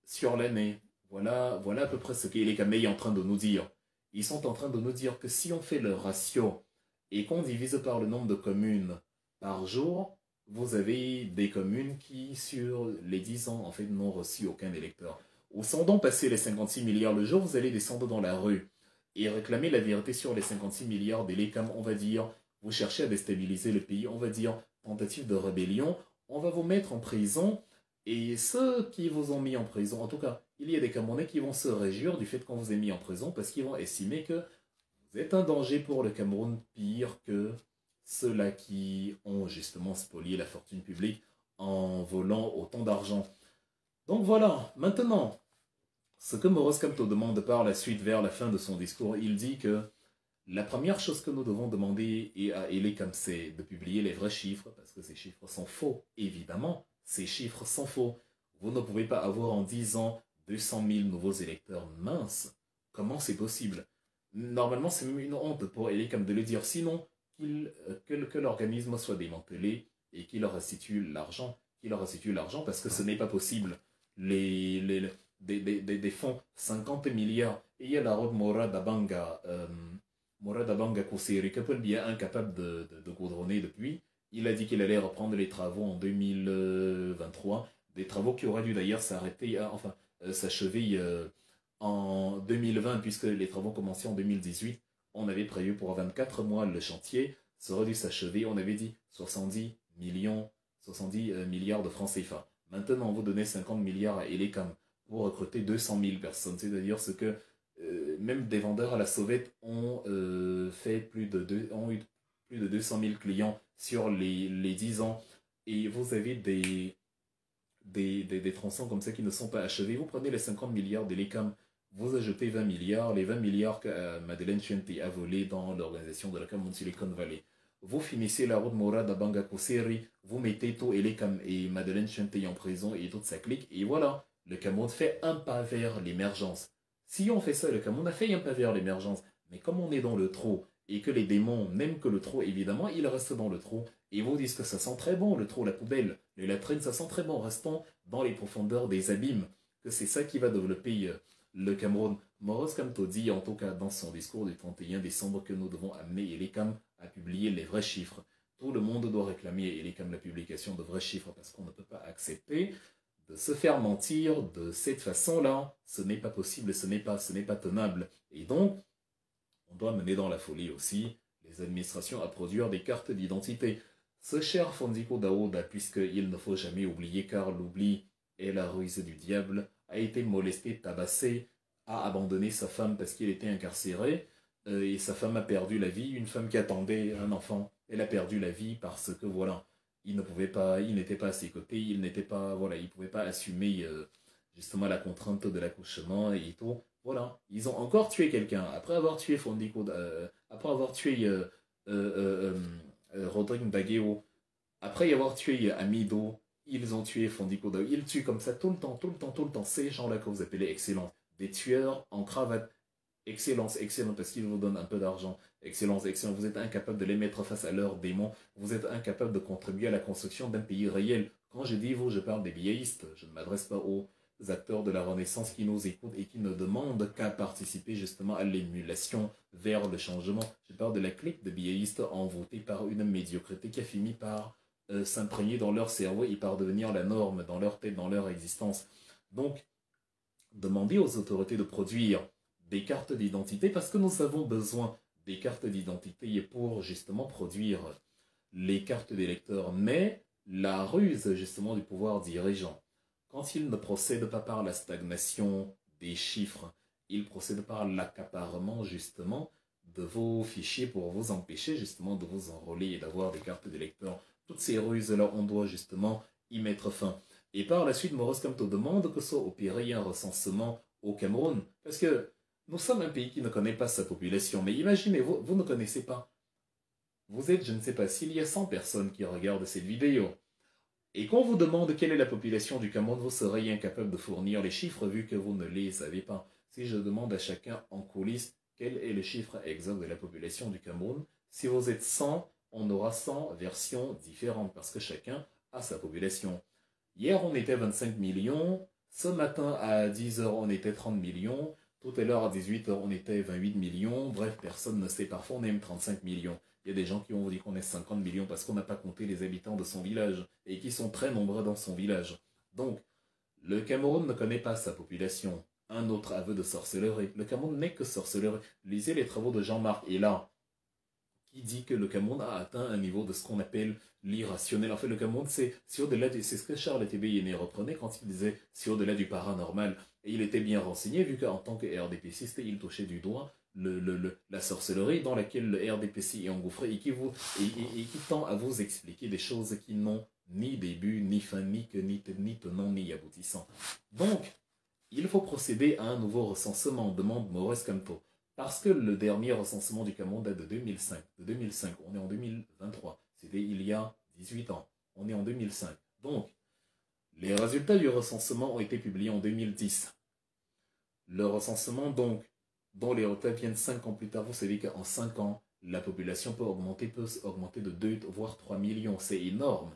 sur l'année. Voilà à peu près ce qu'Elekam est en train de nous dire. ils sont en train de nous dire que si on fait le ratio et qu'on divise par le nombre de communes par jour, vous avez des communes qui, sur les 10 ans, en fait, n'ont reçu aucun électeur. Au sondant passer les 56 milliards le jour, vous allez descendre dans la rue et réclamer la vérité sur les 56 milliards d'élecams, on va dire, vous cherchez à déstabiliser le pays, on va dire, tentative de rébellion, on va vous mettre en prison, et ceux qui vous ont mis en prison, en tout cas, il y a des Camerounais qui vont se réjouir du fait qu'on vous ait mis en prison parce qu'ils vont estimer que vous êtes un danger pour le Cameroun, pire que ceux-là qui ont justement spolié la fortune publique en volant autant d'argent. Donc voilà, maintenant, ce que Maurice Kamto demande par la suite vers la fin de son discours, il dit que la première chose que nous devons demander à Elie c'est de publier les vrais chiffres, parce que ces chiffres sont faux, évidemment, ces chiffres sont faux. Vous ne pouvez pas avoir en 10 ans 200 000 nouveaux électeurs, mince. Comment c'est possible? Normalement, c'est même une honte pour Elie de le dire, sinon que l'organisme soit démantelé et qu'il leur restitue l'argent. Parce que ce n'est pas possible. Des fonds, 50 milliards. Et il y a la route Morad Abanga, Kousseri, Keppel est incapable de goudronner depuis. Il a dit qu'il allait reprendre les travaux en 2023. Des travaux qui auraient dû d'ailleurs s'arrêter, s'achever en 2020, puisque les travaux commençaient en 2018. On avait prévu pour 24 mois le chantier. Ça aurait dû s'achever. On avait dit 70 milliards de francs CFA. Maintenant, on vous donnait 50 milliards à Elecam pour recruter 200 000 personnes. C'est-à-dire ce que même des vendeurs à la sauvette ont eu plus de 200 000 clients sur les 10 ans. Et vous avez des tronçons comme ça qui ne sont pas achevés. Vous prenez les 50 milliards d'Elecam, vous ajoutez 20 milliards, les 20 milliards que Madeleine Chente a volé dans l'organisation de la Cameroun Silicon Valley. Vous finissez la route Morad à Banga Kousseri, vous mettez tout Elecam et Madeleine Chente en prison et toute sa clique, et voilà, le Cameroun fait un pas vers l'émergence. Si on fait ça, le Cameroun a fait un pas vers l'émergence. Mais comme on est dans le trou, et que les démons n'aiment que le trou, évidemment, ils restent dans le trou. Et ils vous disent que ça sent très bon, le trou, la poubelle, les latrines, ça sent très bon. Restons dans les profondeurs des abîmes. Que c'est ça qui va développer le Cameroun. Maurice Kamto dit, en tout cas dans son discours du 31 décembre, que nous devons amener Elecam à publier les vrais chiffres. Tout le monde doit réclamer à Elecam la publication de vrais chiffres parce qu'on ne peut pas accepter de se faire mentir de cette façon-là. Ce n'est pas possible, ce n'est pas tenable. Et donc, on doit mener dans la folie aussi les administrations à produire des cartes d'identité. Ce cher Fondiko Daouda, puisqu'il ne faut jamais oublier, car l'oubli est la ruse du diable, a été molesté, tabassé, a abandonné sa femme parce qu'il était incarcéré, et sa femme a perdu la vie, une femme qui attendait un enfant, elle a perdu la vie parce que voilà, il n'était pas à ses côtés, il pouvait pas assumer justement la contrainte de l'accouchement et tout. Voilà, ils ont encore tué quelqu'un après avoir tué Fondiko, après avoir tué Rodrigue Bagueo, après y avoir tué Amido, ils ont tué Fondiko. Ils tuent comme ça tout le temps. Ces gens-là que vous appelez excellents, des tueurs en cravate. Excellence, parce qu'ils vous donnent un peu d'argent. Excellence, vous êtes incapable de les mettre face à leurs démons. Vous êtes incapable de contribuer à la construction d'un pays réel. Quand je dis vous, je parle des billéistes. Je ne m'adresse pas aux acteurs de la Renaissance qui nous écoutent et qui ne demandent qu'à participer justement à l'émulation vers le changement. Je parle de la clique de billéistes envoûtés par une médiocrité qui a fini par s'imprégner dans leur cerveau et par devenir la norme dans leur tête, dans leur existence. Donc, demandez aux autorités de produire des cartes d'identité parce que nous avons besoin des cartes d'identité pour justement produire les cartes d'électeurs. Mais la ruse justement du pouvoir dirigeant, quand il ne procède pas par la stagnation des chiffres, il procède par l'accaparement justement de vos fichiers pour vous empêcher justement de vous enrôler et d'avoir des cartes d'électeurs. Toutes ces ruses-là, on doit justement y mettre fin. Et par la suite, Maurice Kamto demande que soit opéré un recensement au Cameroun. Parce que nous sommes un pays qui ne connaît pas sa population. Mais imaginez, vous ne connaissez pas. Vous êtes, je ne sais pas, s'il y a 100 personnes qui regardent cette vidéo, et qu'on vous demande quelle est la population du Cameroun, vous serez incapable de fournir les chiffres vu que vous ne les savez pas. Si je demande à chacun en coulisses quel est le chiffre exact de la population du Cameroun, si vous êtes 100, on aura 100 versions différentes parce que chacun a sa population. Hier, on était 25 millions. Ce matin, à 10 h, on était 30 millions. Tout à l'heure, à 18 h on était 28 millions. Bref, personne ne sait. Parfois, on est même 35 millions. Il y a des gens qui vont vous dire qu'on est 50 millions parce qu'on n'a pas compté les habitants de son village et qui sont très nombreux dans son village. Donc, le Cameroun ne connaît pas sa population. Un autre aveu de sorcellerie. Le Cameroun n'est que sorcellerie. Lisez les travaux de Jean-Marc Hélard, qui dit que le Cameroun a atteint un niveau de ce qu'on appelle l'irrationnel. En fait, le Cameroun, c'est au-delà c'est ce que Charles Tébéyéné reprenait quand il disait c'est au-delà du paranormal. Et il était bien renseigné, vu qu'en tant que RDPCiste, il touchait du doigt la sorcellerie dans laquelle le RDPC est engouffré et qui tend à vous expliquer des choses qui n'ont ni début, ni fin, ni tenant, ni aboutissant. Donc, il faut procéder à un nouveau recensement, demande Maurice Kamto. Parce que le dernier recensement du Cameroun date de 2005. De 2005, on est en 2023. C'était il y a 18 ans. On est en 2005. Donc, les résultats du recensement ont été publiés en 2010. Le recensement, donc, dont les résultats viennent 5 ans plus tard, vous savez qu'en 5 ans, la population peut augmenter de 2 voire 3 millions. C'est énorme.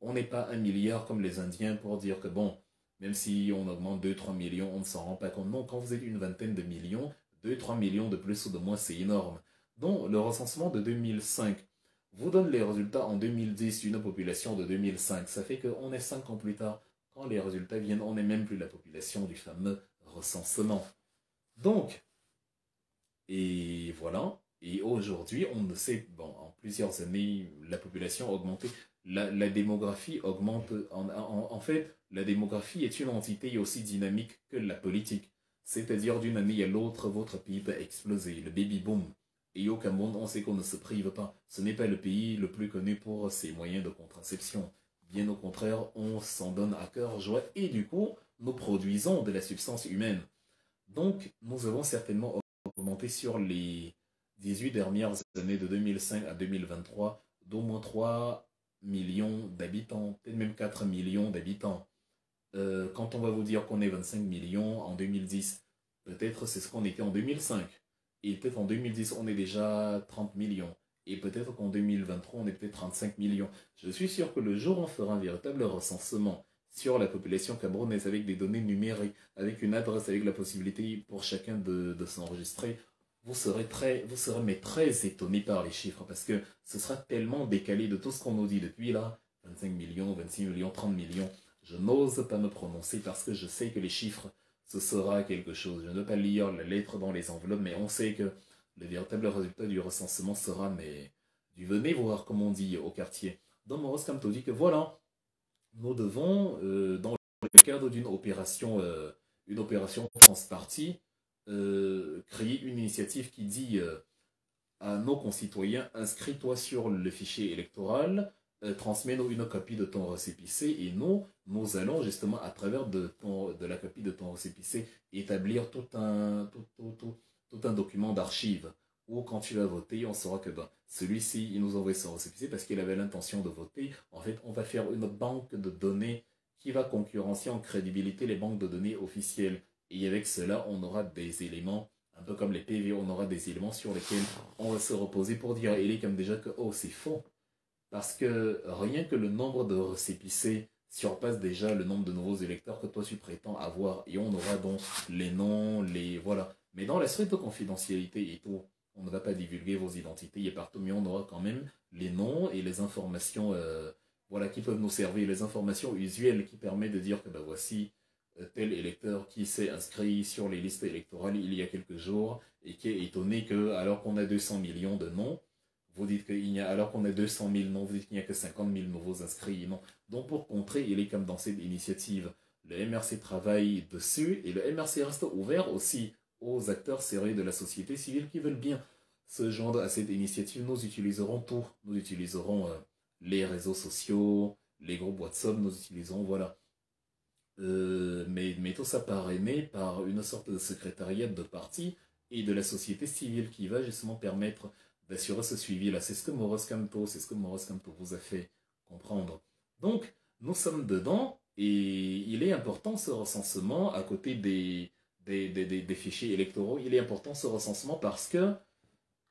On n'est pas 1 milliard comme les Indiens pour dire que bon, même si on augmente 2-3 millions, on ne s'en rend pas compte. Non, quand vous êtes une vingtaine de millions, 2-3 millions de plus ou de moins, c'est énorme. Donc, le recensement de 2005 vous donne les résultats en 2010 d'une population de 2005. Ça fait qu'on est 5 ans plus tard. Quand les résultats viennent, on n'est même plus la population du fameux recensement. Donc, et voilà. Et aujourd'hui, on ne sait, bon, en plusieurs années, la population a augmenté. La démographie augmente. En fait, la démographie est une entité aussi dynamique que la politique. C'est-à-dire d'une année à l'autre, votre pays peut exploser, le baby boom. Et au Cameroun, on sait qu'on ne se prive pas. Ce n'est pas le pays le plus connu pour ses moyens de contraception. Bien au contraire, on s'en donne à cœur joie et du coup, nous produisons de la substance humaine. Donc, nous avons certainement augmenté sur les 18 dernières années de 2005 à 2023 d'au moins 3 millions d'habitants, peut-être même 4 millions d'habitants. Quand on va vous dire qu'on est 25 millions en 2010, peut-être c'est ce qu'on était en 2005. Et peut-être en 2010, on est déjà 30 millions. Et peut-être qu'en 2023, on est peut-être 35 millions. Je suis sûr que le jour où on fera un véritable recensement sur la population camerounaise avec des données numériques, avec une adresse, avec la possibilité pour chacun de s'enregistrer, vous serez mais très étonné par les chiffres parce que ce sera tellement décalé de tout ce qu'on nous dit depuis là. 25 millions, 26 millions, 30 millions. Je n'ose pas me prononcer parce que je sais que les chiffres, ce sera quelque chose. Je ne veux pas lire la lettre dans les enveloppes, mais on sait que le véritable résultat du recensement sera, mais du venez voir, comme on dit au quartier. Donc Maurice Kamto dit que voilà, nous devons, dans le cadre d'une opération transpartie, créer une initiative qui dit à nos concitoyens, inscris-toi sur le fichier électoral, transmets-nous une copie de ton récépissé et nous allons justement à travers de la copie de ton récépissé établir tout un document d'archives où quand tu vas voter, on saura que ben, celui-ci, il nous envoie son récépissé parce qu'il avait l'intention de voter. En fait, on va faire une banque de données qui va concurrencer en crédibilité les banques de données officielles. Et avec cela, on aura des éléments, un peu comme les PV, on aura des éléments sur lesquels on va se reposer pour dire à Eli comme déjà que oh, c'est faux. Parce que rien que le nombre de récépissés surpasse déjà le nombre de nouveaux électeurs que toi tu prétends avoir. Et on aura donc les noms, les... Voilà. Mais dans la suite de confidentialité et tout, on ne va pas divulguer vos identités et partout, mais on aura quand même les noms et les informations voilà, qui peuvent nous servir, les informations usuelles qui permettent de dire que ben, voici tel électeur qui s'est inscrit sur les listes électorales il y a quelques jours et qui est étonné que, alors qu'on a 200 millions de noms, vous dites qu'il y a, alors qu'on a 200 000 noms, vous dites qu'il n'y a que 50 000 nouveaux inscrits. Non. Donc pour contrer, il est comme dans cette initiative. Le MRC travaille dessus et le MRC reste ouvert aussi aux acteurs sérieux de la société civile qui veulent bien se joindre à cette initiative. Nous utiliserons tout. Nous utiliserons les réseaux sociaux, les groupes WhatsApp, nous utiliserons, voilà. Mais tout ça parrainé par une sorte de secrétariat de parti et de la société civile qui va justement permettre d'assurer ce suivi-là. C'est ce que Maurice Kamto vous a fait comprendre. Donc, nous sommes dedans et il est important ce recensement à côté des fichiers électoraux. Il est important ce recensement parce que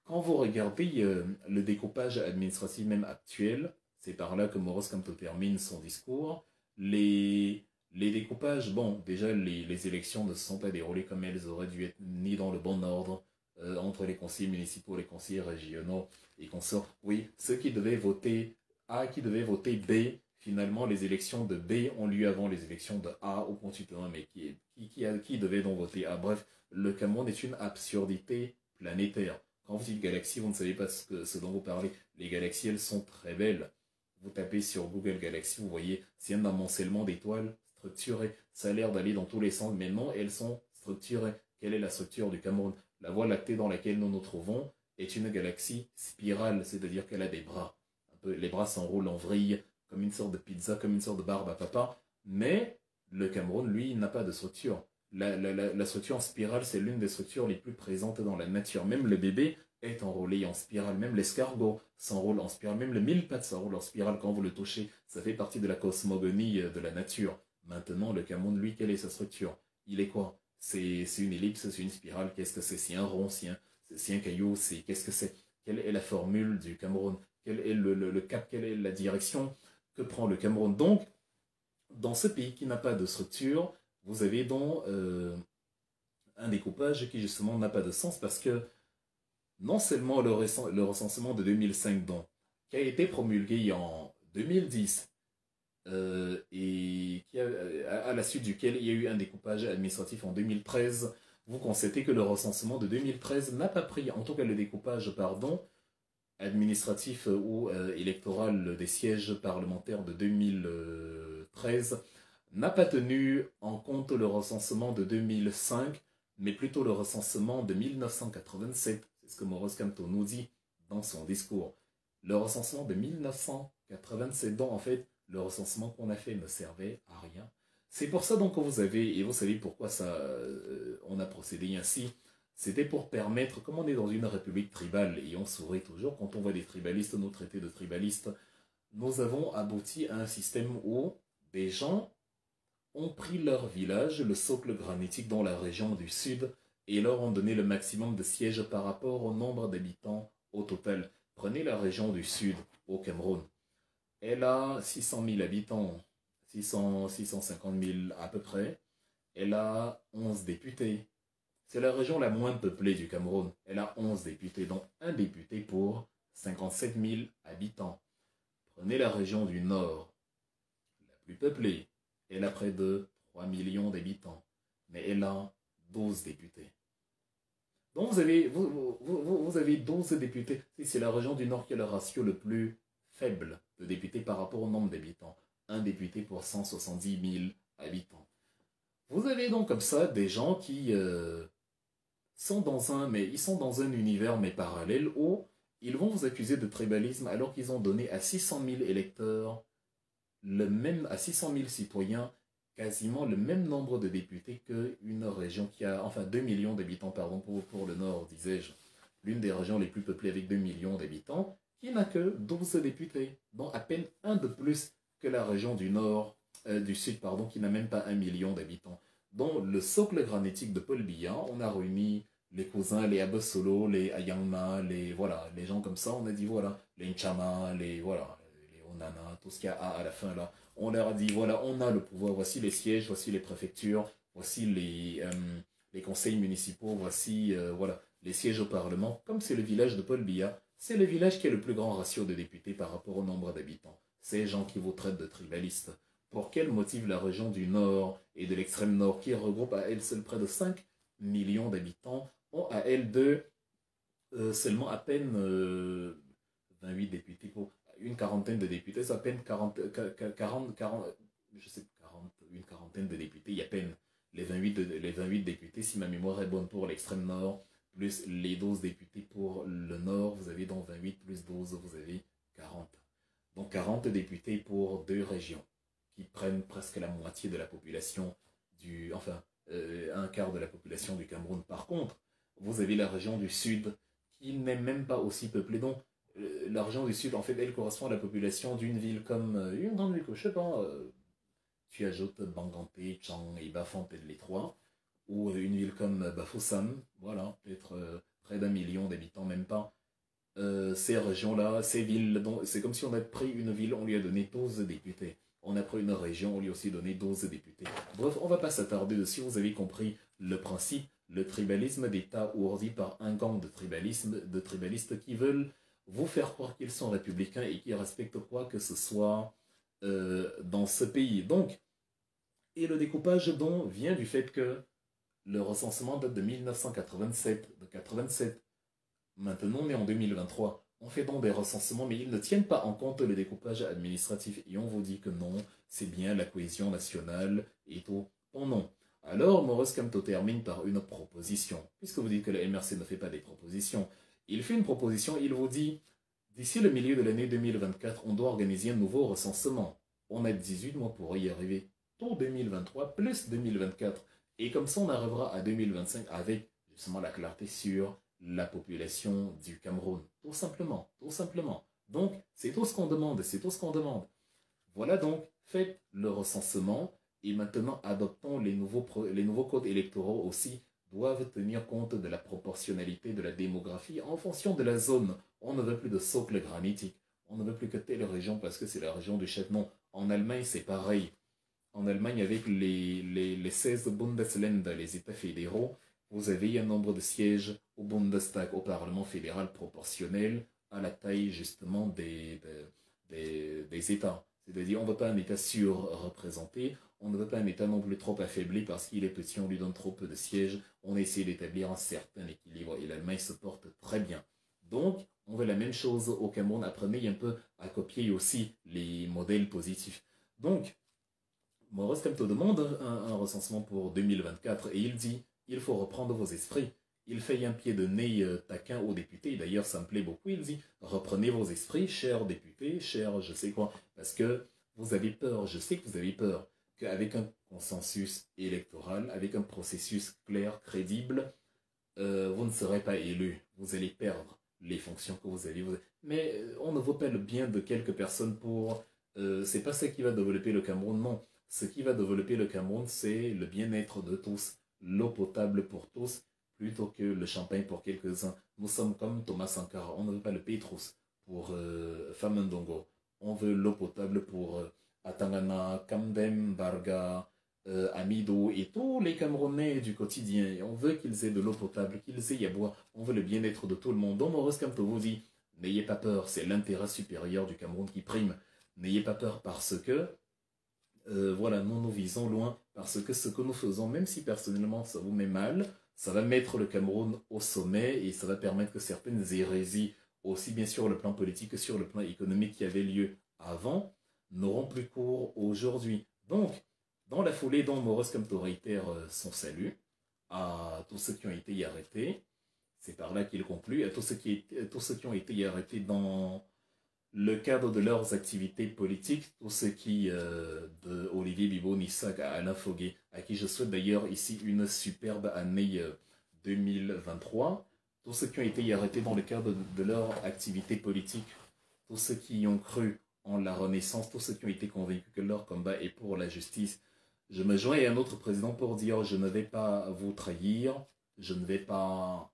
quand vous regardez le découpage administratif même actuel, c'est par là que Maurice Kamto termine son discours, les Les découpages, bon, déjà les élections ne se sont pas déroulées comme elles auraient dû être, ni dans le bon ordre, entre les conseillers municipaux, les conseillers régionaux et consorts. Oui, ceux qui devaient voter A, qui devaient voter B, finalement les élections de B ont lieu avant les élections de A au constituant, mais qui devait donc voter A? Bref, le Cameroun est une absurdité planétaire. Quand vous dites galaxie, vous ne savez pas ce dont vous parlez. Les galaxies, elles sont très belles. Vous tapez sur Google Galaxy, vous voyez, c'est un amoncellement d'étoiles structurées. Ça a l'air d'aller dans tous les sens, mais non, elles sont structurées. Quelle est la structure du Cameroun? La Voie lactée dans laquelle nous nous trouvons est une galaxie spirale, c'est-à-dire qu'elle a des bras. Un peu, les bras s'enroulent en vrille, comme une sorte de pizza, comme une sorte de barbe à papa. Mais le Cameroun, lui, n'a pas de structure. La structure en spirale, c'est l'une des structures les plus présentes dans la nature. Même le bébé est enroulé en spirale. Même l'escargot s'enroule en spirale. Même le mille-pattes s'enroule en spirale quand vous le touchez. Ça fait partie de la cosmogonie de la nature. Maintenant, le Cameroun, lui, quelle est sa structure? Il est quoi? C'est une ellipse, c'est une spirale. Qu'est-ce que c'est? C'est un rond, c'est un caillou, qu'est-ce que c'est? Quelle est la formule du Cameroun? Quel est le cap? Quelle est la direction que prend le Cameroun? Donc, dans ce pays qui n'a pas de structure, vous avez donc un découpage qui justement n'a pas de sens parce que non seulement le recensement de 2005 donc, qui a été promulgué en 2010 et à la suite duquel il y a eu un découpage administratif en 2013, vous constatez que le recensement de 2013 n'a pas pris, en tout cas le découpage, pardon, administratif ou électoral des sièges parlementaires de 2013 n'a pas tenu en compte le recensement de 2005, mais plutôt le recensement de 1987. C'est ce que Maurice Kamto nous dit dans son discours. Le recensement de 1987, dont en fait le recensement qu'on a fait ne servait à rien. C'est pour ça donc que vous avez, et vous savez pourquoi ça, on a procédé ainsi, c'était pour permettre, comme on est dans une république tribale, et on sourit toujours quand on voit des tribalistes nous traiter de tribalistes, nous avons abouti à un système où des gens ont pris leur village, le socle granitique dans la région du sud, et leur ont donné le maximum de sièges par rapport au nombre d'habitants au total. Prenez la région du sud, au Cameroun. Elle a 600 000 habitants, 650 000 à peu près. Elle a 11 députés. C'est la région la moins peuplée du Cameroun. Elle a 11 députés, dont un député pour 57 000 habitants. Prenez la région du Nord, la plus peuplée. Elle a près de 3 millions d'habitants, mais elle a 12 députés. Donc vous avez 12 députés. C'est la région du Nord qui a le ratio le plus faible de députés par rapport au nombre d'habitants. Un député pour 170 000 habitants. Vous avez donc comme ça des gens qui sont dans un univers mais parallèle où ils vont vous accuser de tribalisme alors qu'ils ont donné à 600 000 électeurs à 600 000 citoyens, quasiment le même nombre de députés qu'une région qui a, enfin 2 millions d'habitants, pardon, pour le Nord, disais-je, l'une des régions les plus peuplées avec 2 millions d'habitants, qui n'a que 12 députés, dont à peine un de plus que la région du Sud, pardon, qui n'a même pas 1 million d'habitants. Dans le socle granitique de Paul Biya, on a réuni les cousins, les Abosolo, les Ayangma, les gens comme ça, on a dit voilà, les Nchama, voilà, Onana, tout ce qu'il y a à la fin là. On leur a dit, voilà, on a le pouvoir, voici les sièges, voici les préfectures, voici les conseils municipaux, voici voilà, les sièges au Parlement. Comme c'est le village de Paul Biya, c'est le village qui a le plus grand ratio de députés par rapport au nombre d'habitants. Ces gens qui vous traitent de tribalistes. Pour quel motif la région du Nord et de l'extrême Nord, qui regroupe à elle seule près de 5 millions d'habitants, ont à elle deux seulement à peine 28 députés pour une quarantaine de députés, c'est à peine 40, je sais, 40, une quarantaine de députés, il y a à peine les 28 députés, si ma mémoire est bonne pour l'extrême nord, plus les 12 députés pour le nord, vous avez donc 28 plus 12, vous avez 40. Donc 40 députés pour deux régions, qui prennent presque la moitié de la population un quart de la population du Cameroun. Par contre, vous avez la région du sud, qui n'est même pas aussi peuplée, donc la région du sud, en fait, elle correspond à la population d'une ville comme une grande ville, je sais pas, tu ajoutes Banganté, Chang et Bafang, peut-être les trois, ou une ville comme Bafoussam, voilà, peut-être près d'1 million d'habitants, même pas. Ces régions-là, ces villes, c'est comme si on avait pris une ville, on lui a donné 12 députés. On a pris une région, on lui a aussi donné 12 députés. Bref, on ne va pas s'attarder dessus, vous avez compris le principe, le tribalisme d'État ourdi par un gang de tribalistes qui veulent vous faire croire qu'ils sont républicains et qui respectent quoi que ce soit dans ce pays. Donc, et le découpage donc vient du fait que le recensement date de 1987, de 87. Maintenant, on est en 2023. On fait donc des recensements, mais ils ne tiennent pas en compte le découpage administratif. Et on vous dit que non, c'est bien la cohésion nationale et tout. Oh non. Alors, Maurice Kamto termine par une proposition. Puisque vous dites que le MRC ne fait pas des propositions, il fait une proposition, il vous dit, d'ici le milieu de l'année 2024, on doit organiser un nouveau recensement. On a 18 mois pour y arriver. Tout 2023 plus 2024. Et comme ça, on arrivera à 2025 avec justement la clarté sur la population du Cameroun. Tout simplement, tout simplement. Donc, c'est tout ce qu'on demande, c'est tout ce qu'on demande. Voilà donc, faites le recensement et maintenant adoptons les nouveaux codes électoraux aussi doivent tenir compte de la proportionnalité de la démographie en fonction de la zone. On ne veut plus de socle granitique. On ne veut plus que telle région parce que c'est la région du chef. Non, en Allemagne, c'est pareil. En Allemagne, avec les 16 Bundesländer, les États fédéraux, vous avez un nombre de sièges au Bundestag, au Parlement fédéral proportionnel à la taille justement des États. C'est-à-dire, on ne veut pas un État surreprésenté, on ne veut pas un État non plus trop affaibli parce qu'il est petit, on lui donne trop peu de sièges, on essaie d'établir un certain équilibre et l'Allemagne se porte très bien. Donc, on veut la même chose au Cameroun, apprenez un peu à copier aussi les modèles positifs. Donc, Maurice Kamto demande un recensement pour 2024 et il dit il faut reprendre vos esprits. Il fait un pied de nez taquin aux députés. D'ailleurs, ça me plaît beaucoup. Il dit reprenez vos esprits, chers députés, chers je sais quoi. Parce que vous avez peur, je sais que vous avez peur, qu'avec un consensus électoral, avec un processus clair, crédible, vous ne serez pas élu. Vous allez perdre les fonctions que vous avez. Mais on ne vaut pas le bien de quelques personnes pour... c'est pas ça qui va développer le Cameroun, non. Ce qui va développer le Cameroun, c'est le bien-être de tous, l'eau potable pour tous, plutôt que le champagne pour quelques-uns. Nous sommes comme Thomas Sankara, on ne veut pas le Petrus pour Famandongo. On veut l'eau potable pour Atangana, Kamdem, Barga, Amido et tous les Camerounais du quotidien. Et on veut qu'ils aient de l'eau potable, qu'ils aient à boire. On veut le bien-être de tout le monde. Donc Maurice Kamto vous dit, n'ayez pas peur, c'est l'intérêt supérieur du Cameroun qui prime. N'ayez pas peur parce que voilà, nous visons loin parce que ce que nous faisons, même si personnellement ça vous met mal, ça va mettre le Cameroun au sommet et ça va permettre que certaines hérésies, aussi bien sur le plan politique que sur le plan économique qui avaient lieu avant, n'auront plus cours aujourd'hui. Donc, dans la foulée, dont Maurice Kamto réitère son salut à tous ceux qui ont été arrêtés, c'est par là qu'il conclut, à tous ceux qui ont été arrêtés dans le cadre de leurs activités politiques, tout ce qui, de Olivier Bibo-Nissak à Alain Foguet, à qui je souhaite d'ailleurs ici une superbe année 2023, tous ceux qui ont été arrêtés dans le cadre de leur activité politique, tous ceux qui ont cru en la Renaissance, tous ceux qui ont été convaincus que leur combat est pour la justice. Je me joins à un autre président pour dire je ne vais pas vous trahir, je ne vais pas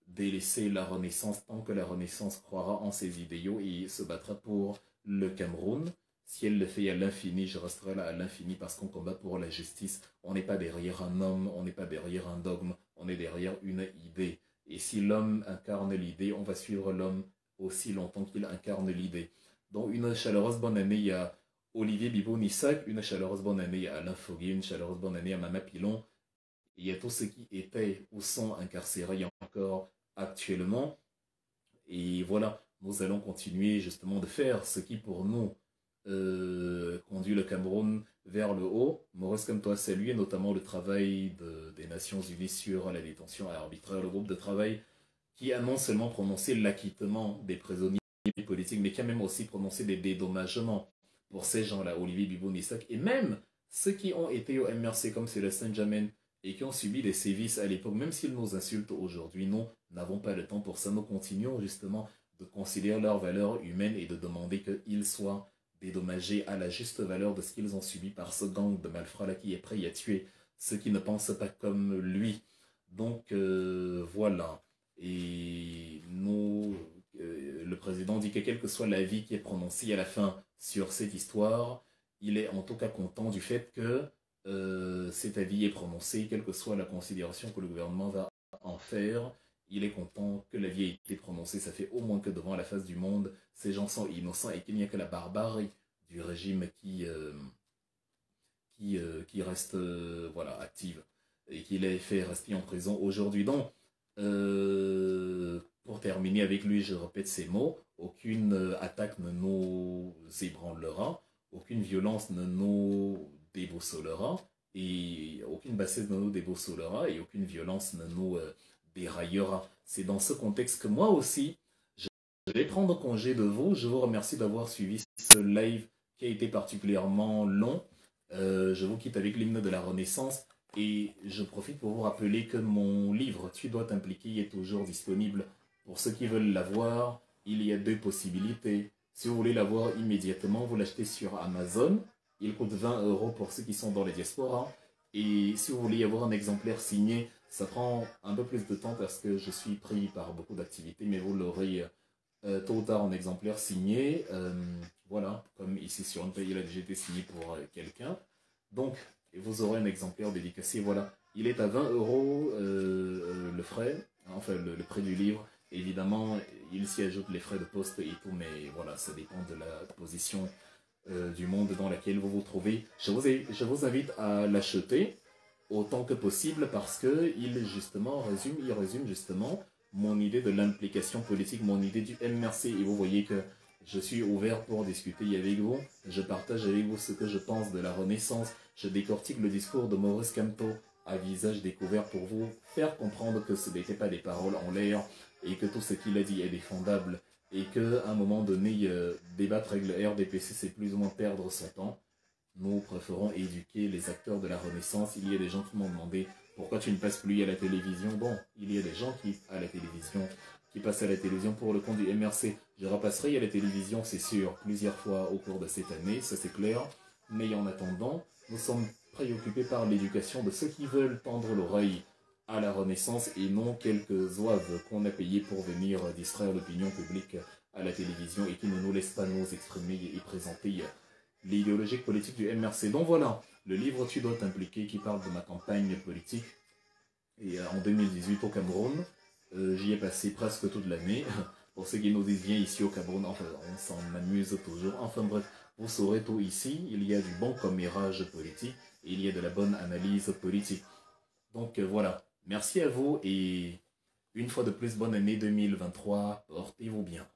délaisser la Renaissance tant que la Renaissance croira en ses idéaux et se battra pour le Cameroun. Si elle le fait à l'infini, je resterai là à l'infini parce qu'on combat pour la justice. On n'est pas derrière un homme, on n'est pas derrière un dogme, on est derrière une idée. Et si l'homme incarne l'idée, on va suivre l'homme aussi longtemps qu'il incarne l'idée. Donc une chaleureuse bonne année à Olivier Bibo-Nissak, une chaleureuse bonne année à Alain Foguet, une chaleureuse bonne année à Mama Pilon, et à tous ceux qui étaient ou sont incarcérés encore actuellement. Et voilà, nous allons continuer justement de faire ce qui pour nous conduit le Cameroun vers le haut. Maurice Kamto a salué notamment le travail des Nations Unies sur la détention arbitraire, le groupe de travail qui a non seulement prononcé l'acquittement des prisonniers politiques, mais qui a même aussi prononcé des dédommagements pour ces gens-là, Olivier Bibo-Nissak, et même ceux qui ont été au MRC comme Célestin Jamen et qui ont subi des sévices à l'époque, même s'ils nous insultent aujourd'hui, nous n'avons pas le temps pour ça. Nous continuons justement de considérer leur valeur humaine et de demander qu'ils soient dédommagés à la juste valeur de ce qu'ils ont subi par ce gang de malfrats-là qui est prêt à tuer ceux qui ne pensent pas comme lui. Donc voilà. Et nous, le président dit que quel que soit l'avis qui est prononcé à la fin sur cette histoire, il est en tout cas content du fait que cet avis est prononcé, quelle que soit la considération que le gouvernement va en faire. Il est content que l'avis ait été prononcé. Ça fait au moins que devant la face du monde, ces gens sont innocents et qu'il n'y a que la barbarie du régime qui reste voilà, active et qui l'a fait rester en prison aujourd'hui. Donc, pour terminer avec lui, je répète ces mots, aucune attaque ne nous ébranlera, aucune violence ne nous déboussolera, et aucune bassesse ne nous déboussolera, et aucune violence ne nous déraillera. C'est dans ce contexte que moi aussi, je vais prendre congé de vous. Je vous remercie d'avoir suivi ce live qui a été particulièrement long. Je vous quitte avec l'hymne de la Renaissance. Et je profite pour vous rappeler que mon livre « Tu dois t'impliquer » est toujours disponible. Pour ceux qui veulent l'avoir, il y a deux possibilités. Si vous voulez l'avoir immédiatement, vous l'achetez sur Amazon. Il coûte 20 € pour ceux qui sont dans les diasporas. Et si vous voulez avoir un exemplaire signé, ça prend un peu plus de temps parce que je suis pris par beaucoup d'activités, mais vous l'aurez tôt ou tard en exemplaire signé. Voilà, comme ici sur une page, il a déjà été signé pour quelqu'un. Donc, vous aurez un exemplaire dédicacé. Voilà, il est à 20 € le frais, enfin le prix du livre. Évidemment, il s'y ajoute les frais de poste et tout, mais voilà, ça dépend de la position du monde dans laquelle vous vous trouvez. Je vous invite à l'acheter autant que possible parce que il résume justement mon idée de l'implication politique, mon idée du MRC. Et vous voyez que je suis ouvert pour discuter avec vous. Je partage avec vous ce que je pense de la Renaissance. Je décortique le discours de Maurice Kamto à visage découvert pour vous faire comprendre que ce n'était pas des paroles en l'air et que tout ce qu'il a dit est défendable et qu'à un moment donné, débattre avec le RDPC, c'est plus ou moins perdre son temps. Nous préférons éduquer les acteurs de la Renaissance. Il y a des gens qui m'ont demandé pourquoi tu ne passes plus à la télévision. Bon, il y a des gens qui passent à la télévision pour le compte du MRC. Je repasserai à la télévision, c'est sûr, plusieurs fois au cours de cette année, ça c'est clair. Mais en attendant, nous sommes préoccupés par l'éducation de ceux qui veulent tendre l'oreille à la Renaissance et non quelques zouaves qu'on a payés pour venir distraire l'opinion publique à la télévision et qui ne nous laissent pas nous exprimer et présenter l'idéologie politique du MRC. Donc voilà, le livre Tu dois t'impliquer qui parle de ma campagne politique. Et en 2018 au Cameroun, j'y ai passé presque toute l'année. Pour ceux qui nous disent viens ici au Cameroun, enfin on s'en amuse toujours. Enfin bref, vous saurez tout ici, il y a du bon commérage politique et il y a de la bonne analyse politique. Donc voilà, merci à vous et une fois de plus, bonne année 2023, portez-vous bien.